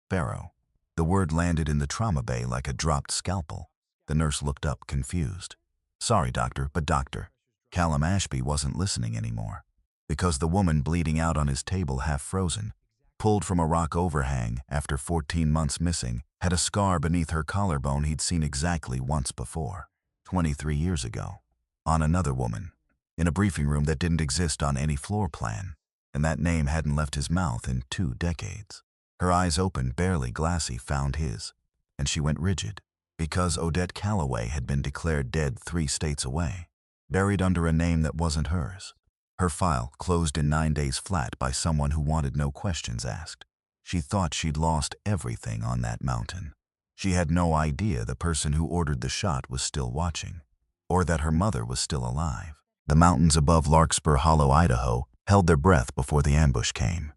Sparrow. The word landed in the trauma bay like a dropped scalpel. The nurse looked up, confused. "Sorry, doctor, but doctor." Callum Ashby wasn't listening anymore. Because the woman bleeding out on his table, half frozen, pulled from a rock overhang after 14 months missing, had a scar beneath her collarbone he'd seen exactly once before, 23 years ago, on another woman, in a briefing room that didn't exist on any floor plan, and that name hadn't left his mouth in 2 decades. Her eyes open, barely glassy, found his, and she went rigid, because Odette Calloway had been declared dead 3 states away, buried under a name that wasn't hers. Her file closed in 9 days flat by someone who wanted no questions asked. She thought she'd lost everything on that mountain. She had no idea the person who ordered the shot was still watching, or that her mother was still alive. The mountains above Larkspur Hollow, Idaho, held their breath before the ambush came.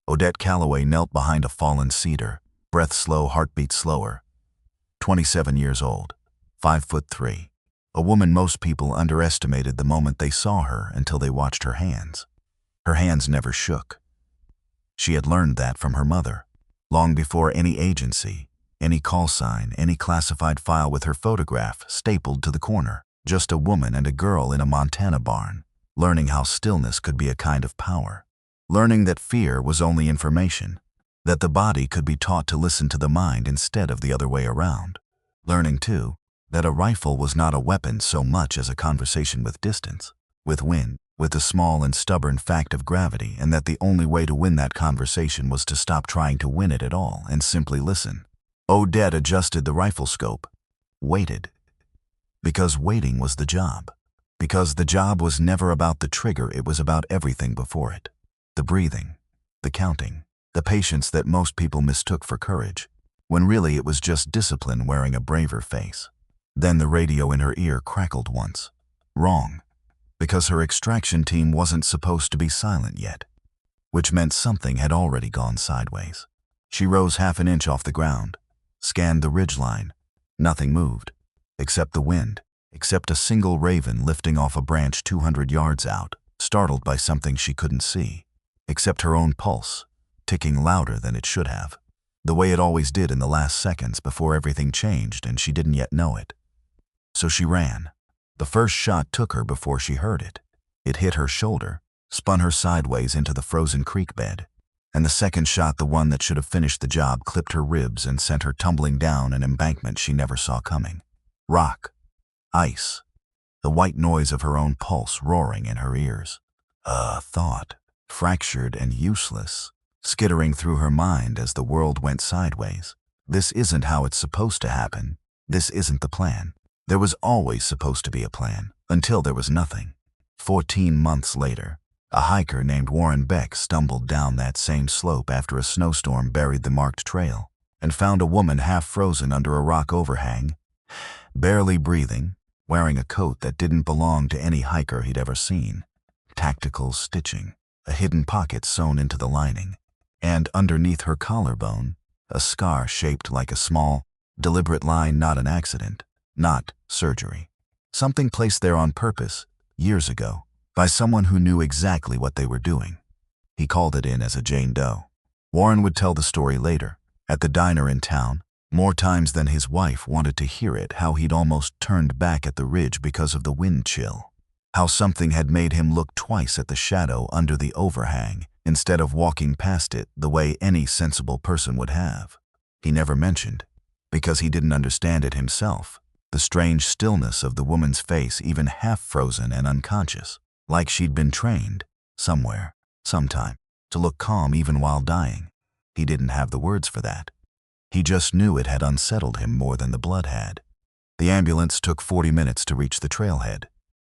Odette Calloway knelt behind a fallen cedar, breath slow, heartbeat slower. 27 years old, 5'3". A woman most people underestimated the moment they saw her until they watched her hands. Her hands never shook. She had learned that from her mother, long before any agency, any call sign, any classified file with her photograph stapled to the corner. Just a woman and a girl in a Montana barn, learning how stillness could be a kind of power. Learning that fear was only information, that the body could be taught to listen to the mind instead of the other way around. Learning, too, that a rifle was not a weapon so much as a conversation with distance, with wind, with the small and stubborn fact of gravity, and that the only way to win that conversation was to stop trying to win it at all and simply listen. Odette adjusted the rifle scope, waited. Because waiting was the job. Because the job was never about the trigger, it was about everything before it. The breathing, the counting, the patience that most people mistook for courage, when really it was just discipline wearing a braver face. Then the radio in her ear crackled once. Wrong. Because her extraction team wasn't supposed to be silent yet, which meant something had already gone sideways. She rose half an inch off the ground, scanned the ridgeline. Nothing moved, except the wind, except a single raven lifting off a branch 200 yards out, startled by something she couldn't see, except her own pulse, ticking louder than it should have, the way it always did in the last seconds before everything changed and she didn't yet know it. So she ran. The first shot took her before she heard it. It hit her shoulder, spun her sideways into the frozen creek bed, and the second shot, the one that should have finished the job, clipped her ribs and sent her tumbling down an embankment she never saw coming. Rock, ice, the white noise of her own pulse roaring in her ears. A thought, fractured and useless, skittering through her mind as the world went sideways. This isn't how it's supposed to happen. This isn't the plan. There was always supposed to be a plan, until there was nothing. 14 months later, a hiker named Warren Beck stumbled down that same slope after a snowstorm buried the marked trail, and found a woman half frozen under a rock overhang, barely breathing, wearing a coat that didn't belong to any hiker he'd ever seen. Tactical stitching, a hidden pocket sewn into the lining, and underneath her collarbone, a scar shaped like a small, deliberate line, not an accident, not surgery. Something placed there on purpose, years ago, by someone who knew exactly what they were doing. He called it in as a Jane Doe. Warren would tell the story later, at the diner in town, more times than his wife wanted to hear it, how he'd almost turned back at the ridge because of the wind chill, how something had made him look twice at the shadow under the overhang instead of walking past it the way any sensible person would have. He never mentioned, because he didn't understand it himself, the strange stillness of the woman's face, even half frozen and unconscious, like she'd been trained, somewhere, sometime, to look calm even while dying. He didn't have the words for that. He just knew it had unsettled him more than the blood had. The ambulance took 40 minutes to reach the trailhead.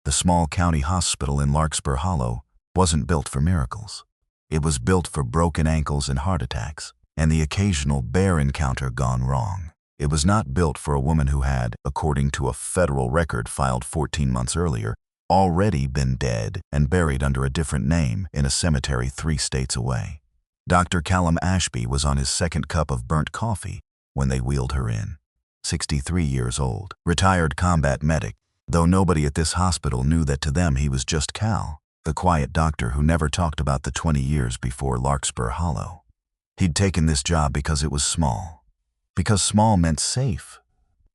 The small county hospital in Larkspur Hollow wasn't built for miracles. It was built for broken ankles and heart attacks, and the occasional bear encounter gone wrong. It was not built for a woman who had, according to a federal record filed 14 months earlier, already been dead and buried under a different name in a cemetery 3 states away. Dr. Callum Ashby was on his second cup of burnt coffee when they wheeled her in. 63 years old, retired combat medic, though nobody at this hospital knew that to them he was just Cal, the quiet doctor who never talked about the 20 years before Larkspur Hollow. He'd taken this job because it was small. Because small meant safe.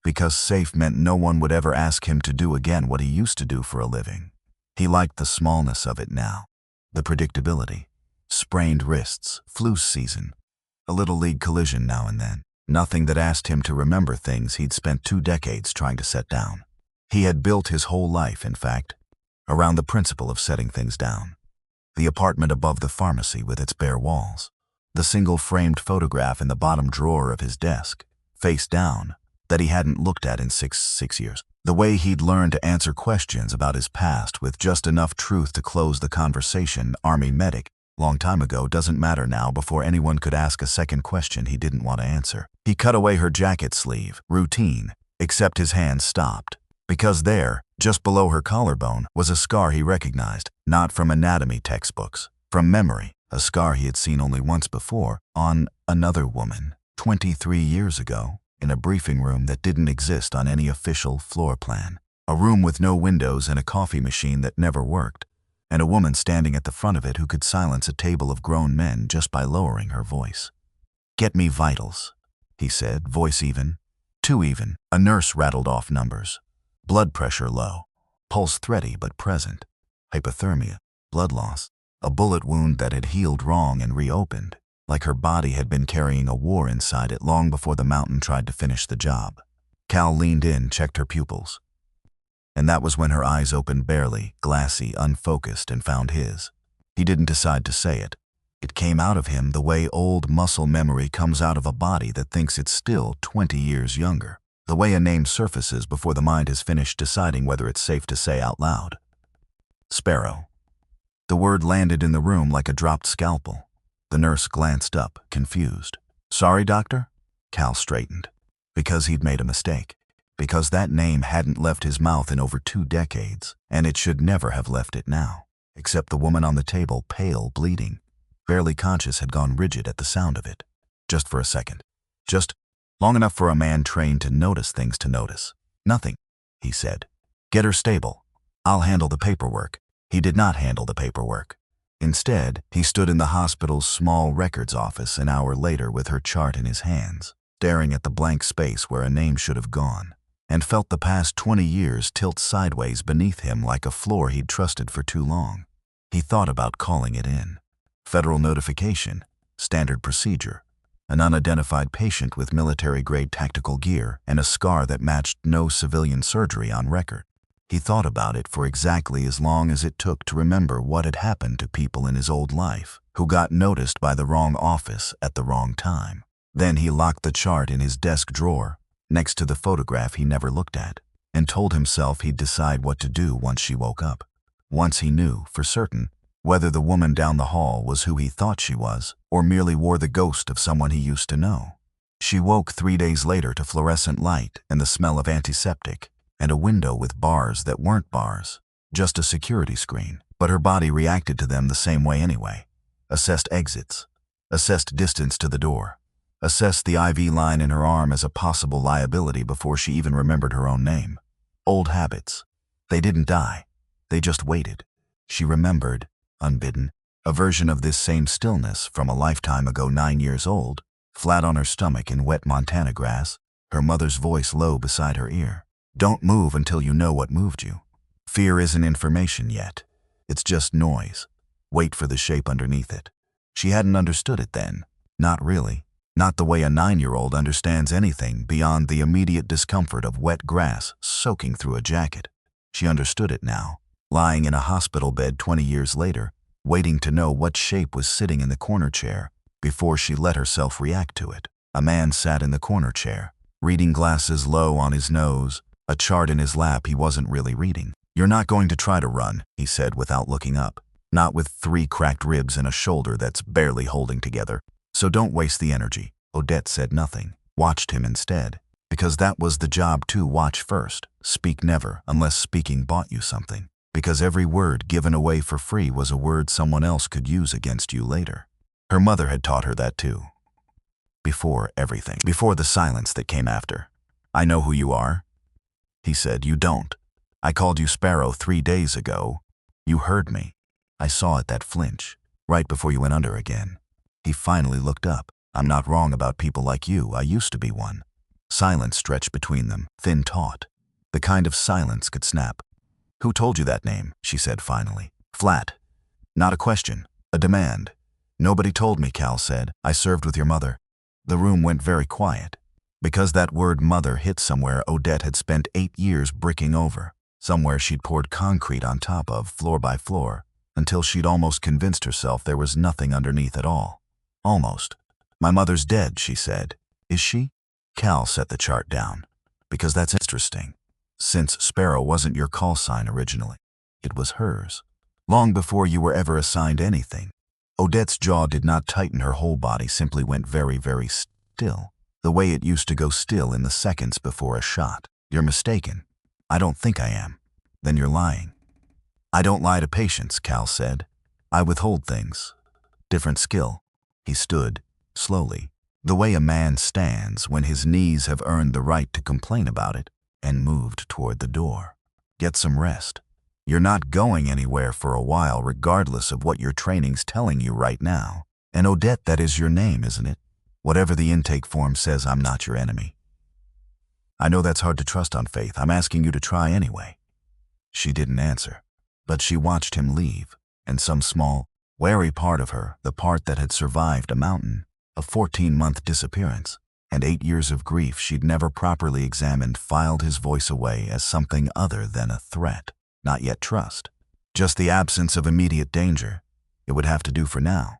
Because safe meant no one would ever ask him to do again what he used to do for a living. He liked the smallness of it now. The predictability. Sprained wrists, flu season. A little league collision now and then. Nothing that asked him to remember things he'd spent 2 decades trying to set down. He had built his whole life, in fact, around the principle of setting things down. The apartment above the pharmacy with its bare walls. The single framed photograph in the bottom drawer of his desk, face down, that he hadn't looked at in six years. The way he'd learned to answer questions about his past with just enough truth to close the conversation. Army medic, long time ago, doesn't matter now. Before anyone could ask a second question he didn't want to answer. He cut away her jacket sleeve, routine, except his hand stopped. Because there, just below her collarbone, was a scar he recognized, not from anatomy textbooks, from memory, a scar he had seen only once before, on another woman, 23 years ago, in a briefing room that didn't exist on any official floor plan. A room with no windows and a coffee machine that never worked, and a woman standing at the front of it who could silence a table of grown men just by lowering her voice. "Get me vitals," he said, voice even, too even. A nurse rattled off numbers. Blood pressure low, pulse thready but present, hypothermia, blood loss, a bullet wound that had healed wrong and reopened, like her body had been carrying a war inside it long before the mountain tried to finish the job. Cal leaned in, checked her pupils. And that was when her eyes opened barely, glassy, unfocused, and found his. He didn't decide to say it. It came out of him the way old muscle memory comes out of a body that thinks it's still 20 years younger. The way a name surfaces before the mind has finished deciding whether it's safe to say out loud. Sparrow. The word landed in the room like a dropped scalpel. The nurse glanced up, confused. "Sorry, doctor?" Cal straightened. Because he'd made a mistake. Because that name hadn't left his mouth in over 2 decades, and it should never have left it now. Except the woman on the table, pale, bleeding, barely conscious, had gone rigid at the sound of it. Just for a second. Just long enough for a man trained to notice things to notice. "Nothing," he said. "Get her stable. I'll handle the paperwork." He did not handle the paperwork. Instead, he stood in the hospital's small records office an hour later with her chart in his hands, staring at the blank space where a name should have gone, and felt the past 20 years tilt sideways beneath him like a floor he'd trusted for too long. He thought about calling it in. Federal notification, standard procedure. An unidentified patient with military-grade tactical gear and a scar that matched no civilian surgery on record. He thought about it for exactly as long as it took to remember what had happened to people in his old life who got noticed by the wrong office at the wrong time. Then he locked the chart in his desk drawer, next to the photograph he never looked at, and told himself he'd decide what to do once she woke up. Once he knew, for certain, whether the woman down the hall was who he thought she was, or merely wore the ghost of someone he used to know. She woke 3 days later to fluorescent light and the smell of antiseptic, and a window with bars that weren't bars, just a security screen. But her body reacted to them the same way anyway. Assessed exits, assessed distance to the door, assessed the IV line in her arm as a possible liability before she even remembered her own name. Old habits. They didn't die. They just waited. She remembered, unbidden, a version of this same stillness from a lifetime ago, 9 years old, flat on her stomach in wet Montana grass, her mother's voice low beside her ear. "Don't move until you know what moved you. Fear isn't information yet. It's just noise. Wait for the shape underneath it." She hadn't understood it then. Not really. Not the way a 9-year-old understands anything beyond the immediate discomfort of wet grass soaking through a jacket. She understood it now, lying in a hospital bed 20 years later, waiting to know what shape was sitting in the corner chair before she let herself react to it. A man sat in the corner chair, reading glasses low on his nose, a chart in his lap he wasn't really reading. "You're not going to try to run," he said without looking up, "not with 3 cracked ribs and a shoulder that's barely holding together. So don't waste the energy." Odette said nothing, watched him instead, because that was the job to watch first. Speak never, unless speaking bought you something. Because every word given away for free was a word someone else could use against you later. Her mother had taught her that too. Before everything. Before the silence that came after. "I know who you are," he said. "You don't. I called you Sparrow 3 days ago. You heard me. I saw it, that flinch, right before you went under again. He finally looked up. I'm not wrong about people like you. I used to be one. Silence stretched between them, thin taut. The kind of silence could snap. Who told you that name? She said finally. Flat. Not a question, a demand. Nobody told me, Cal said. I served with your mother. The room went very quiet. Because that word mother hit somewhere Odette had spent 8 years bricking over. Somewhere she'd poured concrete on top of, floor by floor, until she'd almost convinced herself there was nothing underneath at all. Almost. My mother's dead, she said. Is she? Cal set the chart down. Because that's interesting. Since Sparrow wasn't your call sign originally, it was hers. Long before you were ever assigned anything. Odette's jaw did not tighten, her whole body simply went very, very still. The way it used to go still in the seconds before a shot. You're mistaken. I don't think I am. Then you're lying. I don't lie to patients, Cal said. I withhold things. Different skill. He stood, slowly, the way a man stands when his knees have earned the right to complain about it, and moved toward the door. Get some rest. You're not going anywhere for a while regardless of what your training's telling you right now. And Odette, that is your name, isn't it? Whatever the intake form says, I'm not your enemy. I know that's hard to trust on faith. I'm asking you to try anyway. She didn't answer, but she watched him leave, and some small, wary part of her, the part that had survived a mountain, a 14-month disappearance, and 8 years of grief she'd never properly examined, filed his voice away as something other than a threat. Not yet trust. Just the absence of immediate danger. It would have to do for now.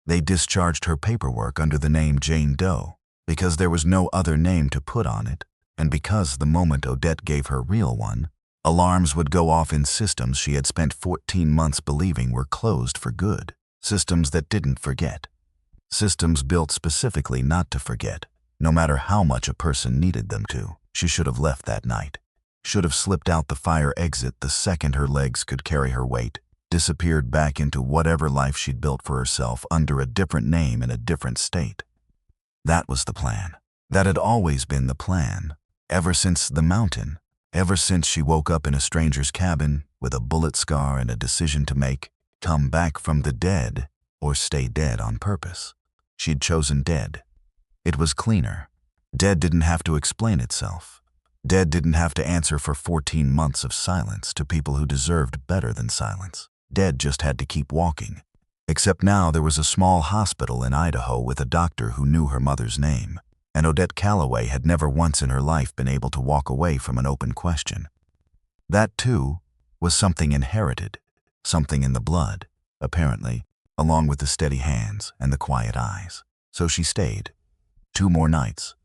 They discharged her paperwork under the name Jane Doe, because there was no other name to put on it, and because the moment Odette gave her real one, alarms would go off in systems she had spent 14 months believing were closed for good. Systems that didn't forget. Systems built specifically not to forget, no matter how much a person needed them to. She should have left that night. Should have slipped out the fire exit the second her legs could carry her weight, disappeared back into whatever life she'd built for herself under a different name in a different state. That was the plan. That had always been the plan. Ever since the mountain. Ever since she woke up in a stranger's cabin with a bullet scar and a decision to make, come back from the dead or stay dead on purpose. She'd chosen dead. It was cleaner. Dead didn't have to explain itself. Dead didn't have to answer for 14 months of silence to people who deserved better than silence. Dead just had to keep walking. Except now there was a small hospital in Idaho with a doctor who knew her mother's name, and Odette Calloway had never once in her life been able to walk away from an open question. That, too, was something inherited, something in the blood, apparently, along with the steady hands and the quiet eyes. So she stayed. 2 more nights.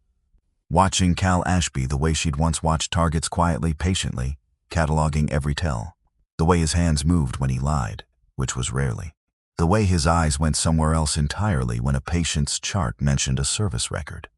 Watching Cal Ashby the way she'd once watched targets, quietly, patiently, cataloging every tell. The way his hands moved when he lied, which was rarely. The way his eyes went somewhere else entirely when a patient's chart mentioned a service record.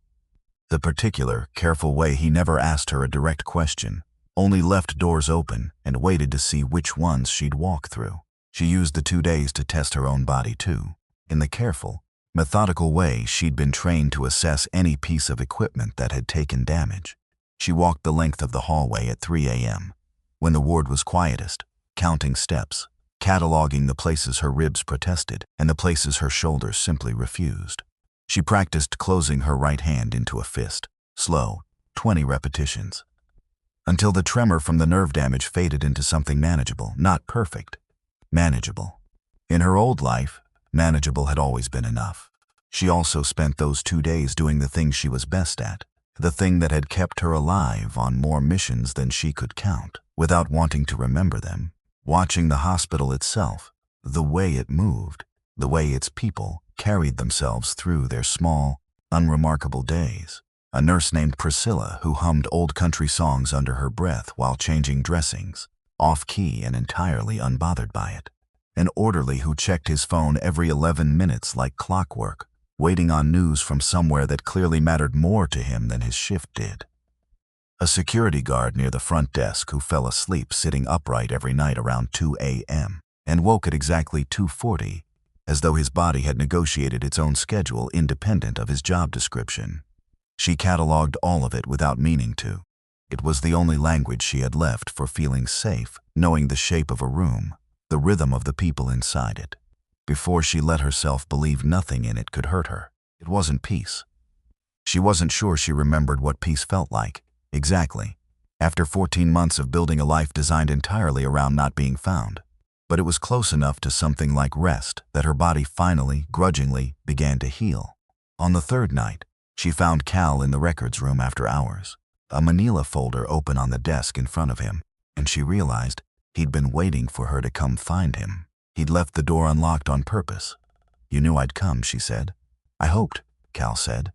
The particular, careful way he never asked her a direct question, only left doors open and waited to see which ones she'd walk through. She used the 2 days to test her own body too, in the careful, methodical way she'd been trained to assess any piece of equipment that had taken damage. She walked the length of the hallway at 3 a.m., when the ward was quietest, counting steps, cataloging the places her ribs protested and the places her shoulders simply refused. She practiced closing her right hand into a fist, slow, 20 repetitions, until the tremor from the nerve damage faded into something manageable, not perfect, manageable. In her old life, manageable had always been enough. She also spent those 2 days doing the thing she was best at, the thing that had kept her alive on more missions than she could count, without wanting to remember them, watching the hospital itself, the way it moved, the way its people carried themselves through their small, unremarkable days. A nurse named Priscilla who hummed old country songs under her breath while changing dressings, off-key and entirely unbothered by it. An orderly who checked his phone every 11 minutes like clockwork, waiting on news from somewhere that clearly mattered more to him than his shift did. A security guard near the front desk who fell asleep sitting upright every night around 2 a.m. and woke at exactly 2:40, as though his body had negotiated its own schedule independent of his job description. She cataloged all of it without meaning to. It was the only language she had left for feeling safe, knowing the shape of a room, the rhythm of the people inside it. before she let herself believe nothing in it could hurt her. It wasn't peace. She wasn't sure she remembered what peace felt like, exactly, after 14 months of building a life designed entirely around not being found. But it was close enough to something like rest that her body finally, grudgingly, began to heal. On the third night, she found Cal in the records room after hours, a manila folder open on the desk in front of him, and she realized he'd been waiting for her to come find him. He'd left the door unlocked on purpose. "You knew I'd come," she said. "I hoped," Cal said.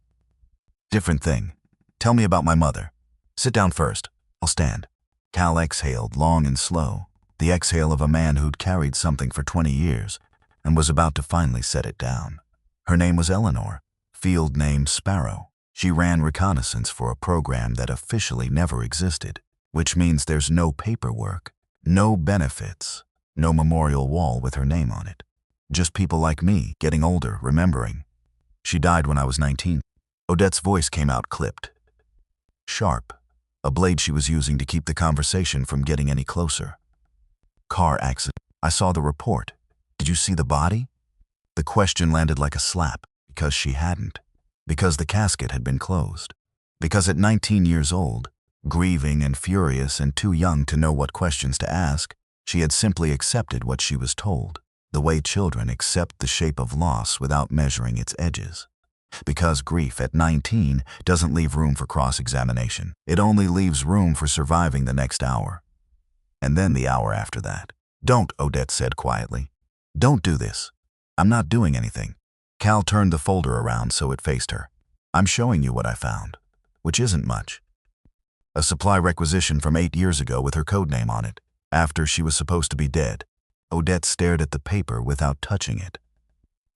"Different thing. Tell me about my mother. Sit down first. I'll stand." Cal exhaled, long and slow, the exhale of a man who'd carried something for 20 years and was about to finally set it down. Her name was Eleanor, field name Sparrow. She ran reconnaissance for a program that officially never existed, which means there's no paperwork, no benefits, no memorial wall with her name on it. Just people like me, getting older, remembering. "She died when I was 19. Odette's voice came out clipped, sharp, a blade she was using to keep the conversation from getting any closer. "Car accident. I saw the report. Did you see the body?" The question landed like a slap, because she hadn't. Because the casket had been closed. Because at 19 years old, grieving and furious and too young to know what questions to ask, she had simply accepted what she was told, the way children accept the shape of loss without measuring its edges. Because grief at 19 doesn't leave room for cross-examination. It only leaves room for surviving the next hour. And then the hour after that. "Don't," Odette said quietly. "Don't do this. I'm not doing anything." Cal turned the folder around so it faced her. "I'm showing you what I found, which isn't much. A supply requisition from 8 years ago with her codename on it, after she was supposed to be dead." Odette stared at the paper without touching it.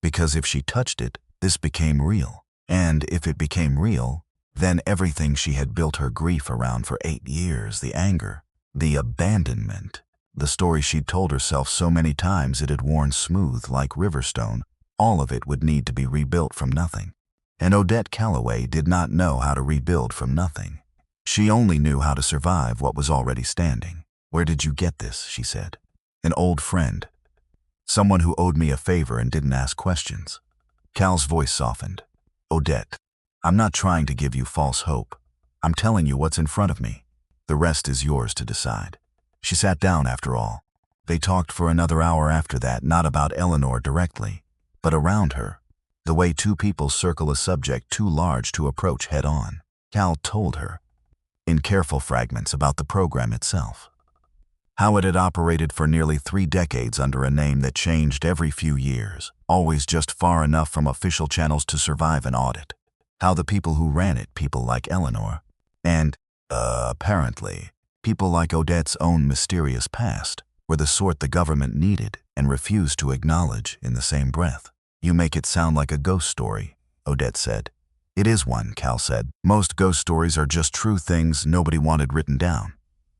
Because if she touched it, this became real. And if it became real, then everything she had built her grief around for 8 years, the anger, the abandonment, the story she'd told herself so many times it had worn smooth like riverstone, all of it would need to be rebuilt from nothing. And Odette Calloway did not know how to rebuild from nothing. She only knew how to survive what was already standing. "Where did you get this?" she said. "An old friend. Someone who owed me a favor and didn't ask questions." Cal's voice softened. "Odette, I'm not trying to give you false hope. I'm telling you what's in front of me. The rest is yours to decide." She sat down after all. They talked for another hour after that, not about Eleanor directly, but around her, the way two people circle a subject too large to approach head-on. Cal told her, in careful fragments, about the program itself. How it had operated for nearly 3 decades under a name that changed every few years, always just far enough from official channels to survive an audit. How the people who ran it, people like Eleanor, and, apparently, people like Odette's own mysterious past, were the sort the government needed and refused to acknowledge in the same breath. "You make it sound like a ghost story," Odette said. "It is one," Cal said. "Most ghost stories are just true things nobody wanted written down."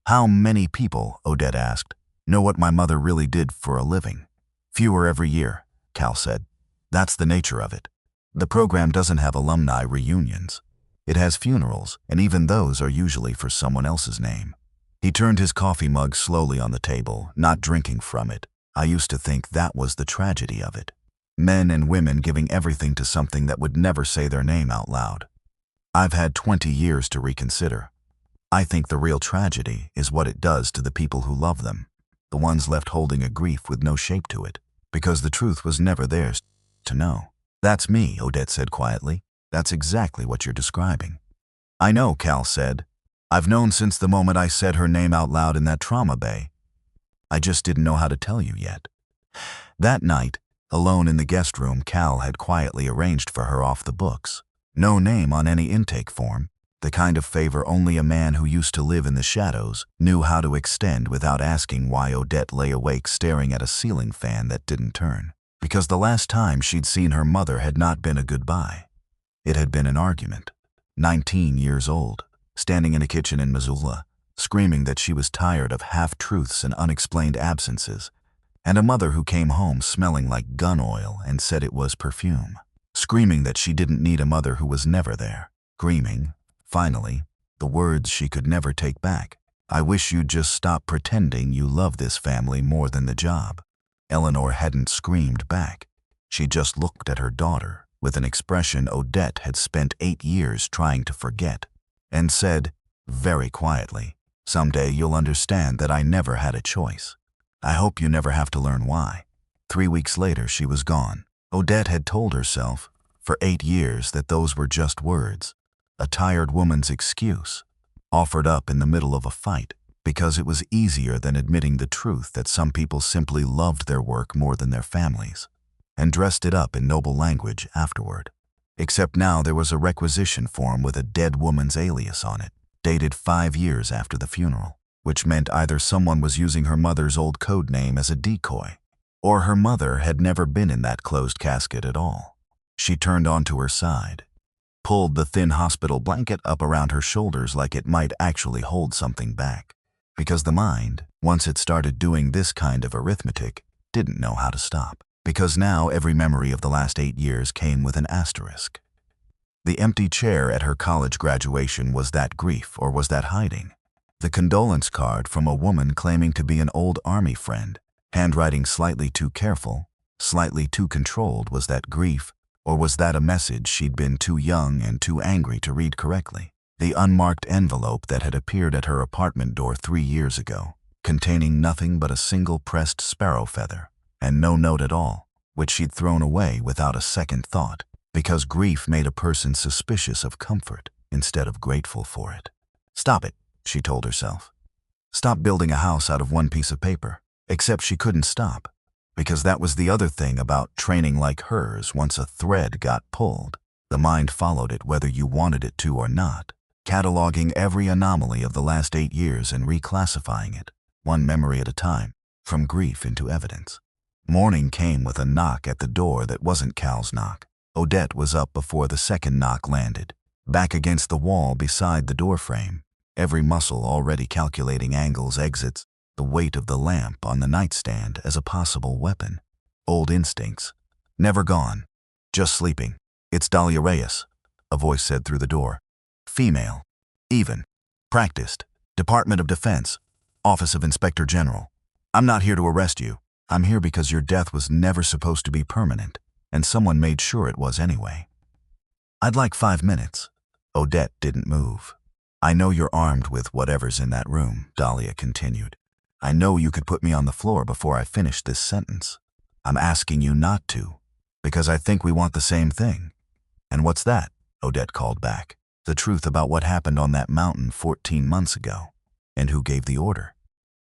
"How many people," Odette asked, "know what my mother really did for a living?" "Fewer every year," Cal said. "That's the nature of it. The program doesn't have alumni reunions. It has funerals, and even those are usually for someone else's name." He turned his coffee mug slowly on the table, not drinking from it. "I used to think that was the tragedy of it. Men and women giving everything to something that would never say their name out loud. I've had 20 years to reconsider. I think the real tragedy is what it does to the people who love them, the ones left holding a grief with no shape to it, because the truth was never theirs to know." "That's me," Odette said quietly. "That's exactly what you're describing." "I know," Cal said. "I've known since the moment I said her name out loud in that trauma bay. I just didn't know how to tell you yet." That night, alone in the guest room Cal had quietly arranged for her off the books. No name on any intake form, the kind of favor only a man who used to live in the shadows knew how to extend without asking why Odette lay awake staring at a ceiling fan that didn't turn. Because the last time she'd seen her mother had not been a goodbye. It had been an argument. 19 years old, standing in a kitchen in Missoula, screaming that she was tired of half-truths and unexplained absences, and a mother who came home smelling like gun oil and said it was perfume. Screaming that she didn't need a mother who was never there. Screaming, finally, the words she could never take back. "I wish you'd just stop pretending you love this family more than the job." Eleanor hadn't screamed back. She just looked at her daughter with an expression Odette had spent 8 years trying to forget, and said, very quietly, "Someday you'll understand that I never had a choice. I hope you never have to learn why." 3 weeks later, she was gone. Odette had told herself for 8 years that those were just words, a tired woman's excuse, offered up in the middle of a fight, because it was easier than admitting the truth that some people simply loved their work more than their families, and dressed it up in noble language afterward. Except now there was a requisition form with a dead woman's alias on it, dated 5 years after the funeral, which meant either someone was using her mother's old code name as a decoy, or her mother had never been in that closed casket at all. She turned onto her side, pulled the thin hospital blanket up around her shoulders like it might actually hold something back, because the mind, once it started doing this kind of arithmetic, didn't know how to stop. Because now every memory of the last 8 years came with an asterisk. The empty chair at her college graduation, was that grief or was that hiding? The condolence card from a woman claiming to be an old army friend, handwriting slightly too careful, slightly too controlled, was that grief or was that a message she'd been too young and too angry to read correctly? The unmarked envelope that had appeared at her apartment door 3 years ago, containing nothing but a single pressed sparrow feather, and no note at all, which she'd thrown away without a second thought, because grief made a person suspicious of comfort instead of grateful for it. Stop it, she told herself. Stop building a house out of one piece of paper. Except she couldn't stop, because that was the other thing about training like hers. Once a thread got pulled, the mind followed it whether you wanted it to or not, cataloging every anomaly of the last 8 years and reclassifying it, one memory at a time, from grief into evidence. Morning came with a knock at the door that wasn't Cal's knock. Odette was up before the second knock landed, back against the wall beside the doorframe, every muscle already calculating angles, exits, the weight of the lamp on the nightstand as a possible weapon. Old instincts. Never gone. Just sleeping. "It's Dahlia Reyes," a voice said through the door. "Female. Even. Practiced. Department of Defense. Office of Inspector General. I'm not here to arrest you. I'm here because your death was never supposed to be permanent, and someone made sure it was anyway." "I'd like 5 minutes." Odette didn't move. "I know you're armed with whatever's in that room," Dahlia continued. "I know you could put me on the floor before I finish this sentence. I'm asking you not to, because I think we want the same thing." "And what's that?" Odette called back. "The truth about what happened on that mountain 14 months ago. And who gave the order."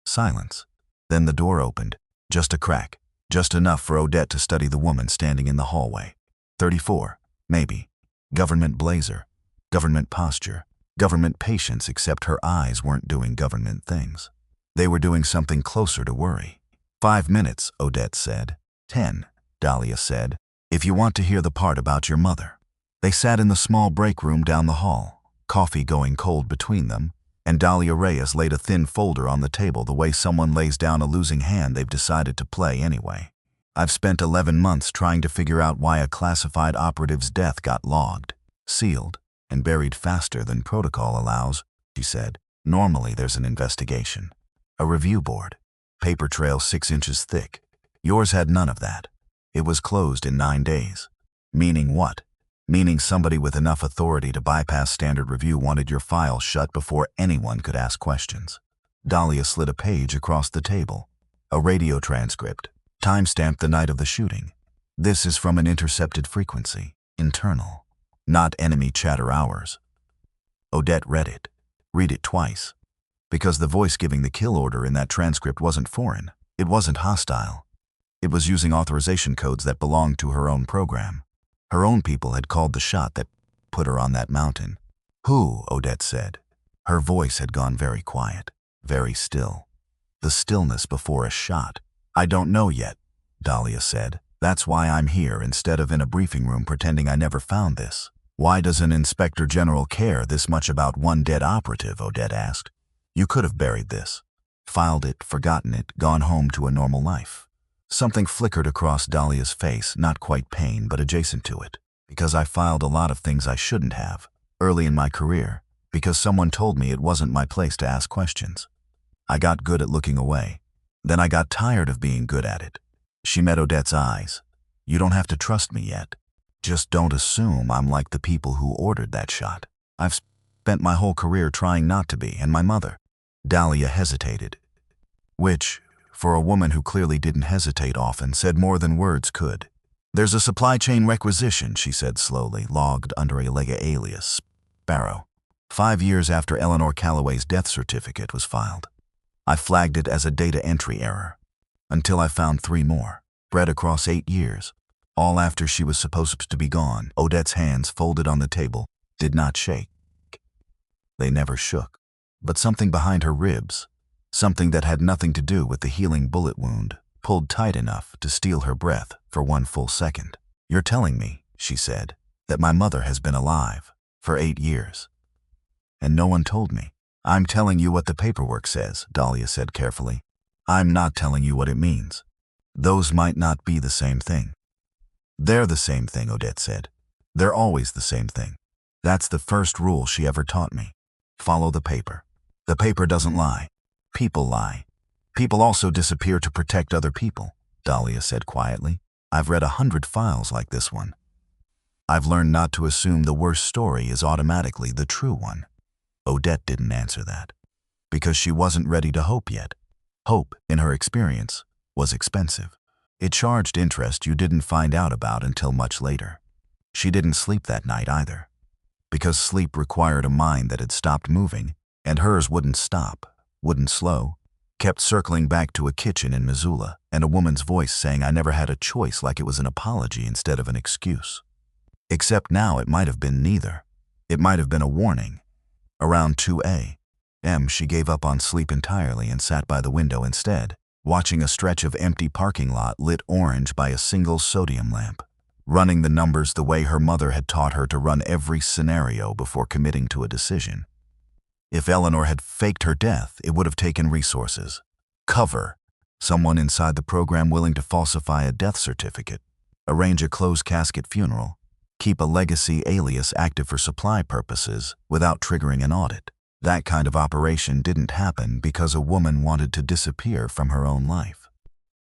Silence. Then the door opened. Just a crack. Just enough for Odette to study the woman standing in the hallway. 34, maybe. Government blazer. Government posture. Government patience, except her eyes weren't doing government things. They were doing something closer to worry. 5 minutes, Odette said. 10, Dahlia said, if you want to hear the part about your mother. They sat in the small break room down the hall, coffee going cold between them, and Dahlia Reyes laid a thin folder on the table the way someone lays down a losing hand they've decided to play anyway. "I've spent 11 months trying to figure out why a classified operative's death got logged, sealed, and buried faster than protocol allows," she said. "Normally there's an investigation. A review board. Paper trail 6 inches thick. Yours had none of that. It was closed in 9 days. Meaning what? Meaning somebody with enough authority to bypass standard review wanted your file shut before anyone could ask questions." Dahlia slid a page across the table. A radio transcript, timestamped the night of the shooting. "This is from an intercepted frequency, internal, not enemy chatter hours." Odette read it. Read it twice. Because the voice giving the kill order in that transcript wasn't foreign. It wasn't hostile. It was using authorization codes that belonged to her own program. Her own people had called the shot that put her on that mountain. "Who?" Odette said. Her voice had gone very quiet, very still. The stillness before a shot. "I don't know yet," Dahlia said. "That's why I'm here instead of in a briefing room pretending I never found this." "Why does an inspector general care this much about one dead operative?" Odette asked. "You could have buried this, filed it, forgotten it, gone home to a normal life." Something flickered across Dahlia's face, not quite pain, but adjacent to it. "Because I filed a lot of things I shouldn't have, early in my career, because someone told me it wasn't my place to ask questions. I got good at looking away. Then I got tired of being good at it. She met Odette's eyes. You don't have to trust me yet. Just don't assume I'm like the people who ordered that shot. I've spent my whole career trying not to be, and my mother. Dahlia hesitated, which, for a woman who clearly didn't hesitate often, said more than words could. There's a supply chain requisition, she said slowly, logged under a Lega alias, Sparrow. 5 years after Eleanor Calloway's death certificate was filed. I flagged it as a data entry error, until I found 3 more, spread across 8 years, all after she was supposed to be gone. Odette's hands, folded on the table, did not shake. They never shook. But something behind her ribs, something that had nothing to do with the healing bullet wound, pulled tight enough to steal her breath for 1 full second. You're telling me, she said, that my mother has been alive for 8 years. And no one told me. I'm telling you what the paperwork says, Dahlia said carefully. I'm not telling you what it means. Those might not be the same thing. They're the same thing, Odette said. They're always the same thing. That's the first rule she ever taught me. Follow the paper. The paper doesn't lie. People lie. People also disappear to protect other people, Dahlia said quietly. I've read 100 files like this one. I've learned not to assume the worst story is automatically the true one. Odette didn't answer that, because she wasn't ready to hope yet. Hope, in her experience, was expensive. It charged interest you didn't find out about until much later. She didn't sleep that night either, because sleep required a mind that had stopped moving, and hers wouldn't stop, wouldn't slow, kept circling back to a kitchen in Missoula and a woman's voice saying I never had a choice, like it was an apology instead of an excuse. Except now it might have been neither. It might have been a warning. Around 2 a.m. she gave up on sleep entirely and sat by the window instead, watching a stretch of empty parking lot lit orange by a single sodium lamp, running the numbers the way her mother had taught her to run every scenario before committing to a decision. If Eleanor had faked her death, it would have taken resources. Cover, someone inside the program willing to falsify a death certificate, arrange a closed casket funeral, keep a legacy alias active for supply purposes without triggering an audit. That kind of operation didn't happen because a woman wanted to disappear from her own life.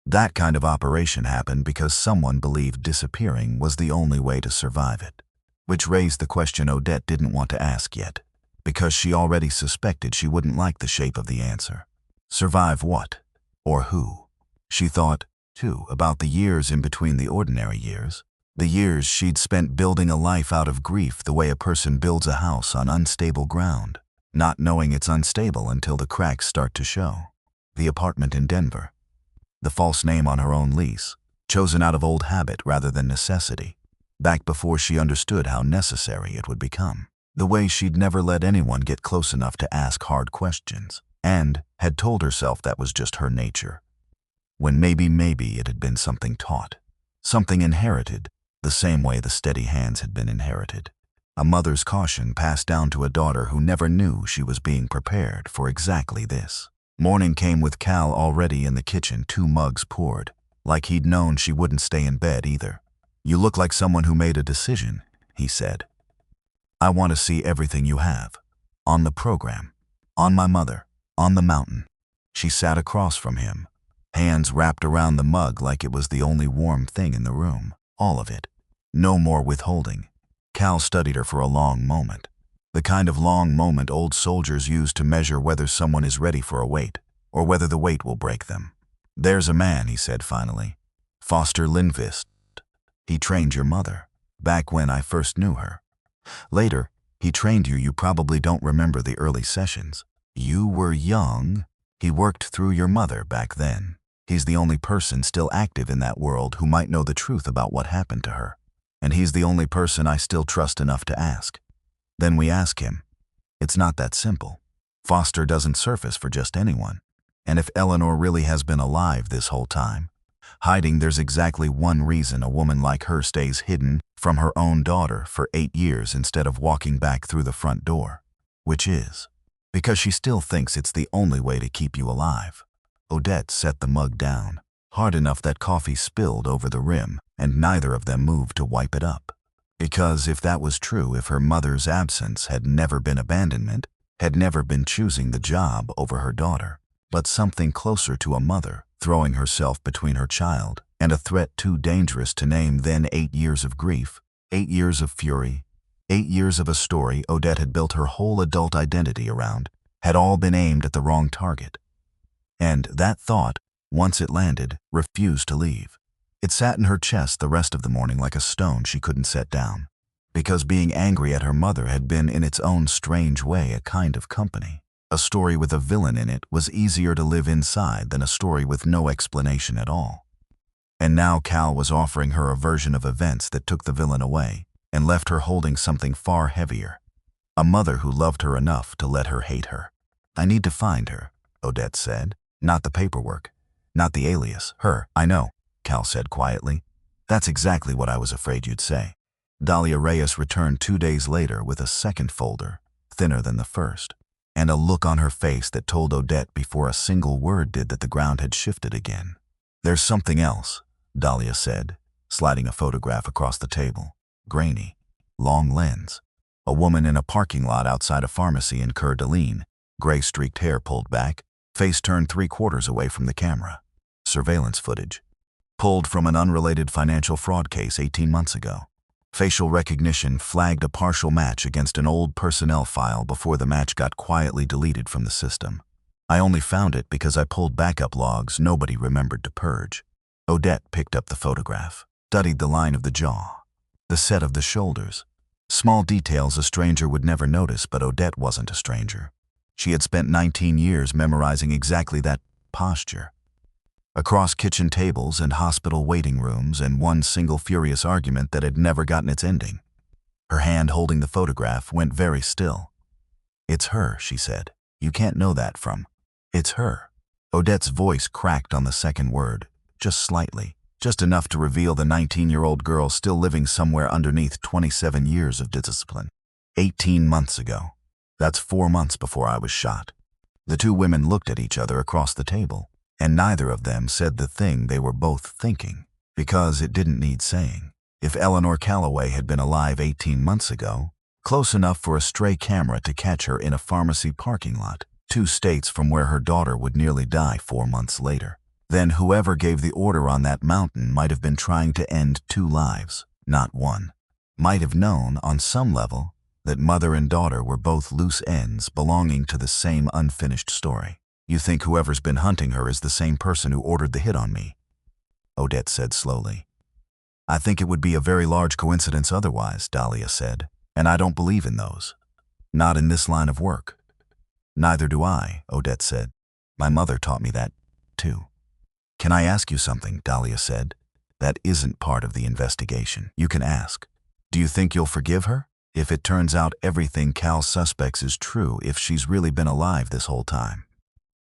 That kind of operation happened because someone believed disappearing was the only way to survive it. Which raised the question Odette didn't want to ask yet, because she already suspected she wouldn't like the shape of the answer. Survive what? Or who? She thought, too, about the years in between the ordinary years. The years she'd spent building a life out of grief the way a person builds a house on unstable ground, not knowing it's unstable until the cracks start to show. The apartment in Denver. The false name on her own lease, chosen out of old habit rather than necessity, back before she understood how necessary it would become. The way she'd never let anyone get close enough to ask hard questions, and had told herself that was just her nature, when maybe it had been something taught, something inherited, the same way the steady hands had been inherited. A mother's caution passed down to a daughter who never knew she was being prepared for exactly this. Morning came with Cal already in the kitchen, 2 mugs poured, like he'd known she wouldn't stay in bed either. You look like someone who made a decision, he said. I want to see everything you have. On the program. On my mother. On the mountain. She sat across from him, hands wrapped around the mug like it was the only warm thing in the room. All of it. No more withholding. Cal studied her for a long moment. The kind of long moment old soldiers use to measure whether someone is ready for a weight, or whether the weight will break them. There's a man, he said finally. Foster Lindvist. He trained your mother, back when I first knew her. Later, he trained you. You probably don't remember the early sessions. You were young. He worked through your mother back then. He's the only person still active in that world who might know the truth about what happened to her. And he's the only person I still trust enough to ask. Then we ask him. It's not that simple. Foster doesn't surface for just anyone. And if Eleanor really has been alive this whole time, hiding, there's exactly one reason a woman like her stays hidden from her own daughter for 8 years instead of walking back through the front door, which is because she still thinks it's the only way to keep you alive. Odette set the mug down, hard enough that coffee spilled over the rim, and neither of them moved to wipe it up. Because if that was true, if her mother's absence had never been abandonment, had never been choosing the job over her daughter, but something closer to a mother throwing herself between her child and a threat too dangerous to name. Then 8 years of grief, 8 years of fury, 8 years of a story Odette had built her whole adult identity around, had all been aimed at the wrong target. And that thought, once it landed, refused to leave. It sat in her chest the rest of the morning like a stone she couldn't set down. Because being angry at her mother had been in its own strange way a kind of company. A story with a villain in it was easier to live inside than a story with no explanation at all. And now Cal was offering her a version of events that took the villain away and left her holding something far heavier. A mother who loved her enough to let her hate her. "I need to find her," Odette said. "Not the paperwork. Not the alias. Her." "I know," Cal said quietly. "That's exactly what I was afraid you'd say." Dahlia Reyes returned 2 days later with a second folder, thinner than the first, and a look on her face that told Odette before a single word did that the ground had shifted again. "There's something else," Dahlia said, sliding a photograph across the table. Grainy, long lens. A woman in a parking lot outside a pharmacy in Coeur d'Alene, gray-streaked hair pulled back, face turned 3/4 away from the camera. Surveillance footage. Pulled from an unrelated financial fraud case 18 months ago. Facial recognition flagged a partial match against an old personnel file before the match got quietly deleted from the system. "I only found it because I pulled backup logs nobody remembered to purge." Odette picked up the photograph, studied the line of the jaw, the set of the shoulders. Small details a stranger would never notice, but Odette wasn't a stranger. She had spent 19 years memorizing exactly that posture. Across kitchen tables and hospital waiting rooms, and one single furious argument that had never gotten its ending. Her hand holding the photograph went very still. "It's her," she said. "You can't know that from. It's her." Odette's voice cracked on the second word, just slightly, just enough to reveal the 19-year-old girl still living somewhere underneath 27 years of discipline. 18 months ago. That's 4 months before I was shot. The two women looked at each other across the table, and neither of them said the thing they were both thinking, because it didn't need saying. If Eleanor Calloway had been alive 18 months ago, close enough for a stray camera to catch her in a pharmacy parking lot, 2 states from where her daughter would nearly die 4 months later, then whoever gave the order on that mountain might have been trying to end 2 lives, not 1. Might have known, on some level, that mother and daughter were both loose ends belonging to the same unfinished story. "You think whoever's been hunting her is the same person who ordered the hit on me," Odette said slowly. "I think it would be a very large coincidence otherwise," Dahlia said, "and I don't believe in those. Not in this line of work." "Neither do I," Odette said. "My mother taught me that, too." "Can I ask you something?" Dahlia said. "That isn't part of the investigation. You can ask. Do you think you'll forgive her? If it turns out everything Cal suspects is true, if she's really been alive this whole time,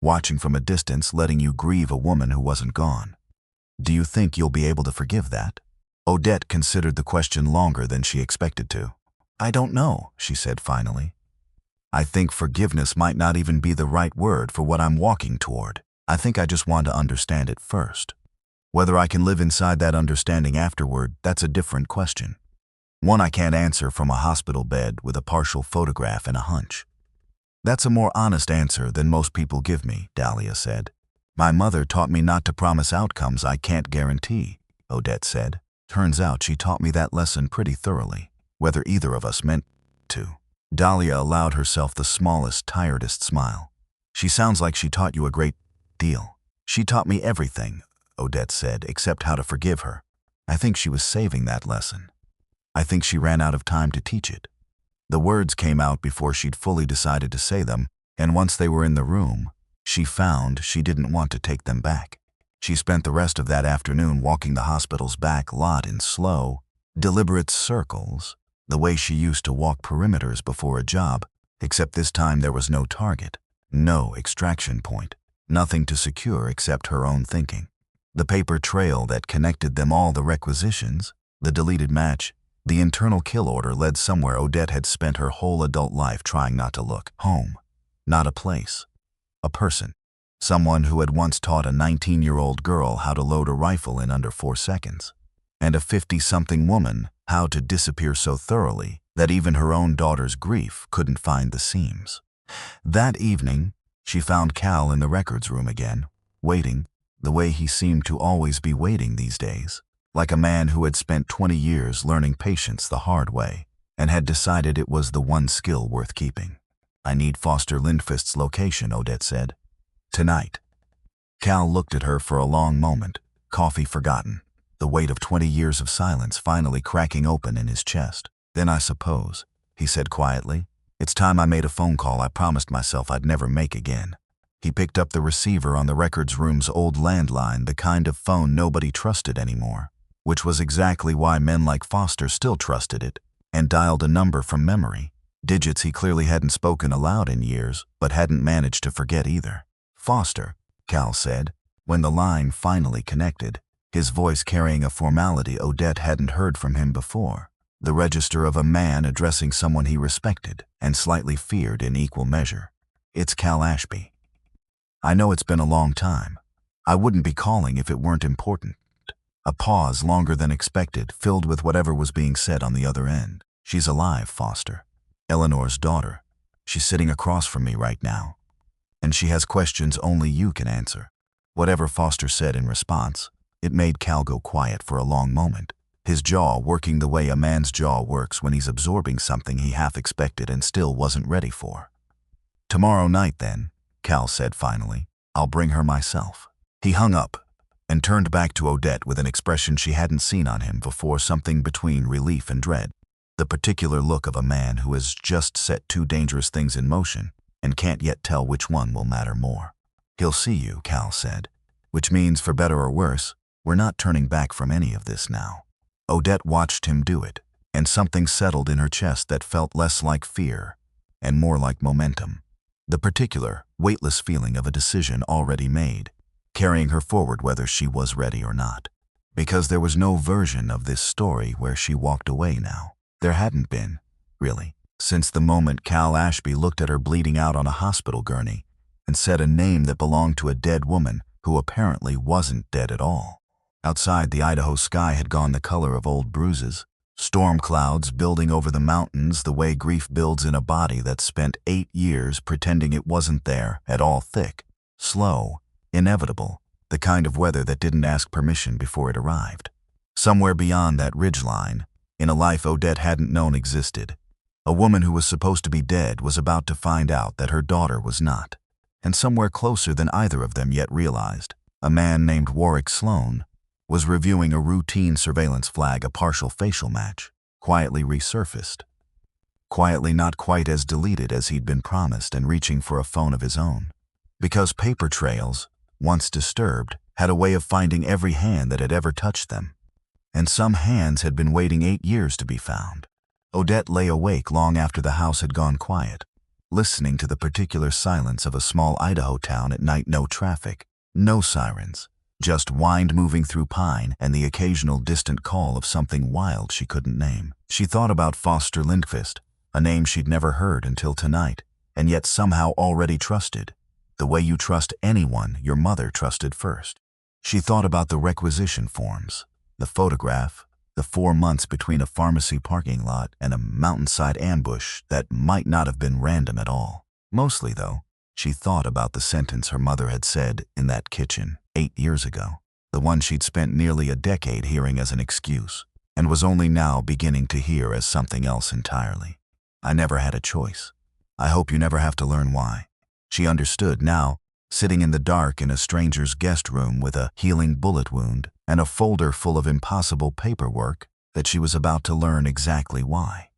watching from a distance, letting you grieve a woman who wasn't gone. Do you think you'll be able to forgive that?" Odette considered the question longer than she expected to. "I don't know," she said finally. "I think forgiveness might not even be the right word for what I'm walking toward. I think I just want to understand it first. Whether I can live inside that understanding afterward, that's a different question. One I can't answer from a hospital bed with a partial photograph and a hunch." "That's a more honest answer than most people give me," Dahlia said. "My mother taught me not to promise outcomes I can't guarantee," Odette said. "Turns out she taught me that lesson pretty thoroughly, whether either of us meant to." Dahlia allowed herself the smallest, tiredest smile. "She sounds like she taught you a great deal." "She taught me everything," Odette said, "except how to forgive her. I think she was saving that lesson. I think she ran out of time to teach it." The words came out before she'd fully decided to say them, and once they were in the room, she found she didn't want to take them back. She spent the rest of that afternoon walking the hospital's back lot in slow, deliberate circles, the way she used to walk perimeters before a job, except this time there was no target, no extraction point, nothing to secure except her own thinking. The paper trail that connected them all, the requisitions, the deleted match, the internal kill order, led somewhere Odette had spent her whole adult life trying not to look. Home. Not a place. A person. Someone who had once taught a 19-year-old girl how to load a rifle in under 4 seconds. And a 50-something woman how to disappear so thoroughly that even her own daughter's grief couldn't find the seams. That evening, she found Cal in the records room again, waiting, the way he seemed to always be waiting these days, like a man who had spent 20 years learning patience the hard way and had decided it was the one skill worth keeping. "I need Foster Lindquist's location," Odette said. "Tonight." Cal looked at her for a long moment, coffee forgotten, the weight of 20 years of silence finally cracking open in his chest. "Then I suppose," he said quietly, "it's time I made a phone call I promised myself I'd never make again." He picked up the receiver on the records room's old landline, the kind of phone nobody trusted anymore, which was exactly why men like Foster still trusted it, and dialed a number from memory, digits he clearly hadn't spoken aloud in years, but hadn't managed to forget either. "Foster," Cal said, when the line finally connected, his voice carrying a formality Odette hadn't heard from him before, the register of a man addressing someone he respected and slightly feared in equal measure. "It's Cal Ashby. I know it's been a long time. I wouldn't be calling if it weren't important." A pause longer than expected, filled with whatever was being said on the other end. "She's alive, Foster. Eleanor's daughter. She's sitting across from me right now. And she has questions only you can answer." Whatever Foster said in response, it made Cal go quiet for a long moment, his jaw working the way a man's jaw works when he's absorbing something he half expected and still wasn't ready for. "Tomorrow night, then," Cal said finally. "I'll bring her myself." He hung up and turned back to Odette with an expression she hadn't seen on him before, something between relief and dread, the particular look of a man who has just set two dangerous things in motion and can't yet tell which one will matter more. "He'll see you," Cal said, "which means, for better or worse, we're not turning back from any of this now." Odette watched him do it, and something settled in her chest that felt less like fear and more like momentum. The particular, weightless feeling of a decision already made, carrying her forward whether she was ready or not. Because there was no version of this story where she walked away now. There hadn't been, really, since the moment Cal Ashby looked at her bleeding out on a hospital gurney and said a name that belonged to a dead woman who apparently wasn't dead at all. Outside, the Idaho sky had gone the color of old bruises, storm clouds building over the mountains the way grief builds in a body that spent 8 years pretending it wasn't there at all, thick, slow, inevitable, the kind of weather that didn't ask permission before it arrived. Somewhere beyond that ridgeline, in a life Odette hadn't known existed, a woman who was supposed to be dead was about to find out that her daughter was not. And somewhere closer than either of them yet realized, a man named Warwick Sloan was reviewing a routine surveillance flag, a partial facial match, quietly resurfaced. Quietly, not quite as deleted as he'd been promised, and reaching for a phone of his own. Because paper trails, once disturbed, had a way of finding every hand that had ever touched them. And some hands had been waiting 8 years to be found. Odette lay awake long after the house had gone quiet, listening to the particular silence of a small Idaho town at night. No traffic, no sirens, just wind moving through pine and the occasional distant call of something wild she couldn't name. She thought about Foster Lindquist, a name she'd never heard until tonight, and yet somehow already trusted, the way you trust anyone your mother trusted first. She thought about the requisition forms, the photograph, the 4 months between a pharmacy parking lot and a mountainside ambush that might not have been random at all. Mostly, though, she thought about the sentence her mother had said in that kitchen 8 years ago, the one she'd spent nearly a decade hearing as an excuse, and was only now beginning to hear as something else entirely. "I never had a choice. I hope you never have to learn why." She understood now, sitting in the dark in a stranger's guest room with a healing bullet wound and a folder full of impossible paperwork, that she was about to learn exactly why.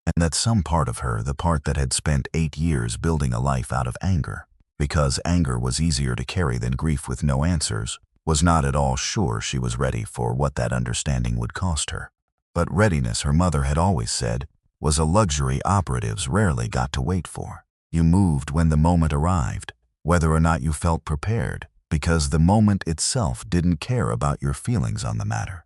And that some part of her, the part that had spent 8 years building a life out of anger, because anger was easier to carry than grief with no answers, was not at all sure she was ready for what that understanding would cost her. But readiness, her mother had always said, was a luxury operatives rarely got to wait for. You moved when the moment arrived, whether or not you felt prepared, because the moment itself didn't care about your feelings on the matter.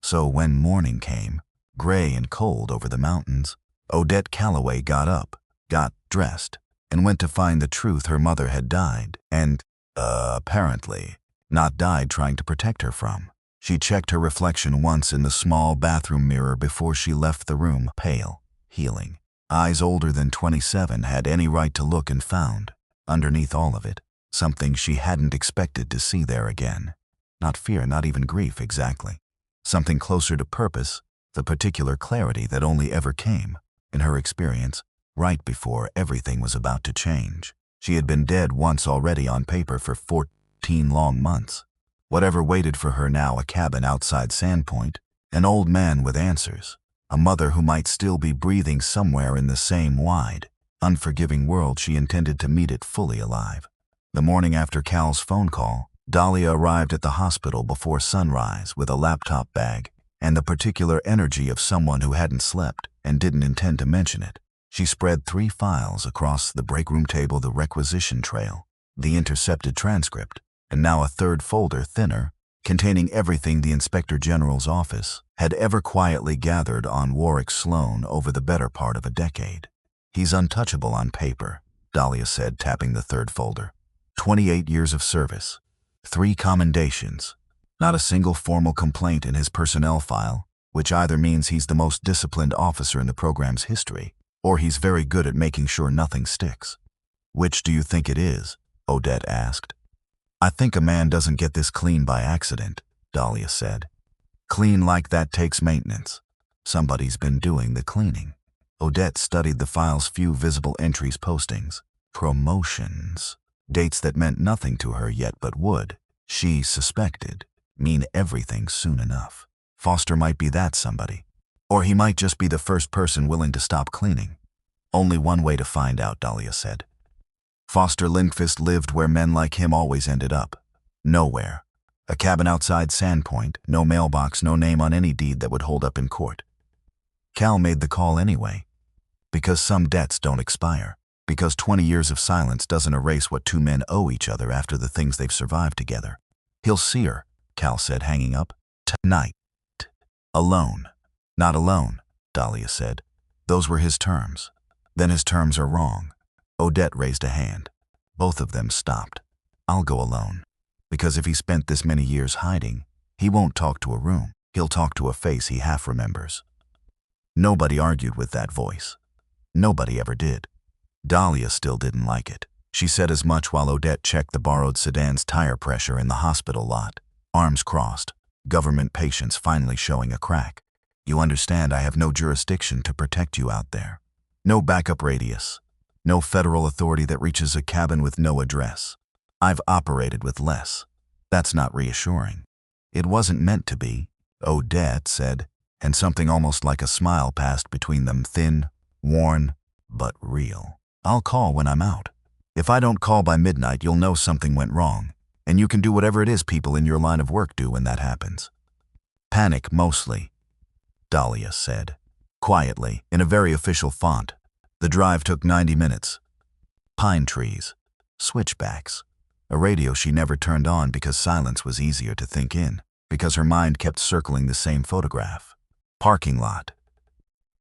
So when morning came, gray and cold over the mountains, Odette Calloway got up, got dressed, and went to find the truth. Her mother had died, and, apparently, not died trying to protect her from. She checked her reflection once in the small bathroom mirror before she left the room, pale, healing. Eyes older than 27 had any right to look, and found, underneath all of it, something she hadn't expected to see there again. Not fear, not even grief exactly. Something closer to purpose, the particular clarity that only ever came, in her experience, right before everything was about to change. She had been dead once already on paper for 14 long months. Whatever waited for her now, a cabin outside Sandpoint, an old man with answers, a mother who might still be breathing somewhere in the same wide, unforgiving world she intended to meet it fully alive. The morning after Cal's phone call, Dahlia arrived at the hospital before sunrise with a laptop bag and the particular energy of someone who hadn't slept and didn't intend to mention it. She spread 3 files across the break room table: the requisition trail, the intercepted transcript, and now a 3rd folder, thinner, containing everything the Inspector General's office had ever quietly gathered on Warwick Sloan over the better part of a decade. "He's untouchable on paper," Dahlia said, tapping the 3rd folder. 28 years of service, 3 commendations, not a single formal complaint in his personnel file, which either means he's the most disciplined officer in the program's history, or he's very good at making sure nothing sticks. "Which do you think it is?" Odette asked. "I think a man doesn't get this clean by accident," Dahlia said. "Clean like that takes maintenance. Somebody's been doing the cleaning." Odette studied the file's few visible entries: postings, promotions, dates that meant nothing to her yet but would, she suspected, mean everything soon enough. Foster might be that somebody. Or he might just be the first person willing to stop cleaning. Only one way to find out, Dahlia said. Foster Lindqvist lived where men like him always ended up. Nowhere. A cabin outside Sandpoint, no mailbox, no name on any deed that would hold up in court. Cal made the call anyway. Because some debts don't expire. Because 20 years of silence doesn't erase what 2 men owe each other after the things they've survived together. "He'll see her," Cal said, hanging up. "Tonight. Alone." "Not alone," Dahlia said. "Those were his terms." "Then his terms are wrong." Odette raised a hand. Both of them stopped. "I'll go alone. Because if he spent this many years hiding, he won't talk to a room. He'll talk to a face he half remembers." Nobody argued with that voice. Nobody ever did. Dahlia still didn't like it. She said as much while Odette checked the borrowed sedan's tire pressure in the hospital lot, arms crossed, government patience finally showing a crack. "You understand I have no jurisdiction to protect you out there. No backup radius. No federal authority that reaches a cabin with no address. I've operated with less." "That's not reassuring." "It wasn't meant to be," Odette said, and something almost like a smile passed between them, thin, worn, but real. "I'll call when I'm out. If I don't call by midnight, you'll know something went wrong, and you can do whatever it is people in your line of work do when that happens." "Panic, mostly," Dahlia said, quietly, in a very official font. The drive took 90 minutes. Pine trees, switchbacks, a radio she never turned on because silence was easier to think in, because her mind kept circling the same photograph. Parking lot.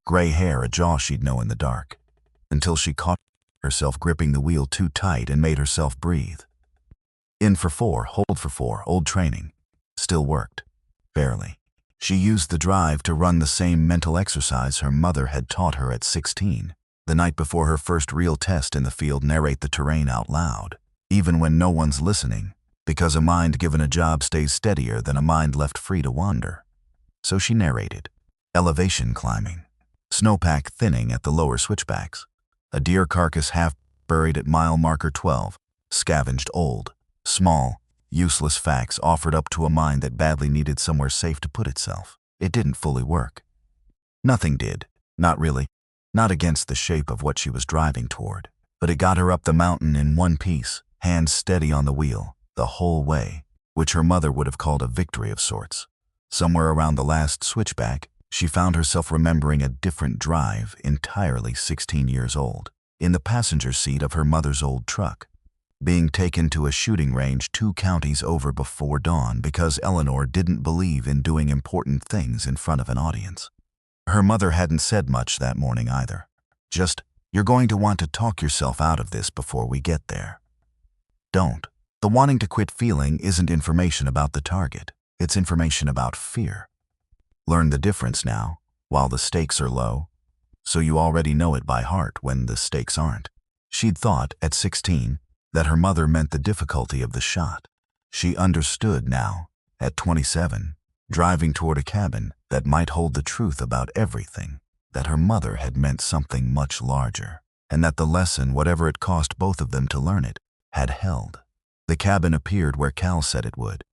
Gray hair, a jaw she'd know in the dark, until she caught herself gripping the wheel too tight and made herself breathe. In for 4, hold for 4, old training. Still worked. Barely. She used the drive to run the same mental exercise her mother had taught her at 16, the night before her first real test in the field: narrate the terrain out loud, even when no one's listening, because a mind given a job stays steadier than a mind left free to wander. So she narrated. Elevation climbing. Snowpack thinning at the lower switchbacks. A deer carcass half buried at mile marker 12. Scavenged old, small, useless facts offered up to a mind that badly needed somewhere safe to put itself. It didn't fully work. Nothing did. Not really. Not against the shape of what she was driving toward. But it got her up the mountain in one piece, hands steady on the wheel, the whole way, which her mother would have called a victory of sorts. Somewhere around the last switchback, she found herself remembering a different drive, entirely 16 years old, in the passenger seat of her mother's old truck, being taken to a shooting range 2 counties over before dawn because Eleanor didn't believe in doing important things in front of an audience. Her mother hadn't said much that morning either. Just, "You're going to want to talk yourself out of this before we get there." Don't. The wanting to quit feeling isn't information about the target. It's information about fear. Learn the difference now, while the stakes are low, so you already know it by heart when the stakes aren't. She'd thought, at 16, That her mother meant the difficulty of the shot. She understood now, at 27, driving toward a cabin that might hold the truth about everything, that her mother had meant something much larger, and that the lesson, whatever it cost both of them to learn it, had held. The cabin appeared where Cal said it would.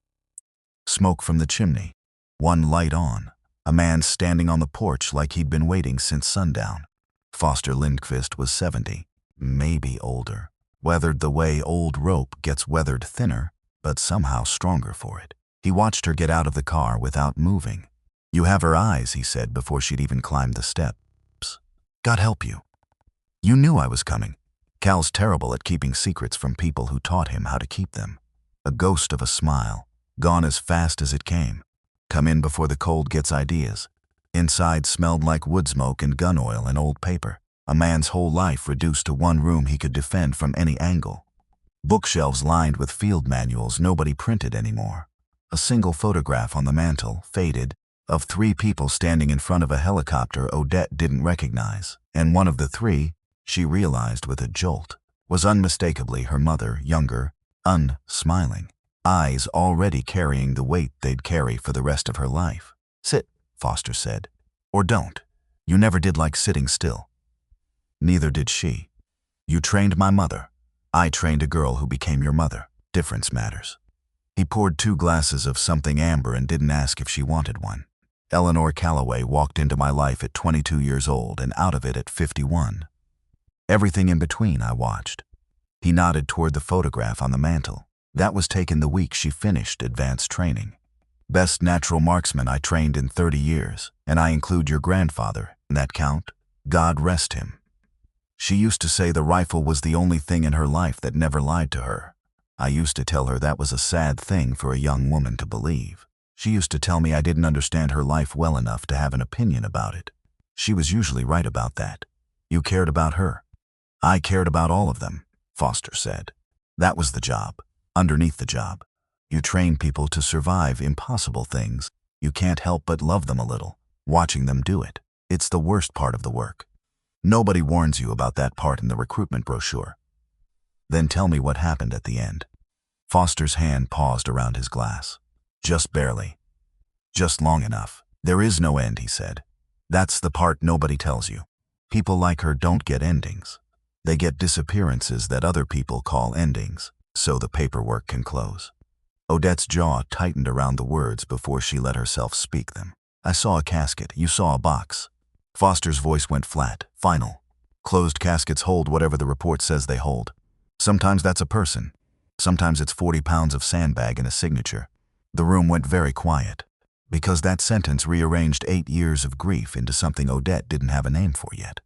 Smoke from the chimney, one light on, a man standing on the porch like he'd been waiting since sundown. Foster Lindqvist was 70, maybe older, weathered the way old rope gets weathered thinner, but somehow stronger for it. He watched her get out of the car without moving. "You have her eyes," he said before she'd even climbed the steps. "God help you. You knew I was coming." Cal's terrible at keeping secrets from people who taught him how to keep them. A ghost of a smile, gone as fast as it came. Come in before the cold gets ideas. Inside smelled like wood smoke and gun oil and old paper. A man's whole life reduced to one room he could defend from any angle. Bookshelves lined with field manuals nobody printed anymore. A single photograph on the mantel, faded, of 3 people standing in front of a helicopter Odette didn't recognize, and one of the 3, she realized with a jolt, was unmistakably her mother, younger, unsmiling, eyes already carrying the weight they'd carry for the rest of her life. "Sit," Foster said. "Or don't. You never did like sitting still." "Neither did she. You trained my mother. I trained a girl who became your mother. Difference matters." He poured 2 glasses of something amber and didn't ask if she wanted one. "Eleanor Calloway walked into my life at 22 years old and out of it at 51. Everything in between I watched." He nodded toward the photograph on the mantel. "That was taken the week she finished advanced training. Best natural marksman I trained in 30 years, and I include your grandfather in that count. God rest him. She used to say the rifle was the only thing in her life that never lied to her. I used to tell her that was a sad thing for a young woman to believe. She used to tell me I didn't understand her life well enough to have an opinion about it. She was usually right about that. You cared about her. I cared about all of them," Foster said. "That was the job, underneath the job. You train people to survive impossible things. You can't help but love them a little, watching them do it. It's the worst part of the work. Nobody warns you about that part in the recruitment brochure." "Then tell me what happened at the end." Foster's hand paused around his glass. "Just barely. Just long enough. There is no end," he said. "That's the part nobody tells you. People like her don't get endings. They get disappearances that other people call endings, so the paperwork can close." Odette's jaw tightened around the words before she let herself speak them. "I saw a casket. You saw a box." Foster's voice went flat, final. "Closed caskets hold whatever the report says they hold. Sometimes that's a person. Sometimes it's 40 pounds of sandbag and a signature." The room went very quiet, because that sentence rearranged 8 years of grief into something Odette didn't have a name for yet.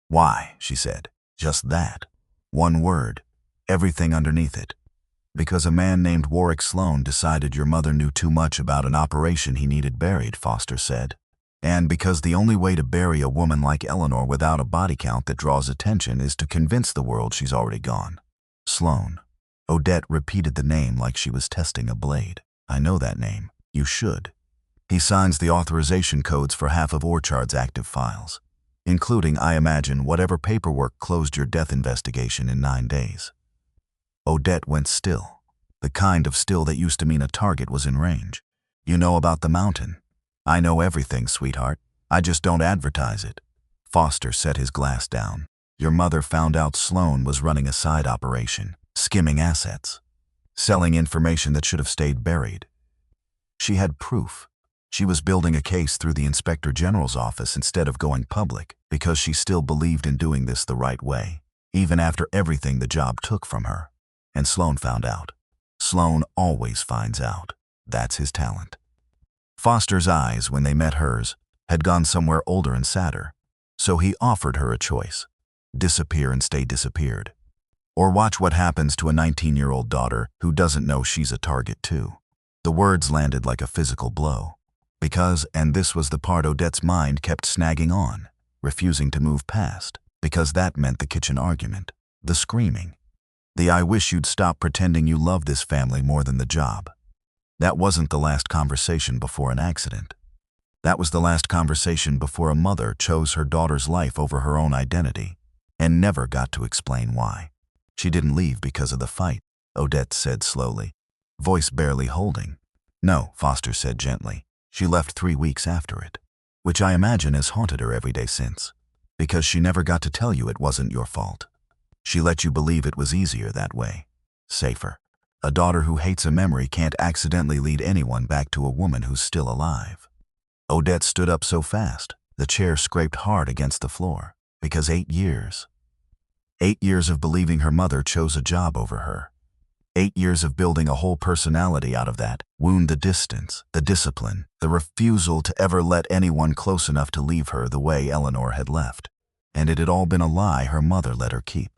"Why?" she said. "Just that. One word. Everything underneath it. Because a man named Warwick Sloan decided your mother knew too much about an operation he needed buried," Foster said. "And because the only way to bury a woman like Eleanor without a body count that draws attention is to convince the world she's already gone." Sloan. Odette repeated the name like she was testing a blade. "I know that name. You should. He signs the authorization codes for half of Orchard's active files, including, I imagine, whatever paperwork closed your death investigation in 9 days." Odette went still, the kind of still that used to mean a target was in range. "You know about the mountain." "I know everything, sweetheart. I just don't advertise it." Foster set his glass down. "Your mother found out Sloan was running a side operation, skimming assets, selling information that should have stayed buried. She had proof. She was building a case through the Inspector General's office instead of going public because she still believed in doing this the right way, even after everything the job took from her. And Sloan found out. Sloan always finds out. That's his talent." Foster's eyes, when they met hers, had gone somewhere older and sadder, so he offered her a choice. Disappear and stay disappeared. Or watch what happens to a 19-year-old daughter who doesn't know she's a target too. The words landed like a physical blow. Because, and this was the part Odette's mind kept snagging on, refusing to move past, because that meant the kitchen argument, the screaming, the "I wish you'd stop pretending you love this family more than the job." That wasn't the last conversation before an accident. That was the last conversation before a mother chose her daughter's life over her own identity, and never got to explain why. She didn't leave because of the fight, Odette said slowly, voice barely holding. No, Foster said gently. She left 3 weeks after it, which I imagine has haunted her every day since, because she never got to tell you it wasn't your fault. She let you believe it was easier that way, safer. A daughter who hates a memory can't accidentally lead anyone back to a woman who's still alive. Odette stood up so fast, the chair scraped hard against the floor, because 8 years. 8 years of believing her mother chose a job over her. 8 years of building a whole personality out of that wound, the distance, the discipline, the refusal to ever let anyone close enough to leave her the way Eleanor had left. And it had all been a lie her mother let her keep,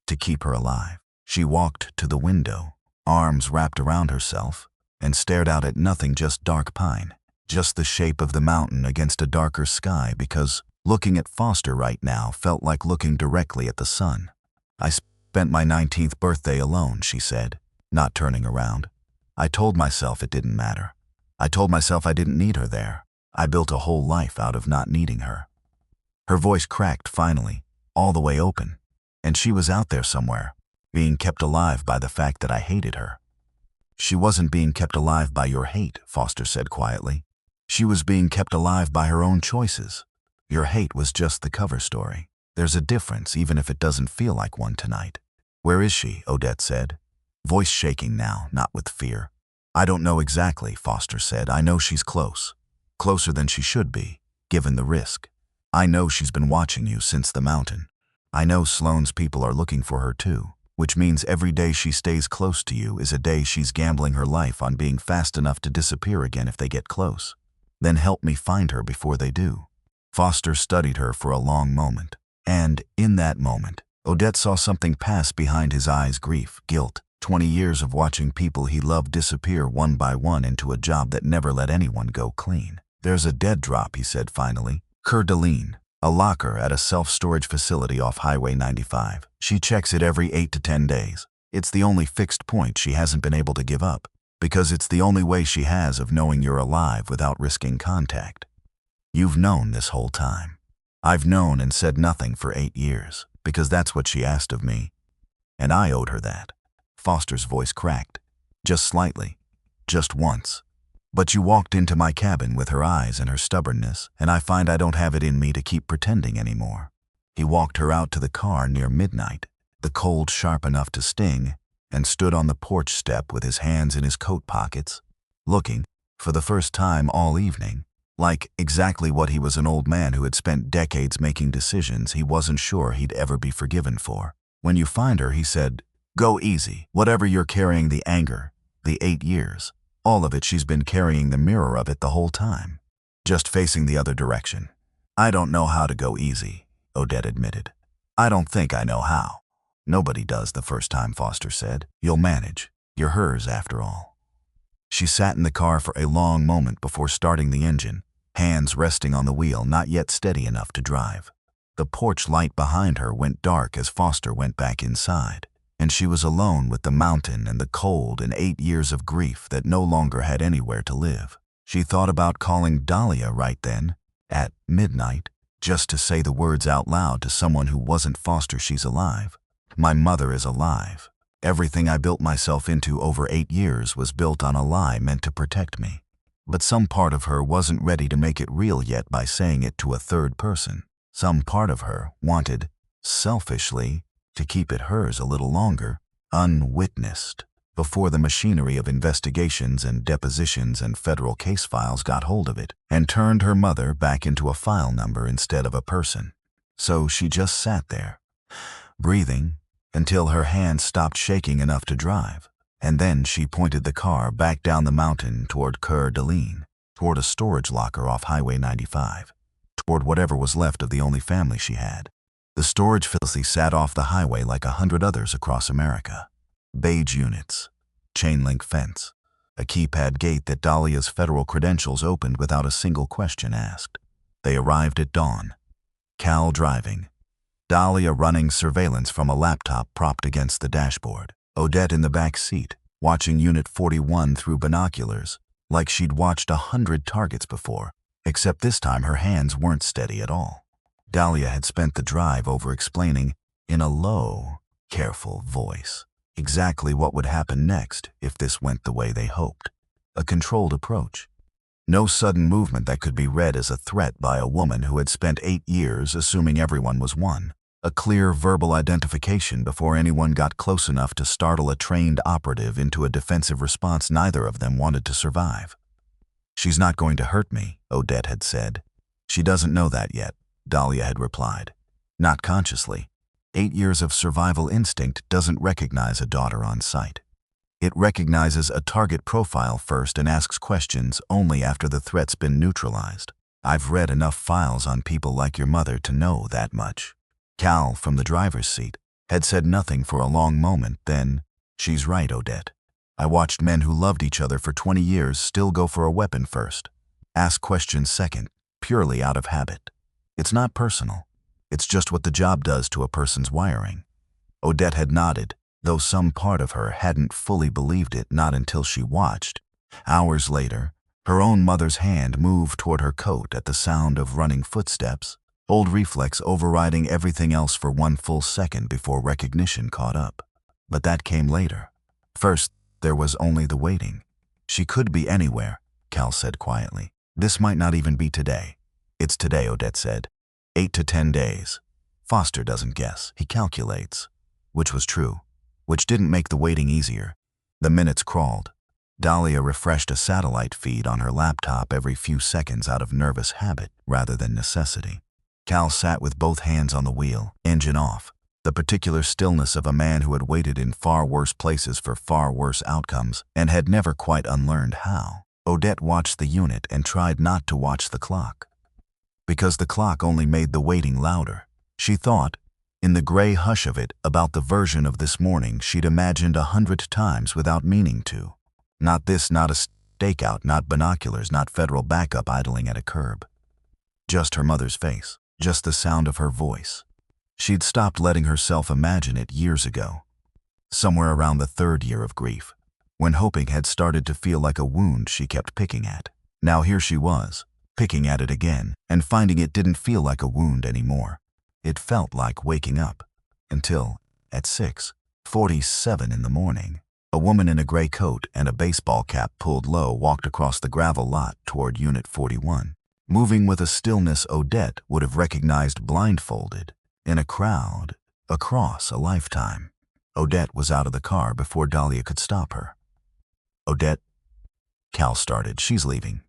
to keep her alive. She walked to the window, arms wrapped around herself, and stared out at nothing, just dark pine, just the shape of the mountain against a darker sky, because looking at Foster right now felt like looking directly at the sun. I spent my 19th birthday alone, she said, not turning around. I told myself it didn't matter. I told myself I didn't need her there. I built a whole life out of not needing her. Her voice cracked finally, all the way open, and she was out there somewhere, being kept alive by the fact that I hated her. She wasn't being kept alive by your hate, Foster said quietly. She was being kept alive by her own choices. Your hate was just the cover story. There's a difference, even if it doesn't feel like one tonight. Where is she? Odette said, voice shaking now, not with fear. I don't know exactly, Foster said. I know she's close. Closer than she should be, given the risk. I know she's been watching you since the mountain. I know Sloane's people are looking for her too, which means every day she stays close to you is a day she's gambling her life on being fast enough to disappear again if they get close. Then help me find her before they do. Foster studied her for a long moment, and in that moment, Odette saw something pass behind his eyes: grief, guilt, 20 years of watching people he loved disappear one by one into a job that never let anyone go clean. There's a dead drop, he said finally. Codename, a locker at a self-storage facility off Highway 95. She checks it every 8 to 10 days. It's the only fixed point she hasn't been able to give up, because it's the only way she has of knowing you're alive without risking contact. You've known this whole time. I've known and said nothing for 8 years, because that's what she asked of me. And I owed her that. Foster's voice cracked, just slightly, just once. But you walked into my cabin with her eyes and her stubbornness, and I find I don't have it in me to keep pretending anymore. He walked her out to the car near midnight, the cold sharp enough to sting, and stood on the porch step with his hands in his coat pockets, looking, for the first time all evening, like exactly what he was: an old man who had spent decades making decisions he wasn't sure he'd ever be forgiven for. When you find her, he said, go easy. Whatever you're carrying, the anger, the 8 years, all of it, she's been carrying the mirror of it the whole time, just facing the other direction. I don't know how to go easy, Odette admitted. I don't think I know how. Nobody does the first time, Foster said. You'll manage. You're hers after all. She sat in the car for a long moment before starting the engine, hands resting on the wheel, not yet steady enough to drive. The porch light behind her went dark as Foster went back inside, and she was alone with the mountain and the cold and 8 years of grief that no longer had anywhere to live. She thought about calling Dahlia right then, at midnight, just to say the words out loud to someone who wasn't Foster. She's alive. My mother is alive. Everything I built myself into over 8 years was built on a lie meant to protect me. But some part of her wasn't ready to make it real yet by saying it to a third person. Some part of her wanted, selfishly, to keep it hers a little longer, unwitnessed, before the machinery of investigations and depositions and federal case files got hold of it and turned her mother back into a file number instead of a person. So she just sat there, breathing, until her hands stopped shaking enough to drive, and then she pointed the car back down the mountain toward Coeur d'Alene, toward a storage locker off Highway 95, toward whatever was left of the only family she had. The storage facility sat off the highway like 100 others across America. Beige units, chain-link fence, a keypad gate that Dahlia's federal credentials opened without a single question asked. They arrived at dawn. Cal driving, Dahlia running surveillance from a laptop propped against the dashboard. Odette in the back seat, watching Unit 41 through binoculars, like she'd watched 100 targets before, except this time her hands weren't steady at all. Dahlia had spent the drive over explaining, in a low, careful voice. Exactly what would happen next if this went the way they hoped. A controlled approach. No sudden movement that could be read as a threat by a woman who had spent 8 years assuming everyone was one. A clear verbal identification before anyone got close enough to startle a trained operative into a defensive response neither of them wanted to survive. "She's not going to hurt me," Odette had said. "She doesn't know that yet," Dahlia had replied. "Not consciously. 8 years of survival instinct doesn't recognize a daughter on sight. It recognizes a target profile first and asks questions only after the threat's been neutralized. I've read enough files on people like your mother to know that much." Cal, from the driver's seat, had said nothing for a long moment, then, "She's right, Odette. I watched men who loved each other for 20 years still go for a weapon first. Ask questions second, purely out of habit. It's not personal. It's just what the job does to a person's wiring." Odette had nodded, though some part of her hadn't fully believed it not until she watched. Hours later, her own mother's hand moved toward her coat at the sound of running footsteps, old reflex overriding everything else for one full second before recognition caught up. But that came later. First, there was only the waiting. "She could be anywhere," Cal said quietly. "This might not even be today." "It's today," Odette said. 8 to 10 days. Foster doesn't guess, he calculates. Which was true. Which didn't make the waiting easier. The minutes crawled. Dahlia refreshed a satellite feed on her laptop every few seconds out of nervous habit rather than necessity. Cal sat with both hands on the wheel, engine off, the particular stillness of a man who had waited in far worse places for far worse outcomes and had never quite unlearned how. Odette watched the unit and tried not to watch the clock. Because the clock only made the waiting louder. She thought, in the gray hush of it, about the version of this morning she'd imagined 100 times without meaning to. Not this, not a stakeout, not binoculars, not federal backup idling at a curb. Just her mother's face, just the sound of her voice. She'd stopped letting herself imagine it years ago, somewhere around the 3rd year of grief, when hoping had started to feel like a wound she kept picking at. Now here she was, picking at it again, and finding it didn't feel like a wound anymore. It felt like waking up. Until, at 6:47 in the morning, a woman in a gray coat and a baseball cap pulled low walked across the gravel lot toward Unit 41, moving with a stillness Odette would have recognized blindfolded, in a crowd, across a lifetime. Odette was out of the car before Dahlia could stop her. "Odette?" Cal started. "She's leaving."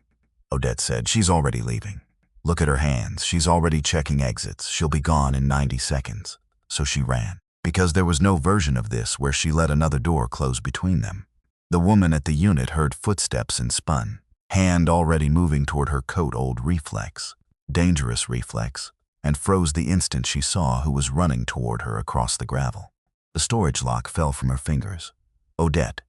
Odette said. "She's already leaving. Look at her hands. She's already checking exits. She'll be gone in 90 seconds. So she ran. Because there was no version of this where she let another door close between them. The woman at the unit heard footsteps and spun. Hand already moving toward her coat, old reflex. Dangerous reflex. And froze the instant she saw who was running toward her across the gravel. The storage lock fell from her fingers. Odette.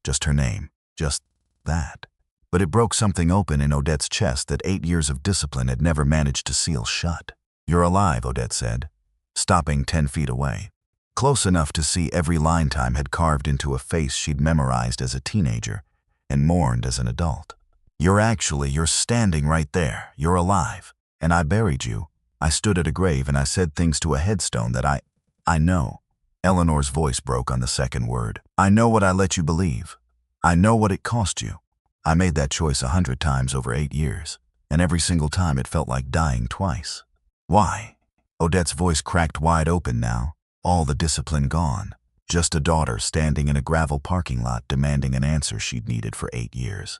Just her name. Just that. But it broke something open in Odette's chest that 8 years of discipline had never managed to seal shut. "You're alive," Odette said, stopping 10 feet away. Close enough to see every line time had carved into a face she'd memorized as a teenager and mourned as an adult. You're standing right there. You're alive. And I buried you. I stood at a grave and I said things to a headstone that I know." Eleanor's voice broke on the second word. "I know what I let you believe. I know what it cost you. I made that choice 100 times over 8 years, and every single time it felt like dying twice." "Why?" Odette's voice cracked wide open now, all the discipline gone. Just a daughter standing in a gravel parking lot demanding an answer she'd needed for 8 years.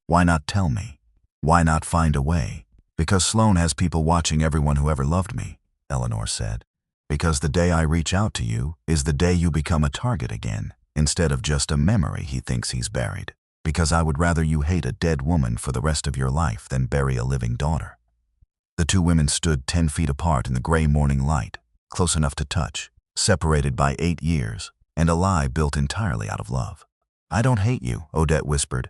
"Why not tell me? Why not find a way?" "Because Sloan has people watching everyone who ever loved me," Eleanor said. "Because the day I reach out to you is the day you become a target again, instead of just a memory he thinks he's buried. Because I would rather you hate a dead woman for the rest of your life than bury a living daughter." The two women stood 10 feet apart in the gray morning light, close enough to touch, separated by 8 years, and a lie built entirely out of love. "I don't hate you," Odette whispered.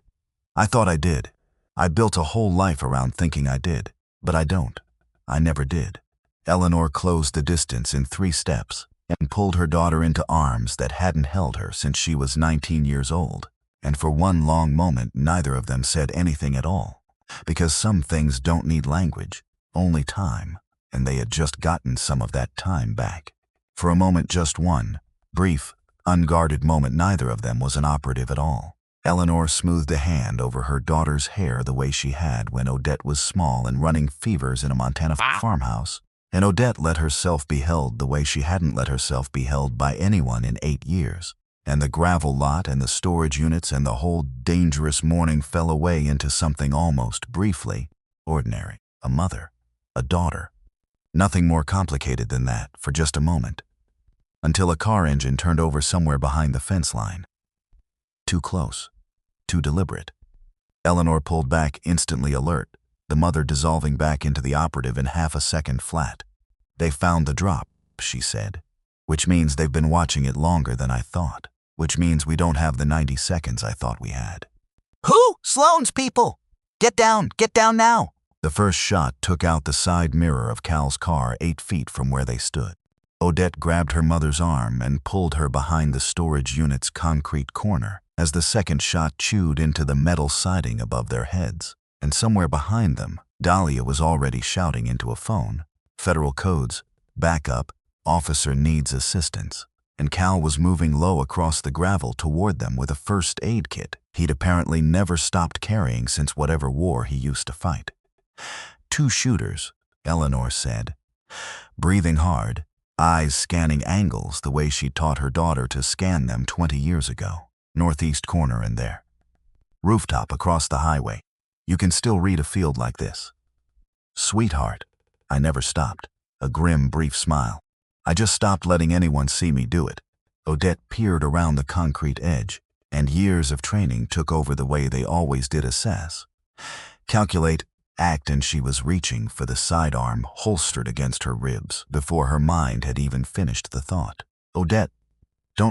"I thought I did. I built a whole life around thinking I did, but I don't. I never did." Eleanor closed the distance in 3 steps and pulled her daughter into arms that hadn't held her since she was 19 years old. And for one long moment, neither of them said anything at all, because some things don't need language, only time, and they had just gotten some of that time back. For a moment, just one, Brief, unguarded moment, neither of them was an operative at all. Eleanor smoothed a hand over her daughter's hair the way she had when Odette was small and running fevers in a Montana farmhouse, and Odette let herself be held the way she hadn't let herself be held by anyone in 8 years. And the gravel lot and the storage units and the whole dangerous morning fell away into something almost briefly ordinary. A mother, a daughter. Nothing more complicated than that for just a moment. Until a car engine turned over somewhere behind the fence line. Too close. Too deliberate. Eleanor pulled back, instantly alert, the mother dissolving back into the operative in half a second flat. "They found the drop," she said. "Which means they've been watching it longer than I thought. Which means we don't have the 90 seconds I thought we had." "Who? Sloan's people! Get down now!" The first shot took out the side mirror of Cal's car 8 feet from where they stood. Odette grabbed her mother's arm and pulled her behind the storage unit's concrete corner as the second shot chewed into the metal siding above their heads. And somewhere behind them, Dahlia was already shouting into a phone. "Federal codes, backup, officer needs assistance." And Cal was moving low across the gravel toward them with a first aid kit he'd apparently never stopped carrying since whatever war he used to fight. "2 shooters," Eleanor said, breathing hard, eyes scanning angles the way she taught her daughter to scan them 20 years ago. "Northeast corner and there. Rooftop across the highway. You can still read a field like this." "Sweetheart." I never stopped. A grim, brief smile. "I just stopped letting anyone see me do it." Odette peered around the concrete edge, and years of training took over the way they always did assess. Calculate, act, and she was reaching for the sidearm holstered against her ribs before her mind had even finished the thought. "Odette,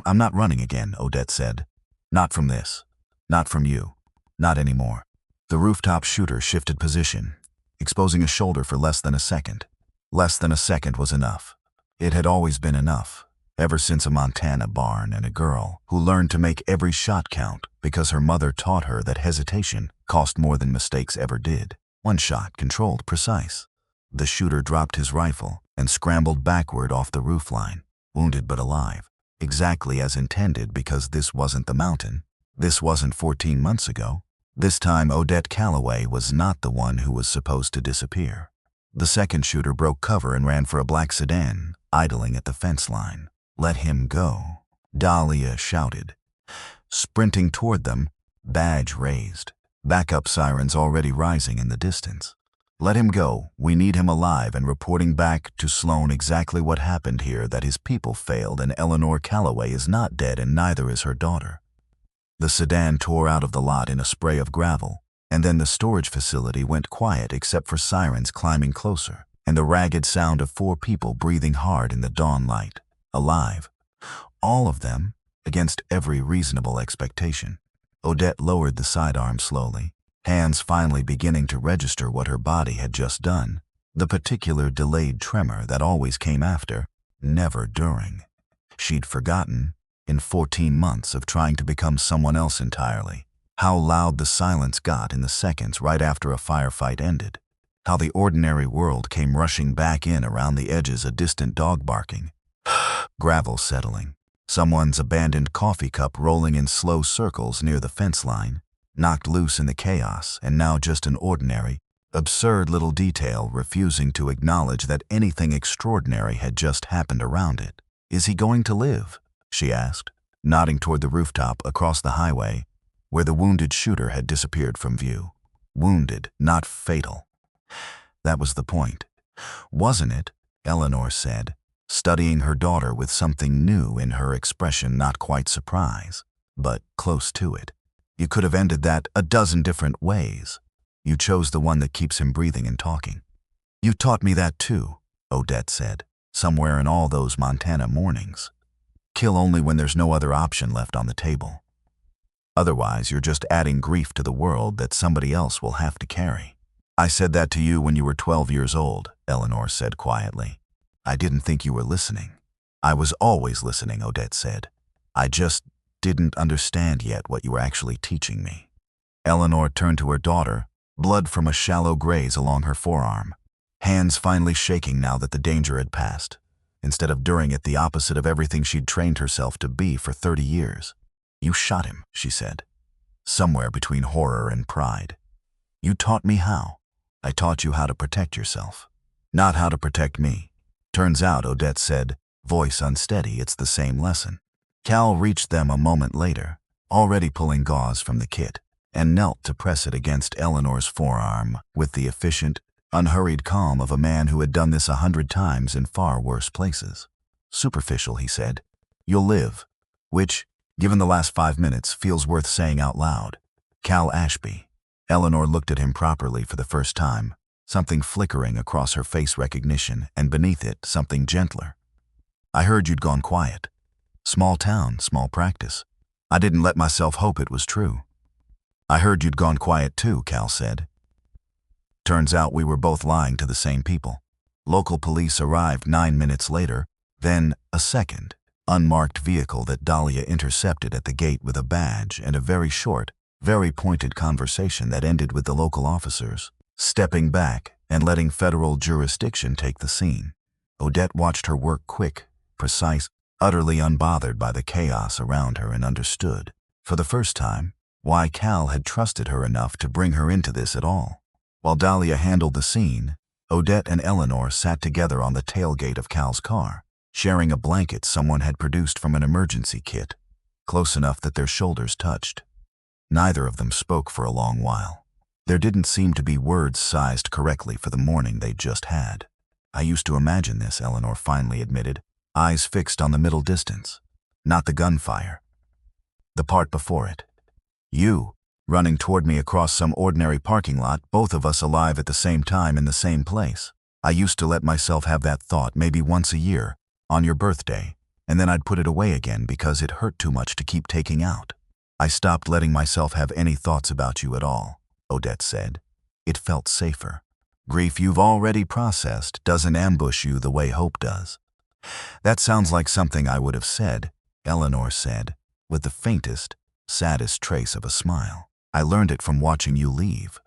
I'm not running again," Odette said. "Not from this. Not from you. Not anymore." The rooftop shooter shifted position, exposing a shoulder for less than a second. Less than a second was enough. It had always been enough, ever since a Montana barn and a girl who learned to make every shot count because her mother taught her that hesitation cost more than mistakes ever did. One shot, controlled, precise. The shooter dropped his rifle and scrambled backward off the roofline, wounded but alive, exactly as intended because this wasn't the mountain. This wasn't 14 months ago. This time Odette Calloway was not the one who was supposed to disappear. The second shooter broke cover and ran for a black sedan, idling at the fence line. "Let him go," Dahlia shouted. Sprinting toward them, badge raised, backup sirens already rising in the distance. "Let him go. We need him alive," and reporting back to Sloan exactly what happened here, that his people failed and Eleanor Calloway is not dead and neither is her daughter. The sedan tore out of the lot in a spray of gravel, and then the storage facility went quiet except for sirens climbing closer and the ragged sound of 4 people breathing hard in the dawn light. Alive. All of them, against every reasonable expectation. Odette lowered the sidearm slowly, hands finally beginning to register what her body had just done, the particular delayed tremor that always came after, never during. She'd forgotten, in 14 months of trying to become someone else entirely, how loud the silence got in the seconds right after a firefight ended. How the ordinary world came rushing back in around the edges, a distant dog barking, gravel settling, someone's abandoned coffee cup rolling in slow circles near the fence line, knocked loose in the chaos, and now just an ordinary, absurd little detail refusing to acknowledge that anything extraordinary had just happened around it. "Is he going to live?" she asked, nodding toward the rooftop across the highway, where the wounded shooter had disappeared from view. Wounded, not fatal. That was the point. "Wasn't it?" Eleanor said, studying her daughter with something new in her expression, not quite surprise, but close to it. "You could have ended that a dozen different ways. You chose the one that keeps him breathing and talking." "You taught me that too," Odette said, "somewhere in all those Montana mornings. Kill only when there's no other option left on the table. Otherwise, you're just adding grief to the world that somebody else will have to carry." "I said that to you when you were 12 years old," Eleanor said quietly. "I didn't think you were listening." "I was always listening," Odette said. "I just didn't understand yet what you were actually teaching me." Eleanor turned to her daughter, blood from a shallow graze along her forearm, hands finally shaking now that the danger had passed. instead of during it, the opposite of everything she'd trained herself to be for 30 years. "You shot him," she said, somewhere between horror and pride. "You taught me how. I taught you how to protect yourself, not how to protect me." "Turns out," Odette said, voice unsteady, "it's the same lesson." Cal reached them a moment later, already pulling gauze from the kit, and knelt to press it against Eleanor's forearm with the efficient, unhurried calm of a man who had done this 100 times in far worse places. "Superficial," he said. "You'll live," which, given the last 5 minutes, feels worth saying out loud. "Cal Ashby." Eleanor looked at him properly for the first time, something flickering across her face recognition, and beneath it, something gentler. "I heard you'd gone quiet. Small town, small practice. I didn't let myself hope it was true." "I heard you'd gone quiet too," Cal said. "Turns out we were both lying to the same people." Local police arrived 9 minutes later, then a second, unmarked vehicle that Dahlia intercepted at the gate with a badge and a very short, very pointed conversation that ended with the local officers stepping back and letting federal jurisdiction take the scene. Odette watched her work quick, precise, utterly unbothered by the chaos around her, and understood, for the first time, why Cal had trusted her enough to bring her into this at all. While Dahlia handled the scene, Odette and Eleanor sat together on the tailgate of Cal's car, sharing a blanket someone had produced from an emergency kit, close enough that their shoulders touched. Neither of them spoke for a long while. There didn't seem to be words sized correctly for the morning they'd just had. "I used to imagine this," Eleanor finally admitted, eyes fixed on the middle distance. "Not the gunfire. The part before it. You, running toward me across some ordinary parking lot, both of us alive at the same time in the same place. I used to let myself have that thought maybe once a year, on your birthday, and then I'd put it away again because it hurt too much to keep taking out. I stopped letting myself have any thoughts about you at all," Odette said. "It felt safer. Grief you've already processed doesn't ambush you the way hope does." "That sounds like something I would have said," Eleanor said, with the faintest, saddest trace of a smile. "I learned it from watching you leave,"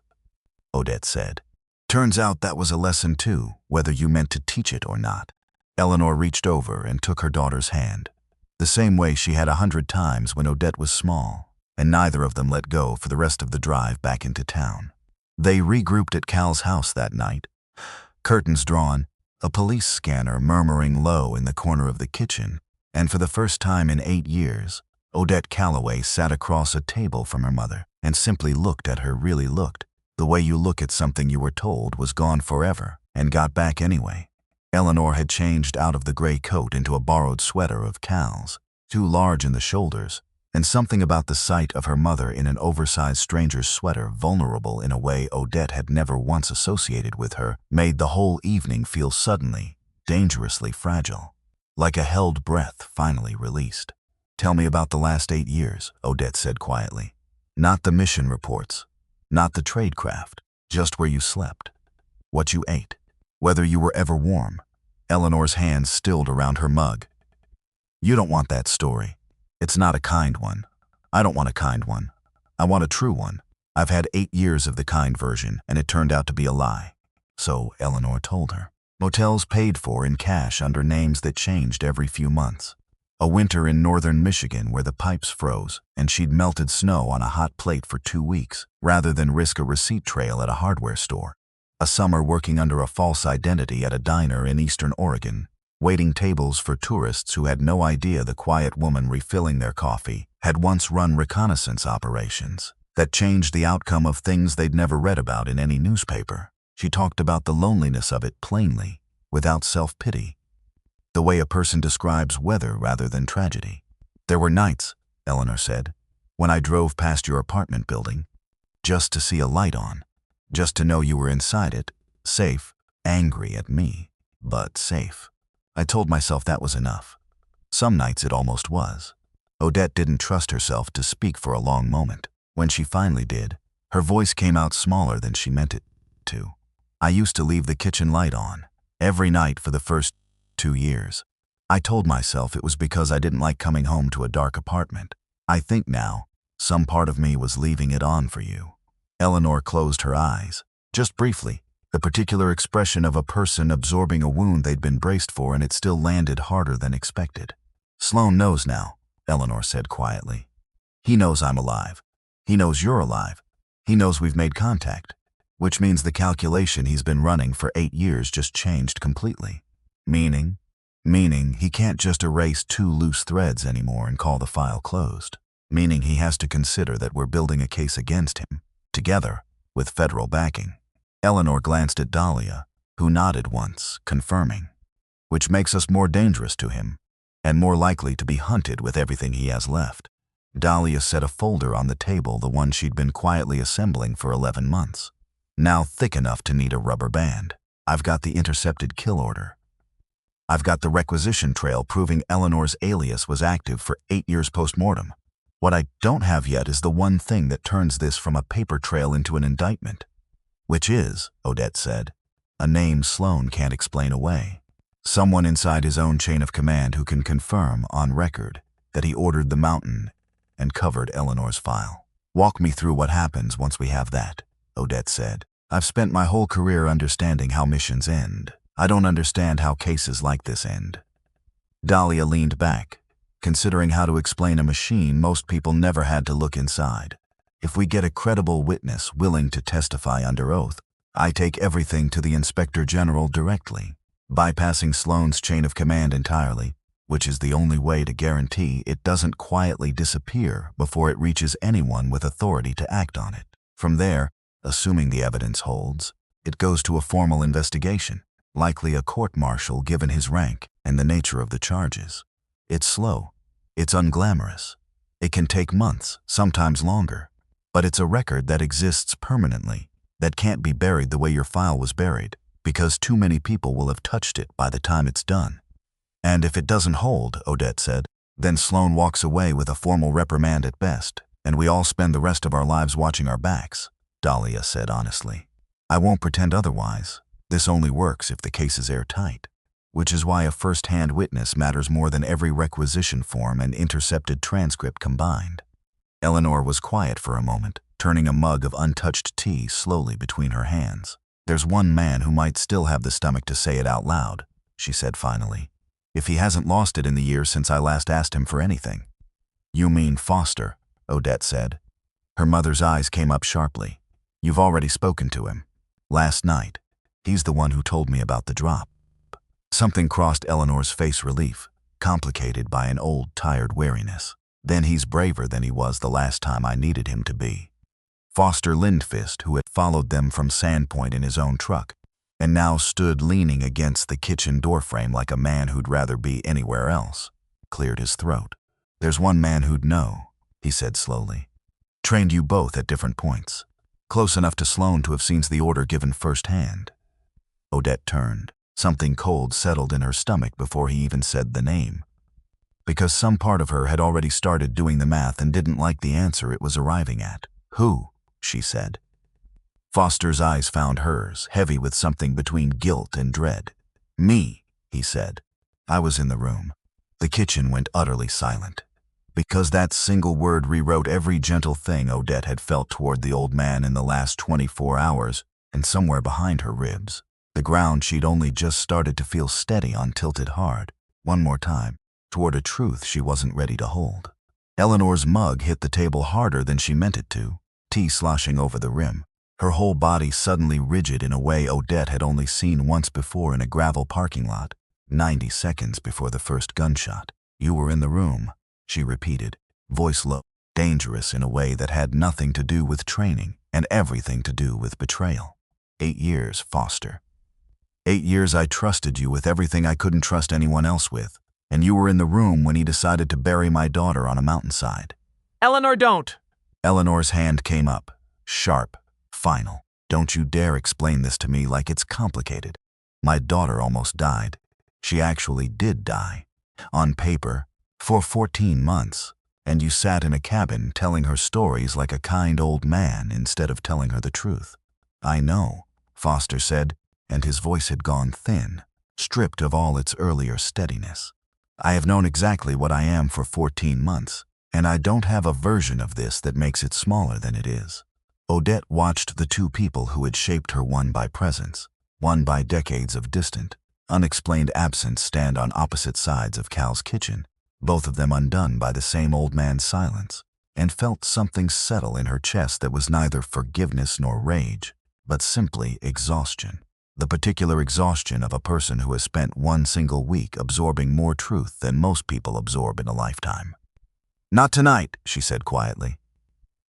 Odette said. "Turns out that was a lesson too, whether you meant to teach it or not." Eleanor reached over and took her daughter's hand, the same way she had 100 times when Odette was small, and neither of them let go for the rest of the drive back into town. They regrouped at Cal's house that night, curtains drawn, a police scanner murmuring low in the corner of the kitchen, and for the first time in 8 years, Odette Calloway sat across a table from her mother and simply looked at her, really looked, the way you look at something you were told was gone forever and got back anyway. Eleanor had changed out of the gray coat into a borrowed sweater of Cal's, too large in the shoulders, and something about the sight of her mother in an oversized stranger's sweater, vulnerable in a way Odette had never once associated with her, made the whole evening feel suddenly, dangerously fragile, like a held breath finally released. "Tell me about the last 8 years, Odette said quietly. "Not the mission reports, not the tradecraft, just where you slept, what you ate, whether you were ever warm." Eleanor's hands stilled around her mug. "You don't want that story. It's not a kind one. I don't want a kind one. I want a true one. I've had 8 years of the kind version, and it turned out to be a lie." So Eleanor told her. Motels paid for in cash under names that changed every few months. A winter in northern Michigan where the pipes froze and she'd melted snow on a hot plate for 2 weeks rather than risk a receipt trail at a hardware store. A summer working under a false identity at a diner in eastern Oregon, waiting tables for tourists who had no idea the quiet woman refilling their coffee had once run reconnaissance operations that changed the outcome of things they'd never read about in any newspaper. She talked about the loneliness of it plainly, without self-pity, the way a person describes weather rather than tragedy. "There were nights," Eleanor said, "when I drove past your apartment building, just to see a light on, just to know you were inside it, safe, angry at me, but safe. I told myself that was enough. Some nights it almost was." Odette didn't trust herself to speak for a long moment. When she finally did, her voice came out smaller than she meant it to. "I used to leave the kitchen light on, every night for the first 2 years. I told myself it was because I didn't like coming home to a dark apartment. I think now, some part of me was leaving it on for you." Eleanor closed her eyes, just briefly, The particular expression of a person absorbing a wound they'd been braced for, and it still landed harder than expected. "Sloan knows now," Eleanor said quietly. "He knows I'm alive. He knows you're alive. He knows we've made contact, which means the calculation he's been running for 8 years just changed completely. Meaning he can't just erase 2 loose threads anymore and call the file closed. Meaning he has to consider that we're building a case against him, together, with federal backing." Eleanor glanced at Dahlia, who nodded once, confirming. "Which makes us more dangerous to him, and more likely to be hunted with everything he has left." Dahlia set a folder on the table, the one she'd been quietly assembling for 11 months. "Now thick enough to need a rubber band. I've got the intercepted kill order. I've got the requisition trail proving Eleanor's alias was active for 8 years post-mortem. What I don't have yet is the one thing that turns this from a paper trail into an indictment. Which is," Odette said, "a name Sloan can't explain away. Someone inside his own chain of command who can confirm, on record, that he ordered the mountain and covered Eleanor's file." "Walk me through what happens once we have that," Odette said. "I've spent my whole career understanding how missions end. I don't understand how cases like this end." Dahlia leaned back. "Considering how to explain a machine, most people never had to look inside. If we get a credible witness willing to testify under oath, I take everything to the Inspector General directly, bypassing Sloan's chain of command entirely, which is the only way to guarantee it doesn't quietly disappear before it reaches anyone with authority to act on it. From there, assuming the evidence holds, it goes to a formal investigation, likely a court-martial given his rank and the nature of the charges. It's slow. It's unglamorous. It can take months, sometimes longer. But it's a record that exists permanently, that can't be buried the way your file was buried, because too many people will have touched it by the time it's done." "And if it doesn't hold," Odette said, "then Sloan walks away with a formal reprimand at best, and we all spend the rest of our lives watching our backs," Dahlia said honestly. "I won't pretend otherwise. This only works if the case is airtight. Which is why a first-hand witness matters more than every requisition form and intercepted transcript combined." Eleanor was quiet for a moment, turning a mug of untouched tea slowly between her hands. "There's one man who might still have the stomach to say it out loud," she said finally. "If he hasn't lost it in the years since I last asked him for anything." "You mean Foster," Odette said. Her mother's eyes came up sharply. "You've already spoken to him." "Last night. He's the one who told me about the drop." Something crossed Eleanor's face, relief, complicated by an old, tired wariness. "Then he's braver than he was the last time I needed him to be." Foster Lindfist, who had followed them from Sandpoint in his own truck, and now stood leaning against the kitchen doorframe like a man who'd rather be anywhere else, cleared his throat. "There's one man who'd know," he said slowly. "Trained you both at different points. Close enough to Sloan to have seen the order given firsthand." Odette turned. Something cold settled in her stomach before he even said the name. Because some part of her had already started doing the math and didn't like the answer it was arriving at. "Who?" she said. Foster's eyes found hers, heavy with something between guilt and dread. "Me," he said. "I was in the room." The kitchen went utterly silent. Because that single word rewrote every gentle thing Odette had felt toward the old man in the last 24 hours, and somewhere behind her ribs, the ground she'd only just started to feel steady on tilted hard, one more time, toward a truth she wasn't ready to hold. Eleanor's mug hit the table harder than she meant it to, tea sloshing over the rim, her whole body suddenly rigid in a way Odette had only seen once before in a gravel parking lot, 90 seconds before the first gunshot. "You were in the room," she repeated, voice low, dangerous in a way that had nothing to do with training and everything to do with betrayal. 8 years, Foster. 8 years I trusted you with everything I couldn't trust anyone else with, and you were in the room when he decided to bury my daughter on a mountainside." "Eleanor, don't!" Eleanor's hand came up, sharp, final. "Don't you dare explain this to me like it's complicated. My daughter almost died. She actually did die. On paper, for 14 months, and you sat in a cabin telling her stories like a kind old man instead of telling her the truth." "I know," Foster said, and his voice had gone thin, stripped of all its earlier steadiness. "I have known exactly what I am for 14 months, and I don't have a version of this that makes it smaller than it is." Odette watched the two people who had shaped her, one by presence, one by decades of distant, unexplained absence, stand on opposite sides of Cal's kitchen, both of them undone by the same old man's silence, and felt something settle in her chest that was neither forgiveness nor rage, but simply exhaustion. The particular exhaustion of a person who has spent one single week absorbing more truth than most people absorb in a lifetime. "Not tonight," she said quietly.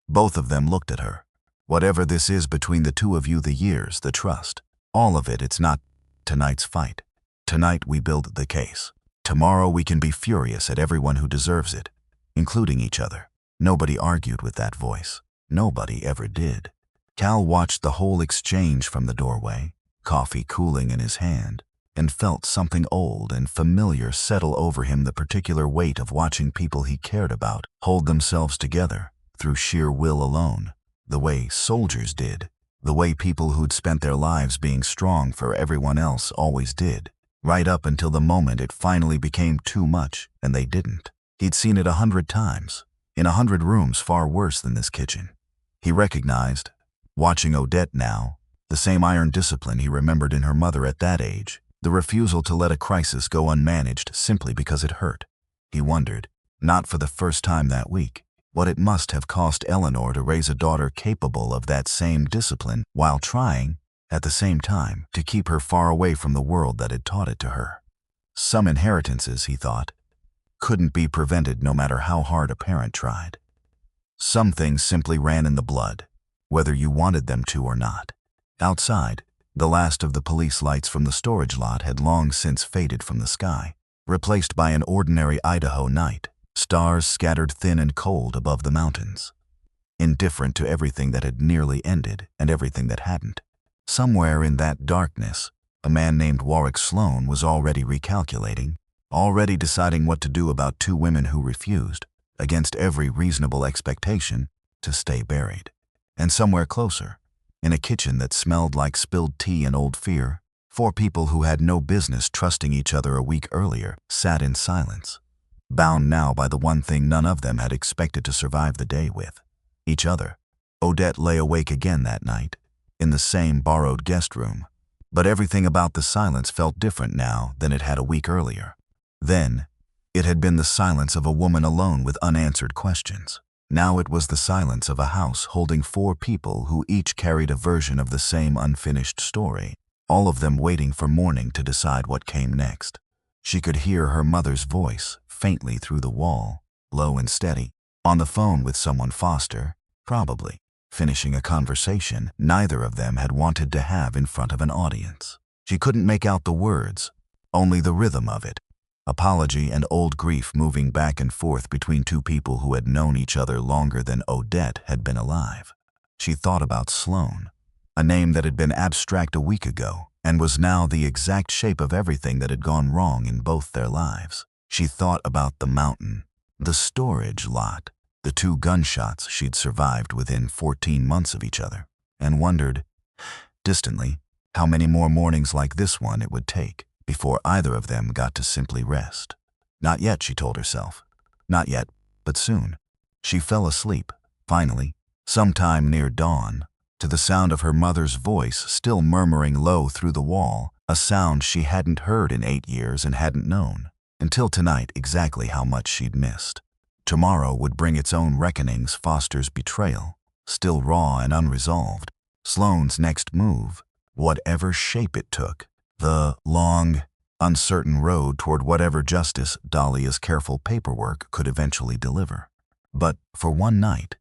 Both of them looked at her. "Whatever this is between the two of you, the years, the trust, all of it, it's not tonight's fight. Tonight we build the case. Tomorrow we can be furious at everyone who deserves it, including each other." Nobody argued with that voice. Nobody ever did. Cal watched the whole exchange from the doorway, coffee cooling in his hand, and felt something old and familiar settle over him, the particular weight of watching people he cared about hold themselves together through sheer will alone, the way soldiers did, the way people who'd spent their lives being strong for everyone else always did, right up until the moment it finally became too much and they didn't. He'd seen it 100 times, in 100 rooms far worse than this kitchen. He recognized, watching Odette now, the same iron discipline he remembered in her mother at that age, the refusal to let a crisis go unmanaged simply because it hurt. He wondered, not for the first time that week, what it must have cost Eleanor to raise a daughter capable of that same discipline while trying, at the same time, to keep her far away from the world that had taught it to her. Some inheritances, he thought, couldn't be prevented no matter how hard a parent tried. Some things simply ran in the blood, whether you wanted them to or not. Outside, the last of the police lights from the storage lot had long since faded from the sky, replaced by an ordinary Idaho night, stars scattered thin and cold above the mountains, indifferent to everything that had nearly ended and everything that hadn't. Somewhere in that darkness, a man named Warwick Sloan was already recalculating, already deciding what to do about two women who refused, against every reasonable expectation, to stay buried. And somewhere closer, in a kitchen that smelled like spilled tea and old fear, 4 people who had no business trusting each other a week earlier sat in silence, bound now by the one thing none of them had expected to survive the day with: each other. Odette lay awake again that night, in the same borrowed guest room, but everything about the silence felt different now than it had a week earlier. Then, it had been the silence of a woman alone with unanswered questions. Now it was the silence of a house holding 4 people who each carried a version of the same unfinished story, all of them waiting for morning to decide what came next. She could hear her mother's voice faintly through the wall, low and steady, on the phone with someone Foster, probably, finishing a conversation neither of them had wanted to have in front of an audience. She couldn't make out the words, only the rhythm of it. Apology and old grief moving back and forth between 2 people who had known each other longer than Odette had been alive. She thought about Sloan, a name that had been abstract a week ago and was now the exact shape of everything that had gone wrong in both their lives. She thought about the mountain, the storage lot, the 2 gunshots she'd survived within 14 months of each other, and wondered, distantly, how many more mornings like this one it would take before either of them got to simply rest. Not yet, she told herself. Not yet, but soon. She fell asleep, finally, sometime near dawn, to the sound of her mother's voice still murmuring low through the wall, a sound she hadn't heard in 8 years and hadn't known, until tonight, exactly how much she'd missed. Tomorrow would bring its own reckonings: Foster's betrayal, still raw and unresolved, Sloan's next move, whatever shape it took, the long, uncertain road toward whatever justice Dahlia's careful paperwork could eventually deliver. But for one night,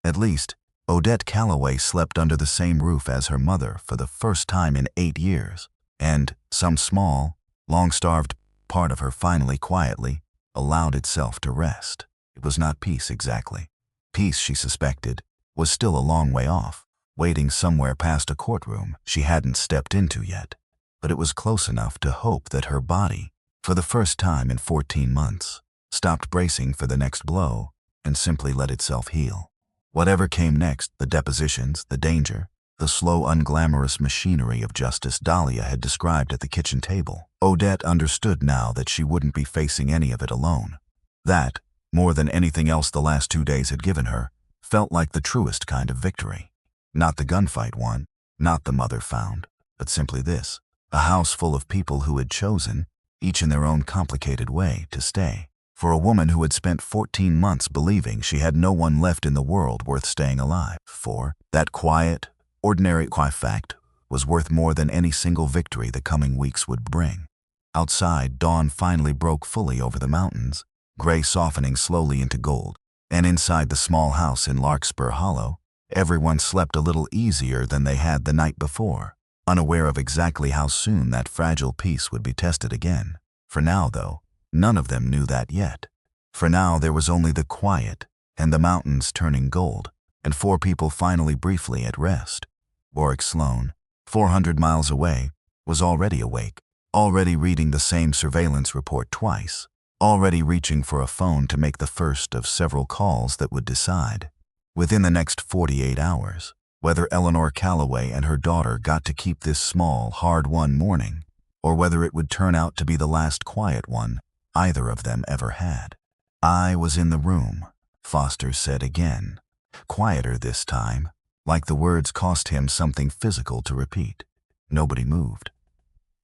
at least, Odette Calloway slept under the same roof as her mother for the first time in 8 years, and some small, long-starved part of her finally quietly allowed itself to rest. It was not peace exactly. Peace, she suspected, was still a long way off, waiting somewhere past a courtroom she hadn't stepped into yet. But it was close enough to hope that her body, for the first time in 14 months, stopped bracing for the next blow and simply let itself heal. Whatever came next, the depositions, the danger, the slow, unglamorous machinery of justice Dahlia had described at the kitchen table, Odette understood now that she wouldn't be facing any of it alone. That, more than anything else the last 2 days had given her, felt like the truest kind of victory. Not the gunfight one, not the mother found, but simply this: a house full of people who had chosen, each in their own complicated way, to stay. For a woman who had spent 14 months believing she had no one left in the world worth staying alive for, that quiet, ordinary fact was worth more than any single victory the coming weeks would bring. Outside, dawn finally broke fully over the mountains, gray softening slowly into gold, and inside the small house in Larkspur Hollow, everyone slept a little easier than they had the night before, unaware of exactly how soon that fragile peace would be tested again. For now, though, none of them knew that yet. For now there was only the quiet and the mountains turning gold, and 4 people finally briefly at rest. Warwick Sloan, 400 miles away, was already awake, already reading the same surveillance report twice, already reaching for a phone to make the first of several calls that would decide, within the next 48 hours, whether Odette Calloway and her daughter got to keep this small, hard-won morning, or whether it would turn out to be the last quiet one either of them ever had. "I was in the room," Foster said again, quieter this time, like the words cost him something physical to repeat. Nobody moved.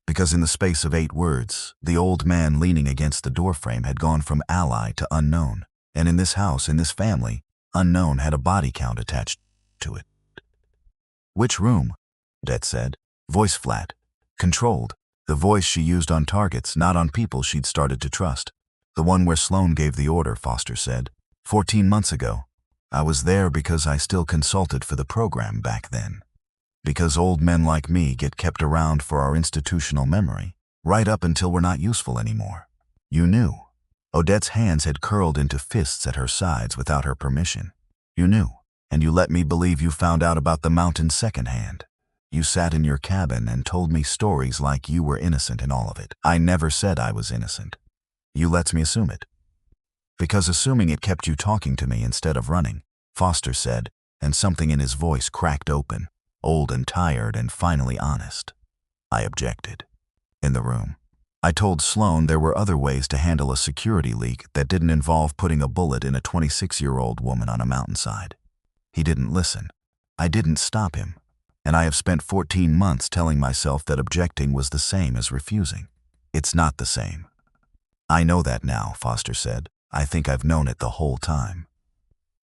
Because in the space of 8 words, the old man leaning against the doorframe had gone from ally to unknown, and in this house, in this family, unknown had a body count attached to it. "Which room?" Odette said, voice flat, controlled, the voice she used on targets, not on people she'd started to trust. "The one where Sloan gave the order," Foster said. 14 months ago. I was there because I still consulted for the program back then. Because old men like me get kept around for our institutional memory, right up until we're not useful anymore. You knew." Odette's hands had curled into fists at her sides without her permission. "You knew, and you let me believe you found out about the mountain secondhand. You sat in your cabin and told me stories like you were innocent in all of it. I never said I was innocent. You lets me assume it. Because assuming it kept you talking to me instead of running," Foster said, and something in his voice cracked open, old and tired and finally honest. "I objected. In the room. I told Sloan there were other ways to handle a security leak that didn't involve putting a bullet in a 26-year-old woman on a mountainside. He didn't listen. I didn't stop him. And I have spent 14 months telling myself that objecting was the same as refusing. It's not the same." "I know that now," Foster said. "I think I've known it the whole time."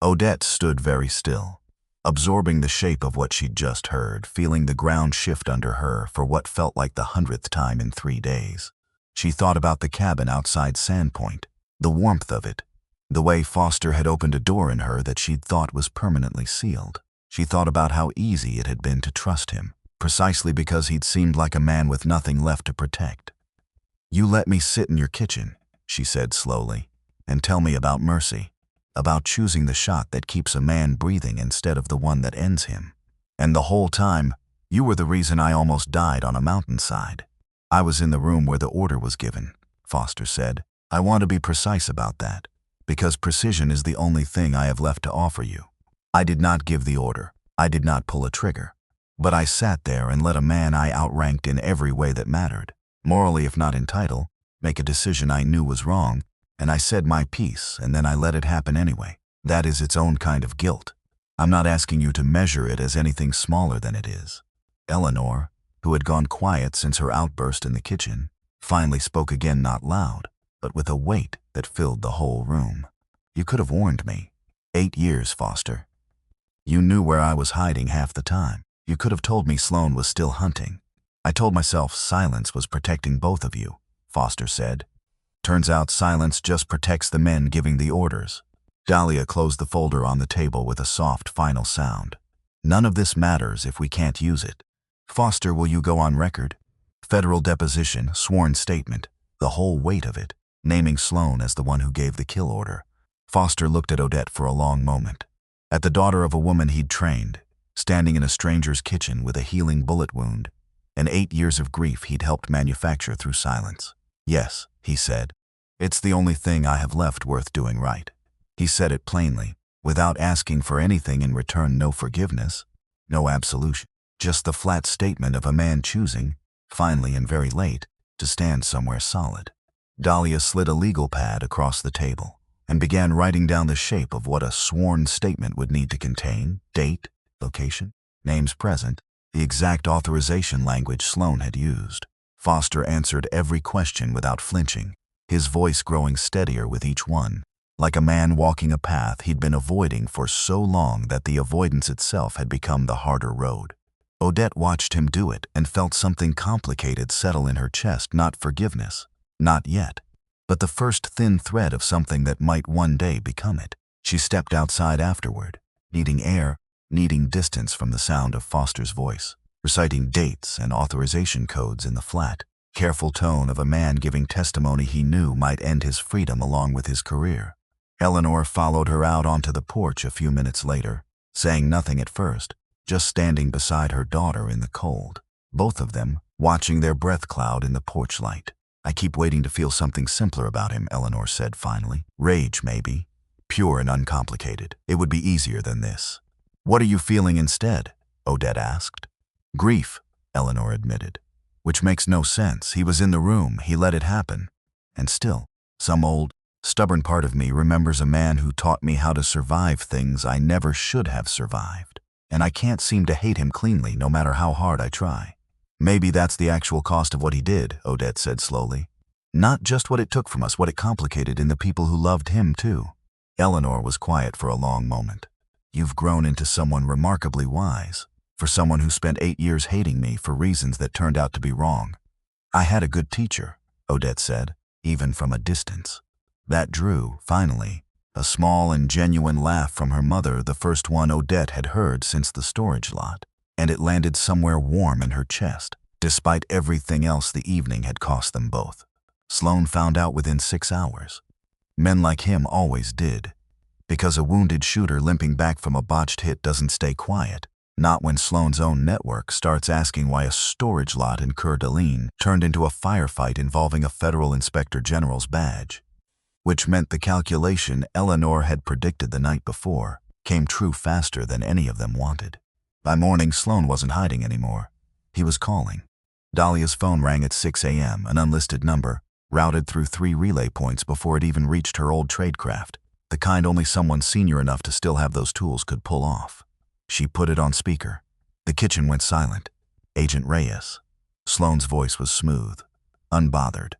Odette stood very still, absorbing the shape of what she'd just heard, feeling the ground shift under her for what felt like the 100th time in 3 days. She thought about the cabin outside Sandpoint, the warmth of it, the way Foster had opened a door in her that she'd thought was permanently sealed. She thought about how easy it had been to trust him, precisely because he'd seemed like a man with nothing left to protect. "You let me sit in your kitchen," she said slowly, "and tell me about mercy, about choosing the shot that keeps a man breathing instead of the one that ends him. And the whole time, you were the reason I almost died on a mountainside." "I was in the room where the order was given," Foster said. "I want to be precise about that, because precision is the only thing I have left to offer you. I did not give the order. I did not pull a trigger. But I sat there and let a man I outranked in every way that mattered, morally if not in title, make a decision I knew was wrong, and I said my piece, and then I let it happen anyway. That is its own kind of guilt. I'm not asking you to measure it as anything smaller than it is." Eleanor, who had gone quiet since her outburst in the kitchen, finally spoke again, not loud, but with a weight that filled the whole room. "You could have warned me. 8 years, Foster. You knew where I was hiding half the time. You could have told me Sloan was still hunting. I told myself silence was protecting both of you," Foster said. "Turns out silence just protects the men giving the orders." Dahlia closed the folder on the table with a soft, final sound. "None of this matters if we can't use it. Foster, will you go on record? Federal deposition, sworn statement, the whole weight of it, naming Sloan as the one who gave the kill order." Foster looked at Odette for a long moment. At the daughter of a woman he'd trained, standing in a stranger's kitchen with a healing bullet wound, and 8 years of grief he'd helped manufacture through silence. "Yes," he said. "It's the only thing I have left worth doing right." He said it plainly, without asking for anything in return, no forgiveness, no absolution, just the flat statement of a man choosing, finally and very late, to stand somewhere solid. Dahlia slid a legal pad across the table and began writing down the shape of what a sworn statement would need to contain: date, location, Names present, the exact authorization language Sloan had used. Foster answered every question without flinching, his voice growing steadier with each one, like a man walking a path he'd been avoiding for so long that the avoidance itself had become the harder road. Odette watched him do it and felt something complicated settle in her chest, not forgiveness, not yet, but the first thin thread of something that might one day become it. She stepped outside afterward, needing air, needing distance from the sound of Foster's voice, reciting dates and authorization codes in the flat, careful tone of a man giving testimony he knew might end his freedom along with his career. Eleanor followed her out onto the porch a few minutes later, saying nothing at first, just standing beside her daughter in the cold, both of them watching their breath cloud in the porch light. "I keep waiting to feel something simpler about him," Eleanor said finally. "Rage, maybe. Pure and uncomplicated. It would be easier than this." "What are you feeling instead?" Odette asked. "Grief," Eleanor admitted. "Which makes no sense. He was in the room, he let it happen. And still, some old, stubborn part of me remembers a man who taught me how to survive things I never should have survived. And I can't seem to hate him cleanly no matter how hard I try." "Maybe that's the actual cost of what he did," Odette said slowly. "Not just what it took from us, what it complicated in the people who loved him too." Eleanor was quiet for a long moment. "You've grown into someone remarkably wise, for someone who spent 8 years hating me for reasons that turned out to be wrong." "I had a good teacher," Odette said, even from a distance. That drew, finally, a small and genuine laugh from her mother, the first one Odette had heard since the storage lot, and it landed somewhere warm in her chest, despite everything else the evening had cost them both. Sloan found out within 6 hours. Men like him always did, because a wounded shooter limping back from a botched hit doesn't stay quiet, not when Sloan's own network starts asking why a storage lot in Coeur d'Alene turned into a firefight involving a federal inspector general's badge. Which meant the calculation Eleanor had predicted the night before came true faster than any of them wanted. By morning, Sloan wasn't hiding anymore. He was calling. Dahlia's phone rang at 6 a.m., an unlisted number, routed through 3 relay points before it even reached her old tradecraft, the kind only someone senior enough to still have those tools could pull off. She put it on speaker. The kitchen went silent. "Agent Reyes." Sloan's voice was smooth, unbothered.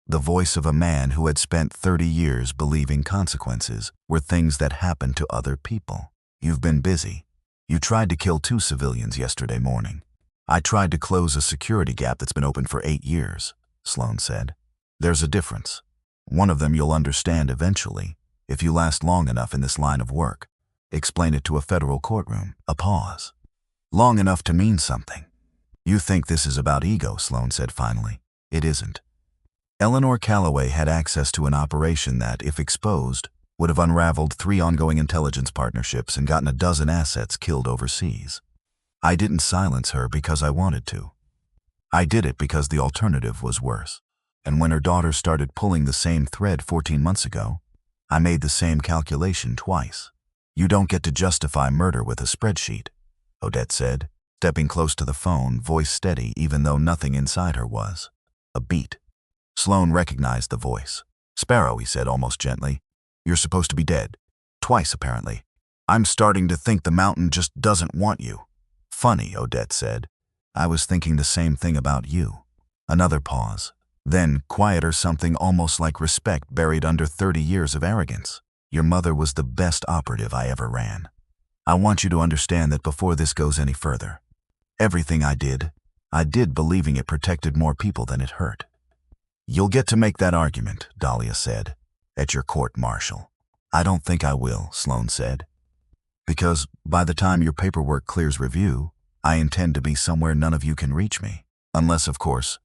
The voice of a man who had spent 30 years believing consequences were things that happened to other people. "You've been busy. You tried to kill 2 civilians yesterday morning. I tried to close a security gap that's been open for 8 years, Sloan said. "There's a difference. One of them you'll understand eventually, if you last long enough in this line of work. Explain it to a federal courtroom." A pause. "Long enough to mean something." "You think this is about ego," Sloan said finally. "It isn't." Eleanor Calloway had access to an operation that, if exposed, would have unraveled 3 ongoing intelligence partnerships and gotten a dozen assets killed overseas. I didn't silence her because I wanted to. I did it because the alternative was worse. And when her daughter started pulling the same thread 14 months ago, I made the same calculation twice. "You don't get to justify murder with a spreadsheet," Odette said, stepping close to the phone, voice steady even though nothing inside her was. A beat. Sloan recognized the voice. "Sparrow," he said almost gently. "You're supposed to be dead. Twice, apparently. I'm starting to think the mountain just doesn't want you." "Funny," Odette said. "I was thinking the same thing about you." Another pause. Then, quieter, something almost like respect buried under 30 years of arrogance. "Your mother was the best operative I ever ran. I want you to understand that before this goes any further. Everything I did believing it protected more people than it hurt." "You'll get to make that argument," Dahlia said, "at your court-martial." "I don't think I will," Sloan said. "Because by the time your paperwork clears review, I intend to be somewhere none of you can reach me. Unless, of course,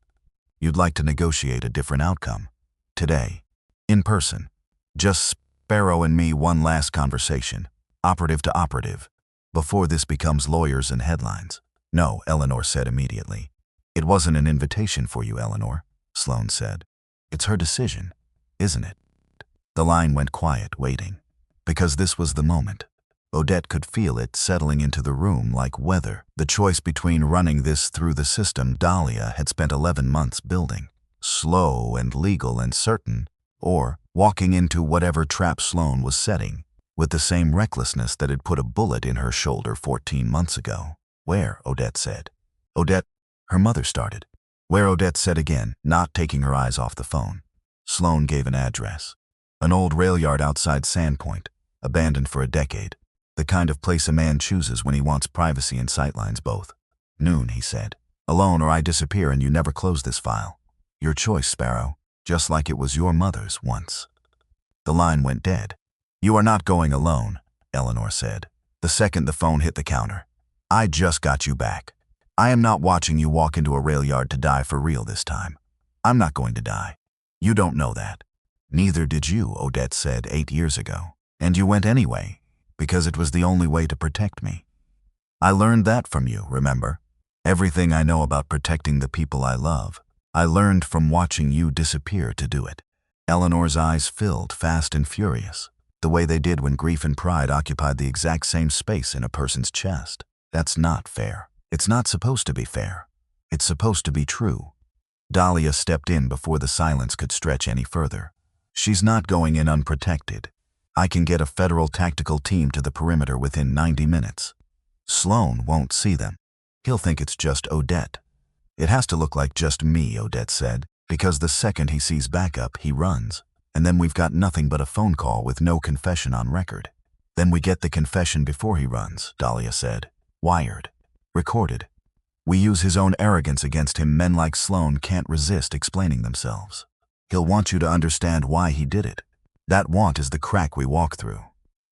you'd like to negotiate a different outcome. Today. In person. Just Sparrow and me, one last conversation. Operative to operative. Before this becomes lawyers and headlines." "No," Eleanor said immediately. "It wasn't an invitation for you, Eleanor," Sloan said. "It's her decision, isn't it?" The line went quiet, waiting. Because this was the moment. Odette could feel it settling into the room like weather. The choice between running this through the system Dahlia had spent 11 months building, slow and legal and certain, or walking into whatever trap Sloan was setting, with the same recklessness that had put a bullet in her shoulder 14 months ago. Where? Odette said. Odette, her mother started. Where? Odette said again, not taking her eyes off the phone. Sloan gave an address. An old rail yard outside Sandpoint, abandoned for a decade. The kind of place a man chooses when he wants privacy and sightlines both. Noon, he said. Alone or I disappear and you never close this file. Your choice, Sparrow, just like it was your mother's once. The line went dead. You are not going alone, Eleanor said. The second the phone hit the counter. I just got you back. I am not watching you walk into a rail yard to die for real this time. I'm not going to die. You don't know that. Neither did you, Odette said 8 years ago. And you went anyway, because it was the only way to protect me. I learned that from you, remember? Everything I know about protecting the people I love, I learned from watching you disappear to do it. Eleanor's eyes filled, fast and furious, the way they did when grief and pride occupied the exact same space in a person's chest. That's not fair. It's not supposed to be fair. It's supposed to be true. Dahlia stepped in before the silence could stretch any further. She's not going in unprotected. I can get a federal tactical team to the perimeter within 90 minutes. Sloan won't see them. He'll think it's just Odette. It has to look like just me, Odette said, because the second he sees backup, he runs. And then we've got nothing but a phone call with no confession on record. Then we get the confession before he runs, Dahlia said. Wired. Recorded. We use his own arrogance against him. Men like Sloan can't resist explaining themselves. He'll want you to understand why he did it. That want is the crack we walk through.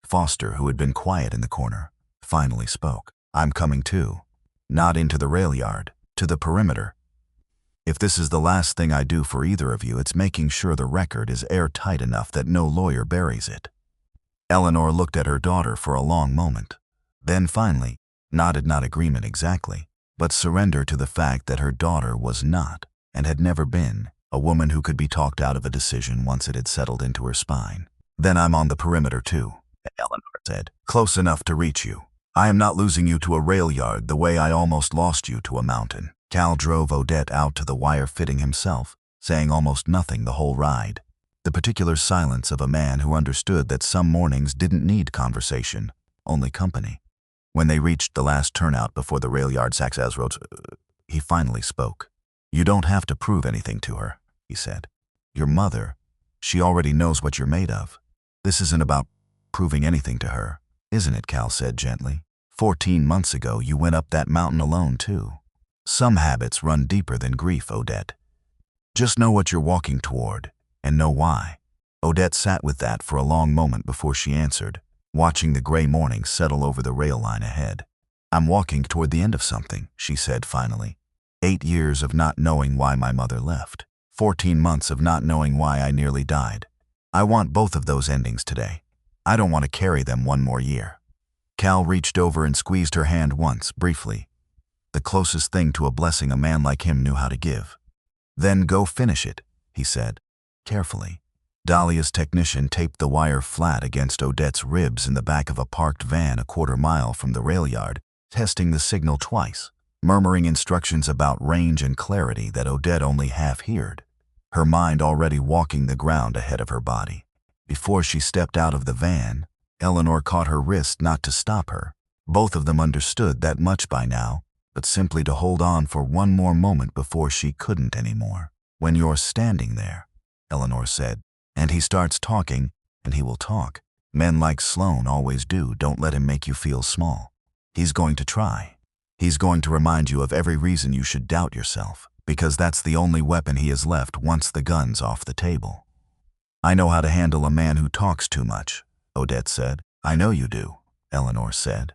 Foster, who had been quiet in the corner, finally spoke. I'm coming too. Not into the rail yard, to the perimeter. If this is the last thing I do for either of you, it's making sure the record is airtight enough that no lawyer buries it. Eleanor looked at her daughter for a long moment. Then finally, nodded not agreement exactly, but surrender to the fact that her daughter was not, and had never been, a woman who could be talked out of a decision once it had settled into her spine. Then I'm on the perimeter too, Eleanor said. Close enough to reach you. I am not losing you to a rail yard the way I almost lost you to a mountain. Cal drove Odette out to the wire fitting himself, saying almost nothing the whole ride. The particular silence of a man who understood that some mornings didn't need conversation, only company. When they reached the last turnout before the rail yard Saxaz Road, he finally spoke. You don't have to prove anything to her, he said. Your mother, she already knows what you're made of. This isn't about proving anything to her, isn't it? Cal said gently. 14 months ago, you went up that mountain alone too. Some habits run deeper than grief, Odette. Just know what you're walking toward, and know why. Odette sat with that for a long moment before she answered, watching the gray morning settle over the rail line ahead. I'm walking toward the end of something, she said finally. 8 years of not knowing why my mother left. 14 months of not knowing why I nearly died. I want both of those endings today. I don't want to carry them one more year. Cal reached over and squeezed her hand once, briefly. The closest thing to a blessing a man like him knew how to give. Then go finish it, he said, carefully. Dahlia's technician taped the wire flat against Odette's ribs in the back of a parked van a quarter mile from the rail yard, testing the signal twice, murmuring instructions about range and clarity that Odette only half heard, her mind already walking the ground ahead of her body. Before she stepped out of the van, Eleanor caught her wrist not to stop her. Both of them understood that much by now, but simply to hold on for one more moment before she couldn't anymore. When you're standing there, Eleanor said, and he starts talking, and he will talk. Men like Sloan always do. Don't let him make you feel small. He's going to try. He's going to remind you of every reason you should doubt yourself, because that's the only weapon he has left once the gun's off the table. I know how to handle a man who talks too much, Odette said. I know you do, Eleanor said.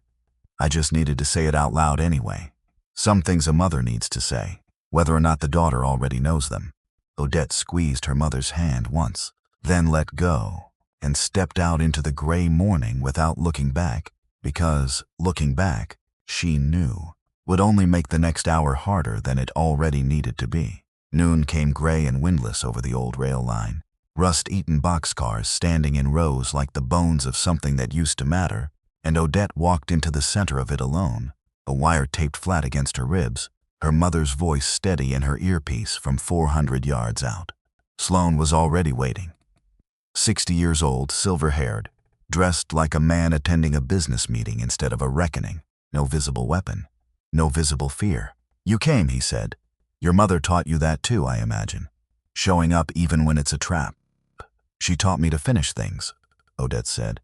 I just needed to say it out loud anyway. Some things a mother needs to say, whether or not the daughter already knows them. Odette squeezed her mother's hand once, then let go, and stepped out into the gray morning without looking back, because, looking back, she knew, would only make the next hour harder than it already needed to be. Noon came gray and windless over the old rail line. Rust-eaten boxcars standing in rows like the bones of something that used to matter, and Odette walked into the center of it alone, a wire taped flat against her ribs, her mother's voice steady in her earpiece from 400 yards out. Sloan was already waiting. 60 years old, silver-haired, dressed like a man attending a business meeting instead of a reckoning, no visible weapon, no visible fear. "You came," he said. "Your mother taught you that too, I imagine. Showing up even when it's a trap." "She taught me to finish things," Odette said.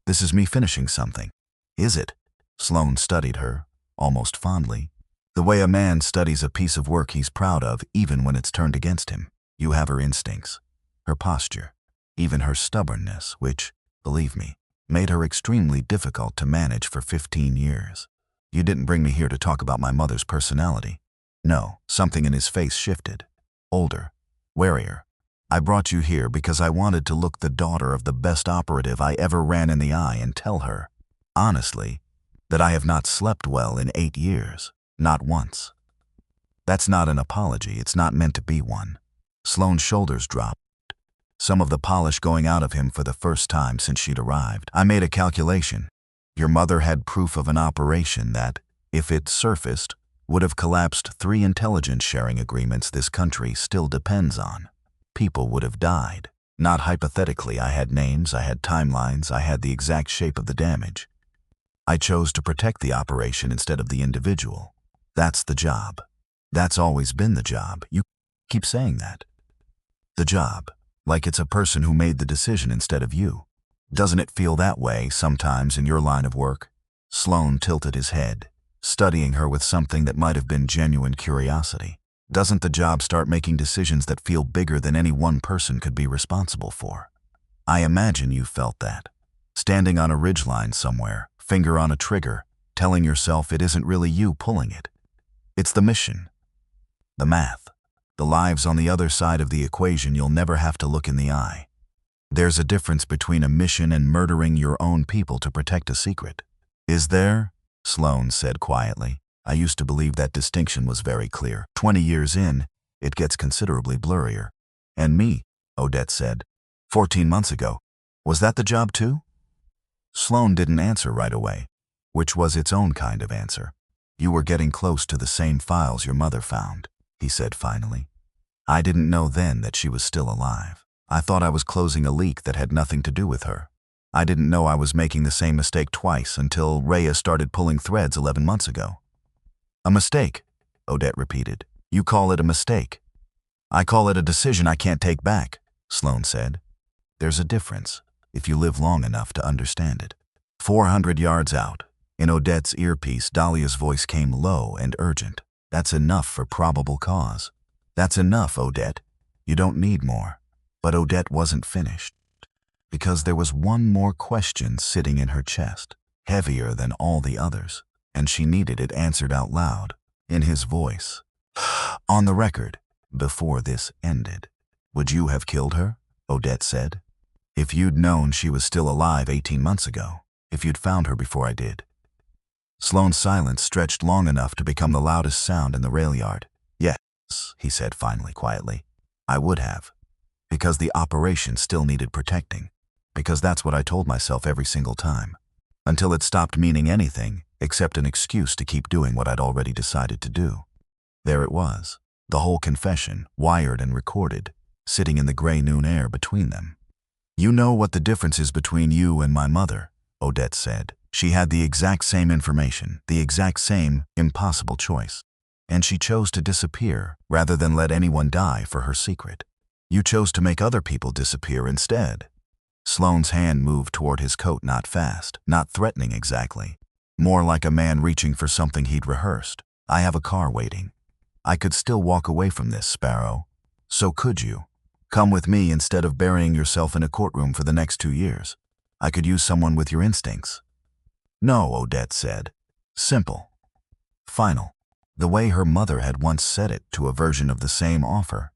"This is me finishing something." "Is it?" Sloane studied her, almost fondly. "The way a man studies a piece of work he's proud of, even when it's turned against him. You have her instincts, her posture, even her stubbornness, which, believe me, made her extremely difficult to manage for 15 years. You didn't bring me here to talk about my mother's personality." "No." Something in his face shifted. Older, warier. "I brought you here because I wanted to look the daughter of the best operative I ever ran in the eye and tell her, honestly, that I have not slept well in 8 years. Not once." "That's not an apology. It's not meant to be one." Sloane's shoulders dropped, some of the polish going out of him for the first time since she'd arrived. "I made a calculation. Your mother had proof of an operation that, if it surfaced, would have collapsed 3 intelligence sharing agreements this country still depends on. People would have died. Not hypothetically. I had names, I had timelines, I had the exact shape of the damage. I chose to protect the operation instead of the individual. That's the job. That's always been the job. You keep saying that. The job. Like it's a person who made the decision instead of you. Doesn't it feel that way sometimes in your line of work?" Sloane tilted his head, studying her with something that might have been genuine curiosity. "Doesn't the job start making decisions that feel bigger than any one person could be responsible for? I imagine you felt that. Standing on a ridgeline somewhere, finger on a trigger, telling yourself it isn't really you pulling it. It's the mission, the math, the lives on the other side of the equation you'll never have to look in the eye. There's a difference between a mission and murdering your own people to protect a secret." "Is there?" Sloane said quietly. "I used to believe that distinction was very clear. 20 years in, it gets considerably blurrier." "And me," Odette said. 14 months ago. Was that the job too?" Sloane didn't answer right away, which was its own kind of answer. "You were getting close to the same files your mother found," he said finally. "I didn't know then that she was still alive. I thought I was closing a leak that had nothing to do with her. I didn't know I was making the same mistake twice until Rhea started pulling threads 11 months ago." "A mistake," Odette repeated. "You call it a mistake." "I call it a decision I can't take back," Sloane said. "There's a difference, if you live long enough to understand it." 400 yards out, in Odette's earpiece, Dahlia's voice came low and urgent. "That's enough for probable cause. That's enough, Odette. You don't need more." But Odette wasn't finished, because there was one more question sitting in her chest, heavier than all the others, and she needed it answered out loud, in his voice. "On the record, before this ended, would you have killed her?" Odette said. "If you'd known she was still alive 18 months ago, if you'd found her before I did." Sloane's silence stretched long enough to become the loudest sound in the rail yard. "Yes," he said finally, quietly. "I would have. Because the operation still needed protecting. Because that's what I told myself every single time. Until it stopped meaning anything except an excuse to keep doing what I'd already decided to do." There it was, the whole confession, wired and recorded, sitting in the gray noon air between them. "You know what the difference is between you and my mother," Odette said. "She had the exact same information, the exact same impossible choice. And she chose to disappear rather than let anyone die for her secret. You chose to make other people disappear instead." Sloane's hand moved toward his coat, not fast, not threatening exactly. More like a man reaching for something he'd rehearsed. "I have a car waiting. I could still walk away from this, Sparrow. So could you. Come with me instead of burying yourself in a courtroom for the next 2 years. I could use someone with your instincts." "No," Odette said. Simple. Final. The way her mother had once said it to a version of the same offer.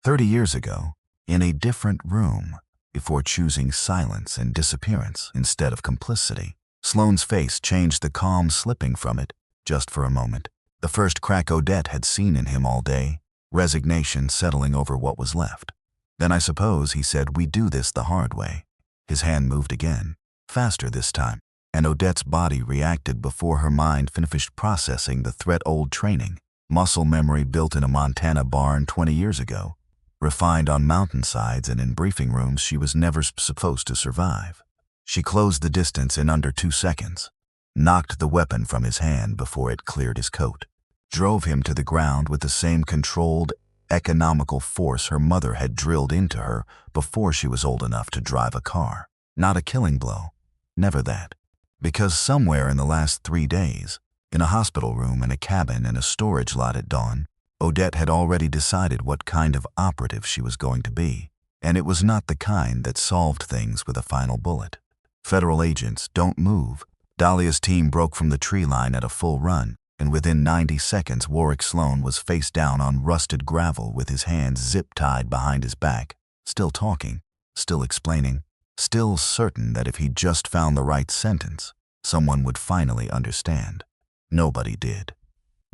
30 years ago, in a different room, before choosing silence and disappearance instead of complicity. Sloane's face changed, the calm slipping from it, just for a moment. The first crack Odette had seen in him all day, resignation settling over what was left. "Then I suppose," he said, "we do this the hard way." His hand moved again, faster this time, and Odette's body reacted before her mind finished processing the threat-old training, muscle memory built in a Montana barn 20 years ago, refined on mountainsides and in briefing rooms she was never supposed to survive. She closed the distance in under 2 seconds. knocked the weapon from his hand before it cleared his coat, drove him to the ground with the same controlled, economical force her mother had drilled into her before she was old enough to drive a car. Not a killing blow. Never that. Because somewhere in the last 3 days, in a hospital room, in a cabin, in a storage lot at dawn, Odette had already decided what kind of operative she was going to be, and it was not the kind that solved things with a final bullet. Federal agents, don't move. Dahlia's team broke from the tree line at a full run, and within 90 seconds Warwick Sloan was face down on rusted gravel with his hands zip-tied behind his back, still talking, still explaining, still certain that if he just found the right sentence, someone would finally understand. Nobody did.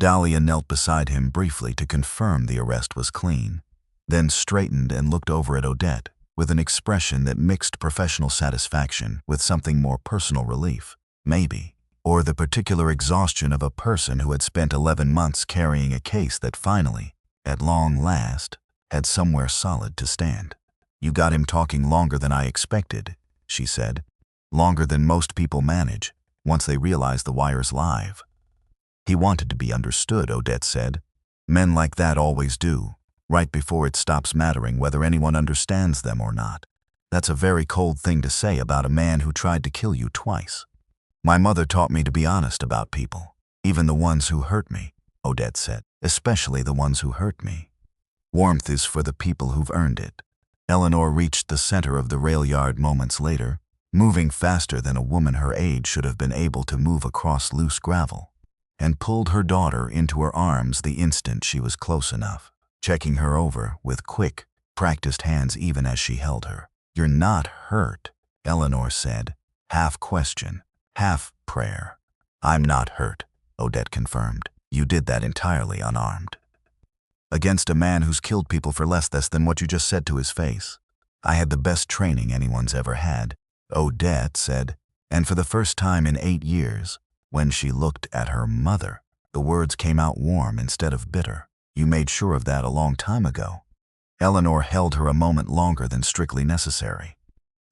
Dahlia knelt beside him briefly to confirm the arrest was clean, then straightened and looked over at Odette with an expression that mixed professional satisfaction with something more personal relief, maybe, or the particular exhaustion of a person who had spent 11 months carrying a case that finally, at long last, had somewhere solid to stand. "You got him talking longer than I expected," she said. "Longer than most people manage, once they realize the wire's live." "He wanted to be understood," Odette said. "Men like that always do, right before it stops mattering whether anyone understands them or not. That's a very cold thing to say about a man who tried to kill you twice." "My mother taught me to be honest about people, even the ones who hurt me," Odette said. "Especially the ones who hurt me. Warmth is for the people who've earned it." Eleanor reached the center of the rail yard moments later, moving faster than a woman her age should have been able to move across loose gravel, and pulled her daughter into her arms the instant she was close enough, checking her over with quick, practiced hands even as she held her. "You're not hurt," Eleanor said, half question, half prayer. "I'm not hurt," Odette confirmed. "You did that entirely unarmed. Against a man who's killed people for less than what you just said to his face. I had the best training anyone's ever had," Odette said, and for the first time in 8 years, when she looked at her mother, the words came out warm instead of bitter. "You made sure of that a long time ago." Eleanor held her a moment longer than strictly necessary,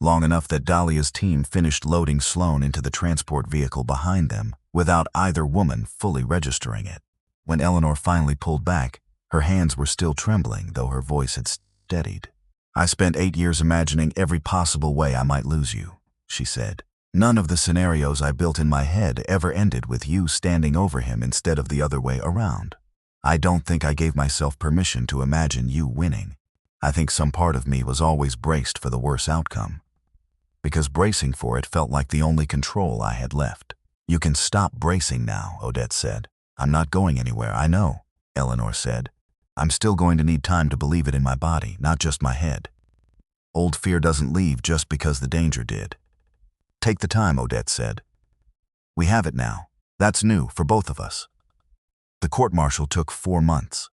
long enough that Dahlia's team finished loading Sloan into the transport vehicle behind them without either woman fully registering it. When Eleanor finally pulled back, her hands were still trembling, though her voice had steadied. "I spent 8 years imagining every possible way I might lose you," she said. "None of the scenarios I built in my head ever ended with you standing over him instead of the other way around. I don't think I gave myself permission to imagine you winning. I think some part of me was always braced for the worst outcome, because bracing for it felt like the only control I had left." "You can stop bracing now," Odette said. "I'm not going anywhere, I know," Eleanor said. "I'm still going to need time to believe it in my body, not just my head. Old fear doesn't leave just because the danger did." "Take the time," Odette said. "We have it now. That's new for both of us." The court-martial took 4 months.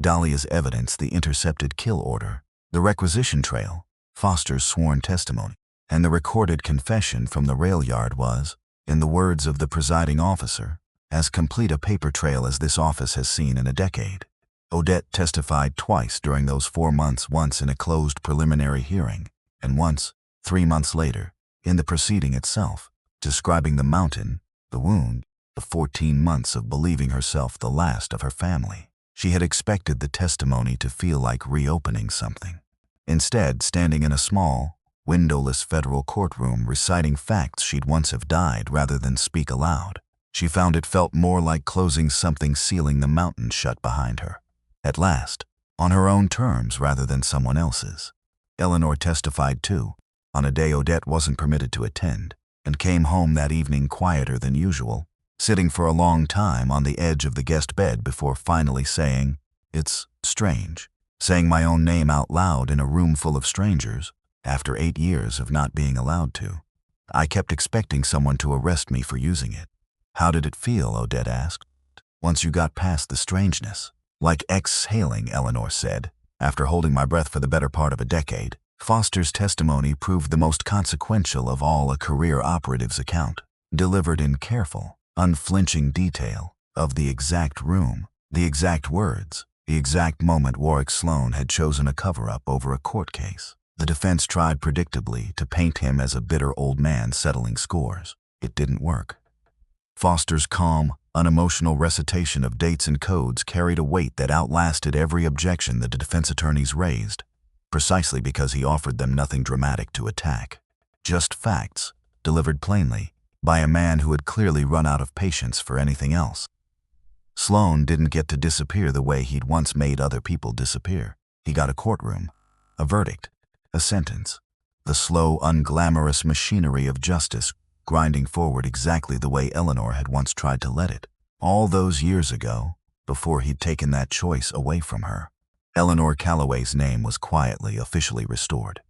Dahlia's evidence, the intercepted kill order, the requisition trail, Foster's sworn testimony, and the recorded confession from the rail yard was, in the words of the presiding officer, as complete a paper trail as this office has seen in a decade. Odette testified twice during those 4 months, once in a closed preliminary hearing, and once, 3 months later, in the proceeding itself, describing the mountain, the wound, the 14 months of believing herself the last of her family. She had expected the testimony to feel like reopening something. Instead, standing in a small, windowless federal courtroom reciting facts she'd once have died rather than speak aloud, she found it felt more like closing something, sealing the mountain shut behind her. At last, on her own terms rather than someone else's. Eleanor testified too, on a day Odette wasn't permitted to attend, and came home that evening quieter than usual, sitting for a long time on the edge of the guest bed before finally saying, "It's strange, saying my own name out loud in a room full of strangers, after 8 years of not being allowed to. I kept expecting someone to arrest me for using it." "How did it feel?" Odette asked. "Once you got past the strangeness?" "Like exhaling," Eleanor said, "after holding my breath for the better part of a decade." Foster's testimony proved the most consequential of all a career operative's account, delivered in careful, unflinching detail of the exact room, the exact words, the exact moment Warwick Sloan had chosen a cover-up over a court case. The defense tried predictably to paint him as a bitter old man settling scores. It didn't work. Foster's calm, unemotional recitation of dates and codes carried a weight that outlasted every objection the defense attorneys raised, precisely because he offered them nothing dramatic to attack. Just facts, delivered plainly, by a man who had clearly run out of patience for anything else. Sloan didn't get to disappear the way he'd once made other people disappear. He got a courtroom, a verdict, a sentence, the slow, unglamorous machinery of justice grinding forward exactly the way Eleanor had once tried to let it, all those years ago, before he'd taken that choice away from her. Eleanor Calloway's name was quietly, officially restored.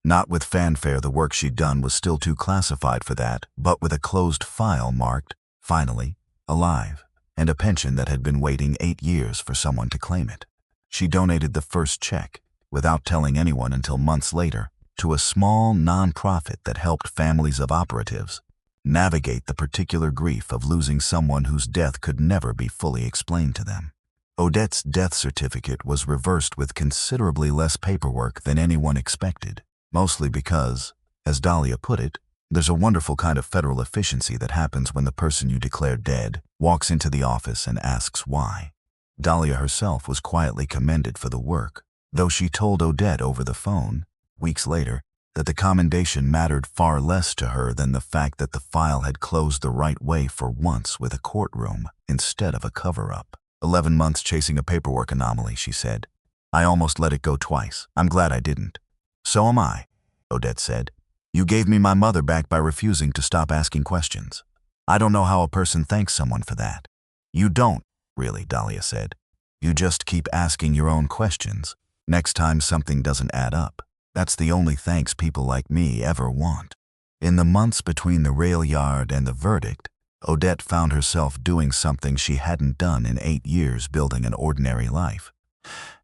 Not with fanfare, the work she'd done was still too classified for that, but with a closed file marked, finally, alive, and a pension that had been waiting 8 years for someone to claim it. She donated the first check, without telling anyone until months later, to a small non-profit that helped families of operatives navigate the particular grief of losing someone whose death could never be fully explained to them. Odette's death certificate was reversed with considerably less paperwork than anyone expected, mostly because, as Dahlia put it, there's a wonderful kind of federal efficiency that happens when the person you declare dead walks into the office and asks why. Dahlia herself was quietly commended for the work, though she told Odette over the phone, weeks later, that the commendation mattered far less to her than the fact that the file had closed the right way for once with a courtroom instead of a cover-up. 11 months chasing a paperwork anomaly, she said. I almost let it go twice. I'm glad I didn't. So am I, Odette said. You gave me my mother back by refusing to stop asking questions. I don't know how a person thanks someone for that. You don't, really, Dahlia said. You just keep asking your own questions. Next time something doesn't add up. That's the only thanks people like me ever want. In the months between the rail yard and the verdict, Odette found herself doing something she hadn't done in 8 years, building an ordinary life.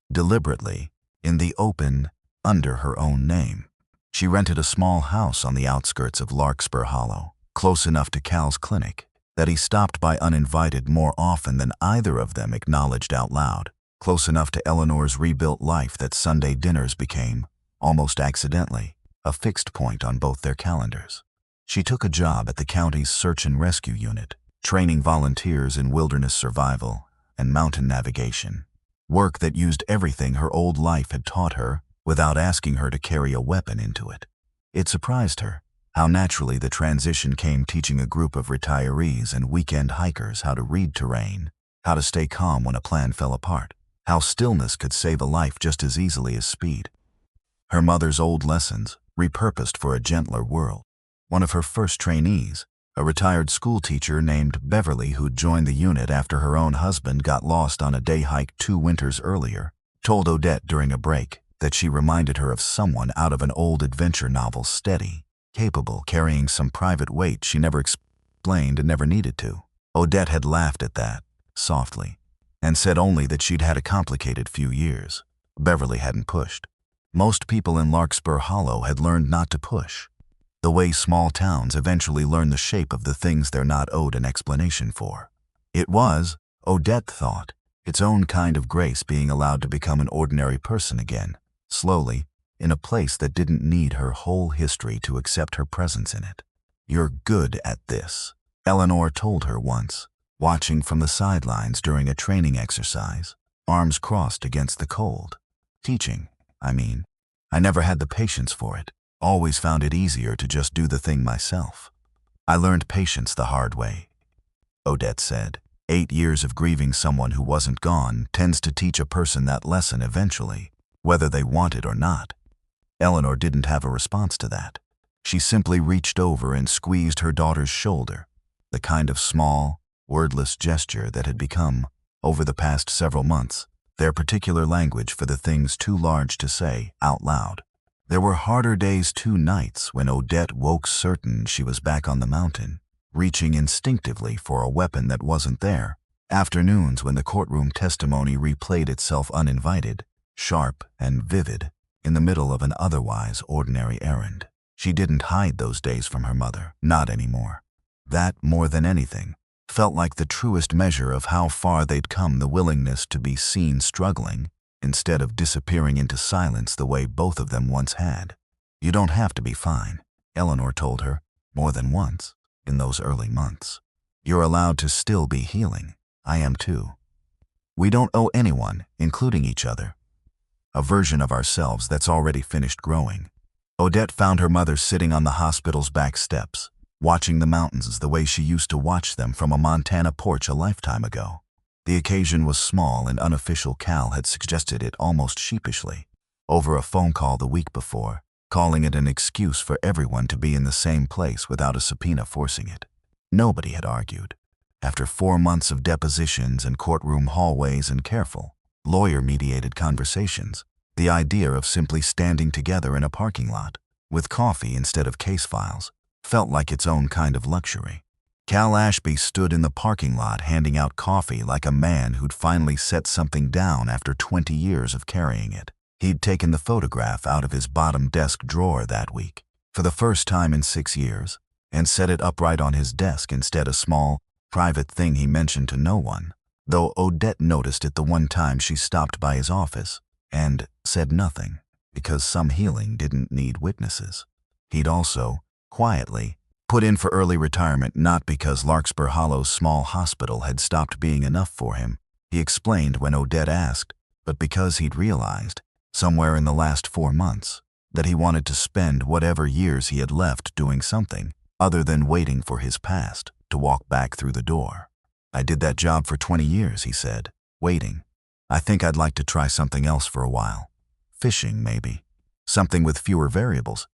Deliberately, in the open, under her own name. She rented a small house on the outskirts of Larkspur Hollow, close enough to Cal's clinic that he stopped by uninvited more often than either of them acknowledged out loud, close enough to Eleanor's rebuilt life that Sunday dinners became, almost accidentally, a fixed point on both their calendars. She took a job at the county's search and rescue unit, training volunteers in wilderness survival and mountain navigation, work that used everything her old life had taught her without asking her to carry a weapon into it. It surprised her how naturally the transition came, teaching a group of retirees and weekend hikers how to read terrain, how to stay calm when a plan fell apart, how stillness could save a life just as easily as speed. Her mother's old lessons, repurposed for a gentler world. One of her first trainees, a retired school teacher named Beverly who'd joined the unit after her own husband got lost on a day hike 2 winters earlier, told Odette during a break that she reminded her of someone out of an old adventure novel, steady, capable, carrying some private weight she never explained and never needed to. Odette had laughed at that, softly, and said only that she'd had a complicated few years. Beverly hadn't pushed. Most people in Larkspur Hollow had learned not to push, the way small towns eventually learn the shape of the things they're not owed an explanation for. It was, Odette thought, its own kind of grace, being allowed to become an ordinary person again, slowly, in a place that didn't need her whole history to accept her presence in it. You're good at this, Eleanor told her once, watching from the sidelines during a training exercise, arms crossed against the cold. Teaching, I mean. I never had the patience for it. Always found it easier to just do the thing myself. I learned patience the hard way, Odette said. 8 years of grieving someone who wasn't gone tends to teach a person that lesson eventually, whether they want it or not. Eleanor didn't have a response to that. She simply reached over and squeezed her daughter's shoulder, the kind of small, wordless gesture that had become, over the past several months, their particular language for the things too large to say out loud. There were harder days, 2 nights, when Odette woke certain she was back on the mountain, reaching instinctively for a weapon that wasn't there. Afternoons when the courtroom testimony replayed itself uninvited, sharp and vivid, in the middle of an otherwise ordinary errand. She didn't hide those days from her mother, not anymore. That, more than anything, felt like the truest measure of how far they'd come, the willingness to be seen struggling, instead of disappearing into silence the way both of them once had. You don't have to be fine, Eleanor told her, more than once, in those early months. You're allowed to still be healing. I am too. We don't owe anyone, including each other, a version of ourselves that's already finished growing. Odette found her mother sitting on the hospital's back steps, watching the mountains the way she used to watch them from a Montana porch a lifetime ago. The occasion was small and unofficial. Cal had suggested it almost sheepishly, over a phone call the week before, calling it an excuse for everyone to be in the same place without a subpoena forcing it. Nobody had argued. After 4 months of depositions and courtroom hallways and careful, lawyer-mediated conversations, the idea of simply standing together in a parking lot, with coffee instead of case files, felt like its own kind of luxury. Cal Ashby stood in the parking lot handing out coffee like a man who'd finally set something down after 20 years of carrying it. He'd taken the photograph out of his bottom desk drawer that week, for the first time in 6 years, and set it upright on his desk instead a small, private thing he mentioned to no one, though Odette noticed it the one time she stopped by his office, and said nothing, because some healing didn't need witnesses. He'd also, quietly, put in for early retirement not because Larkspur Hollow's small hospital had stopped being enough for him, he explained when Odette asked, but because he'd realized, somewhere in the last 4 months, that he wanted to spend whatever years he had left doing something other than waiting for his past to walk back through the door. I did that job for 20 years, he said, waiting. I think I'd like to try something else for a while. Fishing, maybe. Something with fewer variables.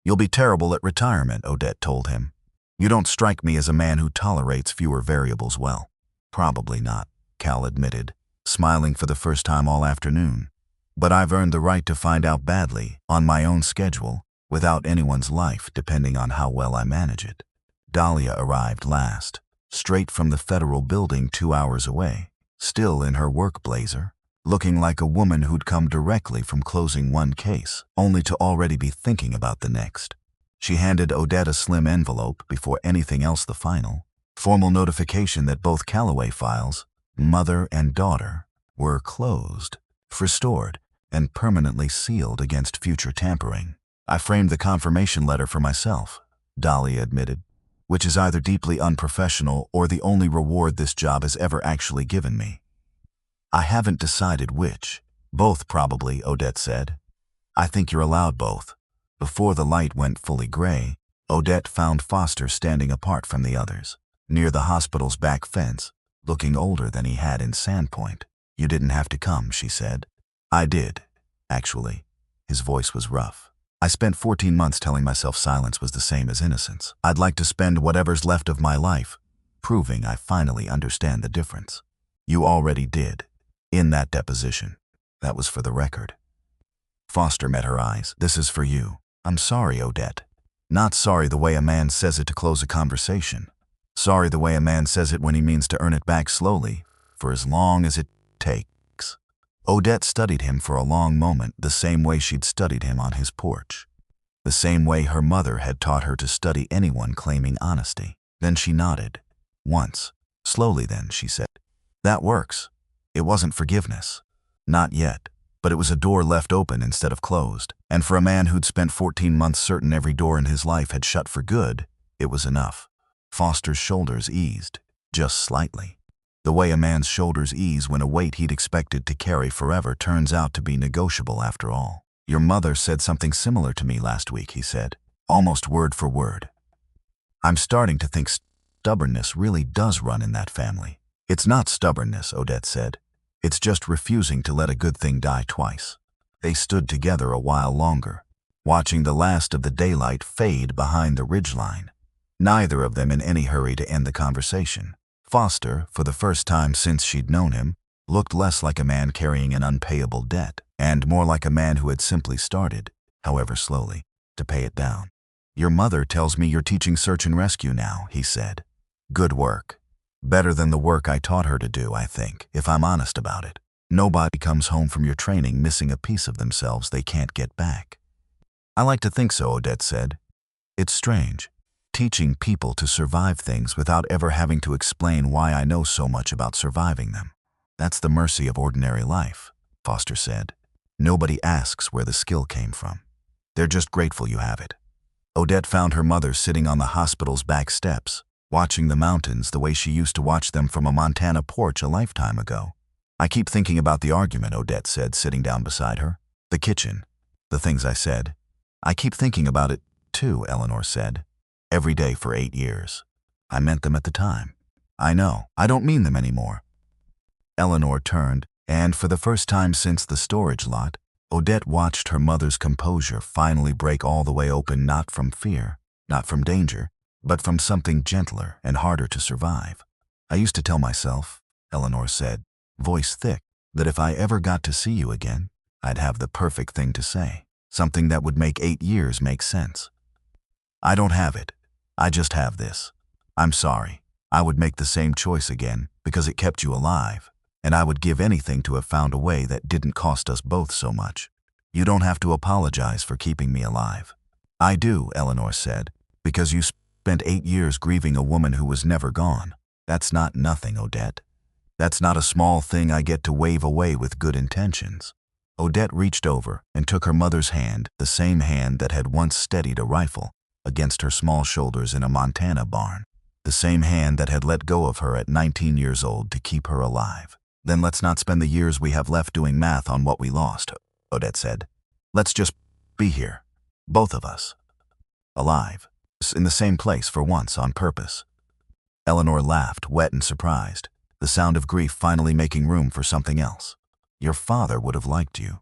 You'll be terrible at retirement, Odette told him. You don't strike me as a man who tolerates fewer variables well. Probably not, Cal admitted, smiling for the first time all afternoon. But I've earned the right to find out badly, on my own schedule, without anyone's life depending on how well I manage it. Dahlia arrived last, straight from the federal building 2 hours away, still in her work blazer, looking like a woman who'd come directly from closing one case, only to already be thinking about the next. She handed Odette a slim envelope before anything else, the final, formal notification that both Calloway files, mother and daughter, were closed, restored, and permanently sealed against future tampering. I framed the confirmation letter for myself, Dahlia admitted, which is either deeply unprofessional or the only reward this job has ever actually given me. I haven't decided which. Both probably, Odette said. I think you're allowed both. Before the light went fully gray, Odette found Foster standing apart from the others, near the hospital's back fence, looking older than he had in Sandpoint. You didn't have to come, she said. I did, actually. His voice was rough. I spent 14 months telling myself silence was the same as innocence. I'd like to spend whatever's left of my life proving I finally understand the difference. You already did, in that deposition. That was for the record. Foster met her eyes. This is for you. I'm sorry, Odette. Not sorry the way a man says it to close a conversation. Sorry the way a man says it when he means to earn it back slowly, for as long as it takes. Odette studied him for a long moment, the same way she'd studied him on his porch. The same way her mother had taught her to study anyone claiming honesty. Then she nodded. Once. Slowly then, she said. That works. It wasn't forgiveness. Not yet. But it was a door left open instead of closed. And for a man who'd spent 14 months certain every door in his life had shut for good, it was enough. Foster's shoulders eased, just slightly. The way a man's shoulders ease when a weight he'd expected to carry forever turns out to be negotiable after all. Your mother said something similar to me last week, he said, almost word for word. I'm starting to think stubbornness really does run in that family. It's not stubbornness, Odette said. It's just refusing to let a good thing die twice. They stood together a while longer, watching the last of the daylight fade behind the ridgeline, neither of them in any hurry to end the conversation. Foster, for the first time since she'd known him, looked less like a man carrying an unpayable debt, and more like a man who had simply started, however slowly, to pay it down. Your mother tells me you're teaching search and rescue now, he said. Good work. Better than the work I taught her to do, I think, if I'm honest about it. Nobody comes home from your training missing a piece of themselves they can't get back. I like to think so, Odette said. It's strange. Teaching people to survive things without ever having to explain why I know so much about surviving them. That's the mercy of ordinary life, Foster said. Nobody asks where the skill came from. They're just grateful you have it. Odette found her mother sitting on the hospital's back steps, watching the mountains the way she used to watch them from a Montana porch a lifetime ago. I keep thinking about the argument, Odette said, sitting down beside her. The kitchen. The things I said. I keep thinking about it, too, Eleanor said. Every day for 8 years. I meant them at the time. I know. I don't mean them anymore. Eleanor turned, and for the first time since the storage lot, Odette watched her mother's composure finally break all the way open, not from fear, not from danger, but from something gentler and harder to survive. I used to tell myself, Eleanor said, voice thick, that if I ever got to see you again, I'd have the perfect thing to say, something that would make 8 years make sense. I don't have it. I just have this. I'm sorry. I would make the same choice again because it kept you alive, and I would give anything to have found a way that didn't cost us both so much. You don't have to apologize for keeping me alive. I do, Eleanor said, because you spent 8 years grieving a woman who was never gone. That's not nothing, Odette. That's not a small thing I get to wave away with good intentions. Odette reached over and took her mother's hand, the same hand that had once steadied a rifle against her small shoulders in a Montana barn, the same hand that had let go of her at 19 years old to keep her alive. Then let's not spend the years we have left doing math on what we lost, Odette said. Let's just be here, both of us, alive, in the same place for once on purpose. Eleanor laughed, wet and surprised, the sound of grief finally making room for something else. Your father would have liked you.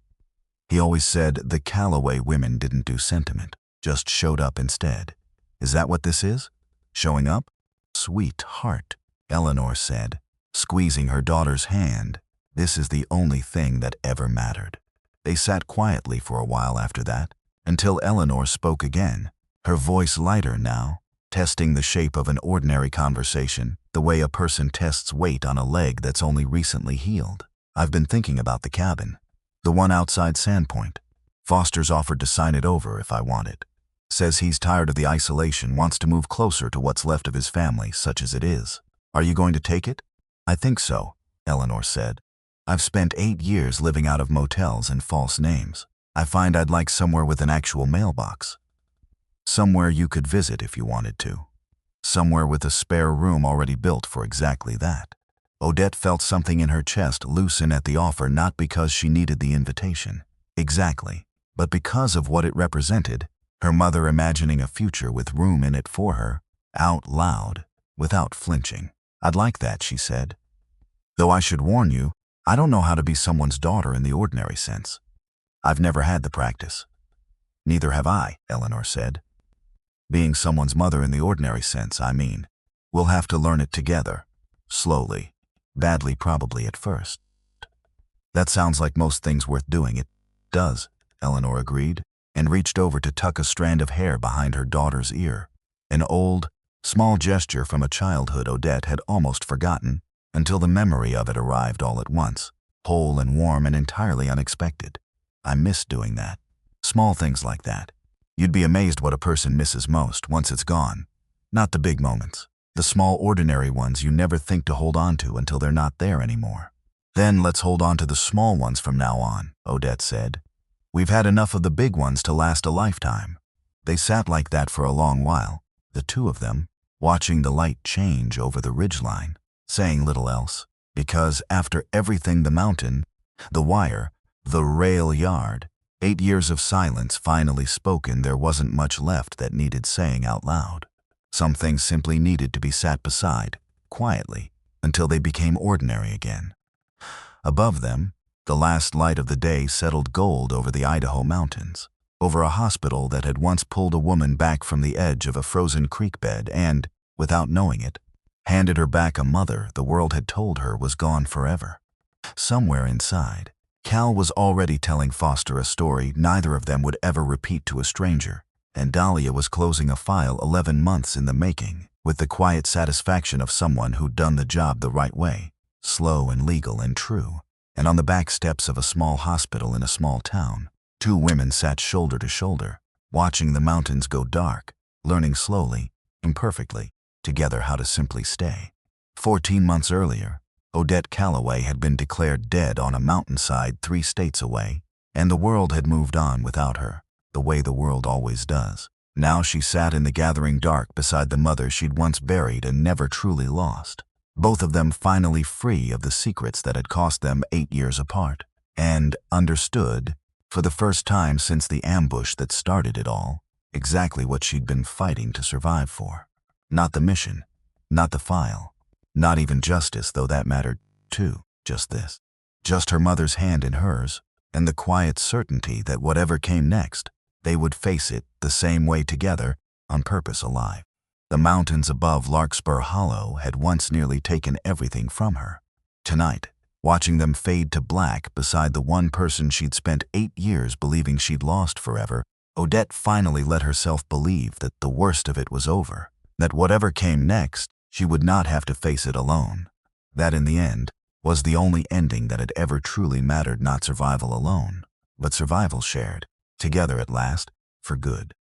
He always said the Calloway women didn't do sentiment, just showed up instead. Is that what this is? Showing up? Sweetheart, Eleanor said, squeezing her daughter's hand. This is the only thing that ever mattered. They sat quietly for a while after that, until Eleanor spoke again, her voice lighter now, testing the shape of an ordinary conversation, the way a person tests weight on a leg that's only recently healed. I've been thinking about the cabin, the one outside Sandpoint. Foster's offered to sign it over if I want it. Says he's tired of the isolation, wants to move closer to what's left of his family, such as it is. Are you going to take it? I think so, Eleanor said. I've spent 8 years living out of motels and false names. I find I'd like somewhere with an actual mailbox. Somewhere you could visit if you wanted to. Somewhere with a spare room already built for exactly that. Odette felt something in her chest loosen at the offer, not because she needed the invitation, exactly, but because of what it represented, her mother imagining a future with room in it for her, out loud, without flinching. I'd like that, she said. Though I should warn you, I don't know how to be someone's daughter in the ordinary sense. I've never had the practice. Neither have I, Eleanor said. Being someone's mother in the ordinary sense, I mean. We'll have to learn it together, slowly. Badly probably at first. That sounds like most things worth doing. It does, Eleanor agreed, and reached over to tuck a strand of hair behind her daughter's ear. An old, small gesture from a childhood Odette had almost forgotten until the memory of it arrived all at once, whole and warm and entirely unexpected. I miss doing that. Small things like that. You'd be amazed what a person misses most once it's gone. Not the big moments. The small ordinary ones you never think to hold on to until they're not there anymore. Then let's hold on to the small ones from now on, Odette said. We've had enough of the big ones to last a lifetime. They sat like that for a long while, the two of them, watching the light change over the ridgeline, saying little else, because after everything the mountain, the wire, the rail yard, 8 years of silence finally spoken, there wasn't much left that needed saying out loud. Some things simply needed to be sat beside, quietly, until they became ordinary again. Above them, the last light of the day settled gold over the Idaho mountains, over a hospital that had once pulled a woman back from the edge of a frozen creek bed and, without knowing it, handed her back a mother the world had told her was gone forever. Somewhere inside, Cal was already telling Foster a story neither of them would ever repeat to a stranger. And Dahlia was closing a file 11 months in the making, with the quiet satisfaction of someone who'd done the job the right way, slow and legal and true. And on the back steps of a small hospital in a small town, 2 women sat shoulder to shoulder, watching the mountains go dark, learning slowly, imperfectly, together how to simply stay. 14 months earlier, Odette Calloway had been declared dead on a mountainside 3 states away, and the world had moved on without her. The way the world always does. Now she sat in the gathering dark beside the mother she'd once buried and never truly lost. Both of them finally free of the secrets that had cost them 8 years apart, and understood, for the first time since the ambush that started it all, exactly what she'd been fighting to survive for. Not the mission, not the file, not even justice, though that mattered too. Just this. Just her mother's hand in hers, and the quiet certainty that whatever came next, they would face it the same way together, on purpose, alive. The mountains above Larkspur Hollow had once nearly taken everything from her. Tonight, watching them fade to black beside the one person she'd spent 8 years believing she'd lost forever, Odette finally let herself believe that the worst of it was over, that whatever came next, she would not have to face it alone. That, in the end, was the only ending that had ever truly mattered, not survival alone, but survival shared, together at last, for good.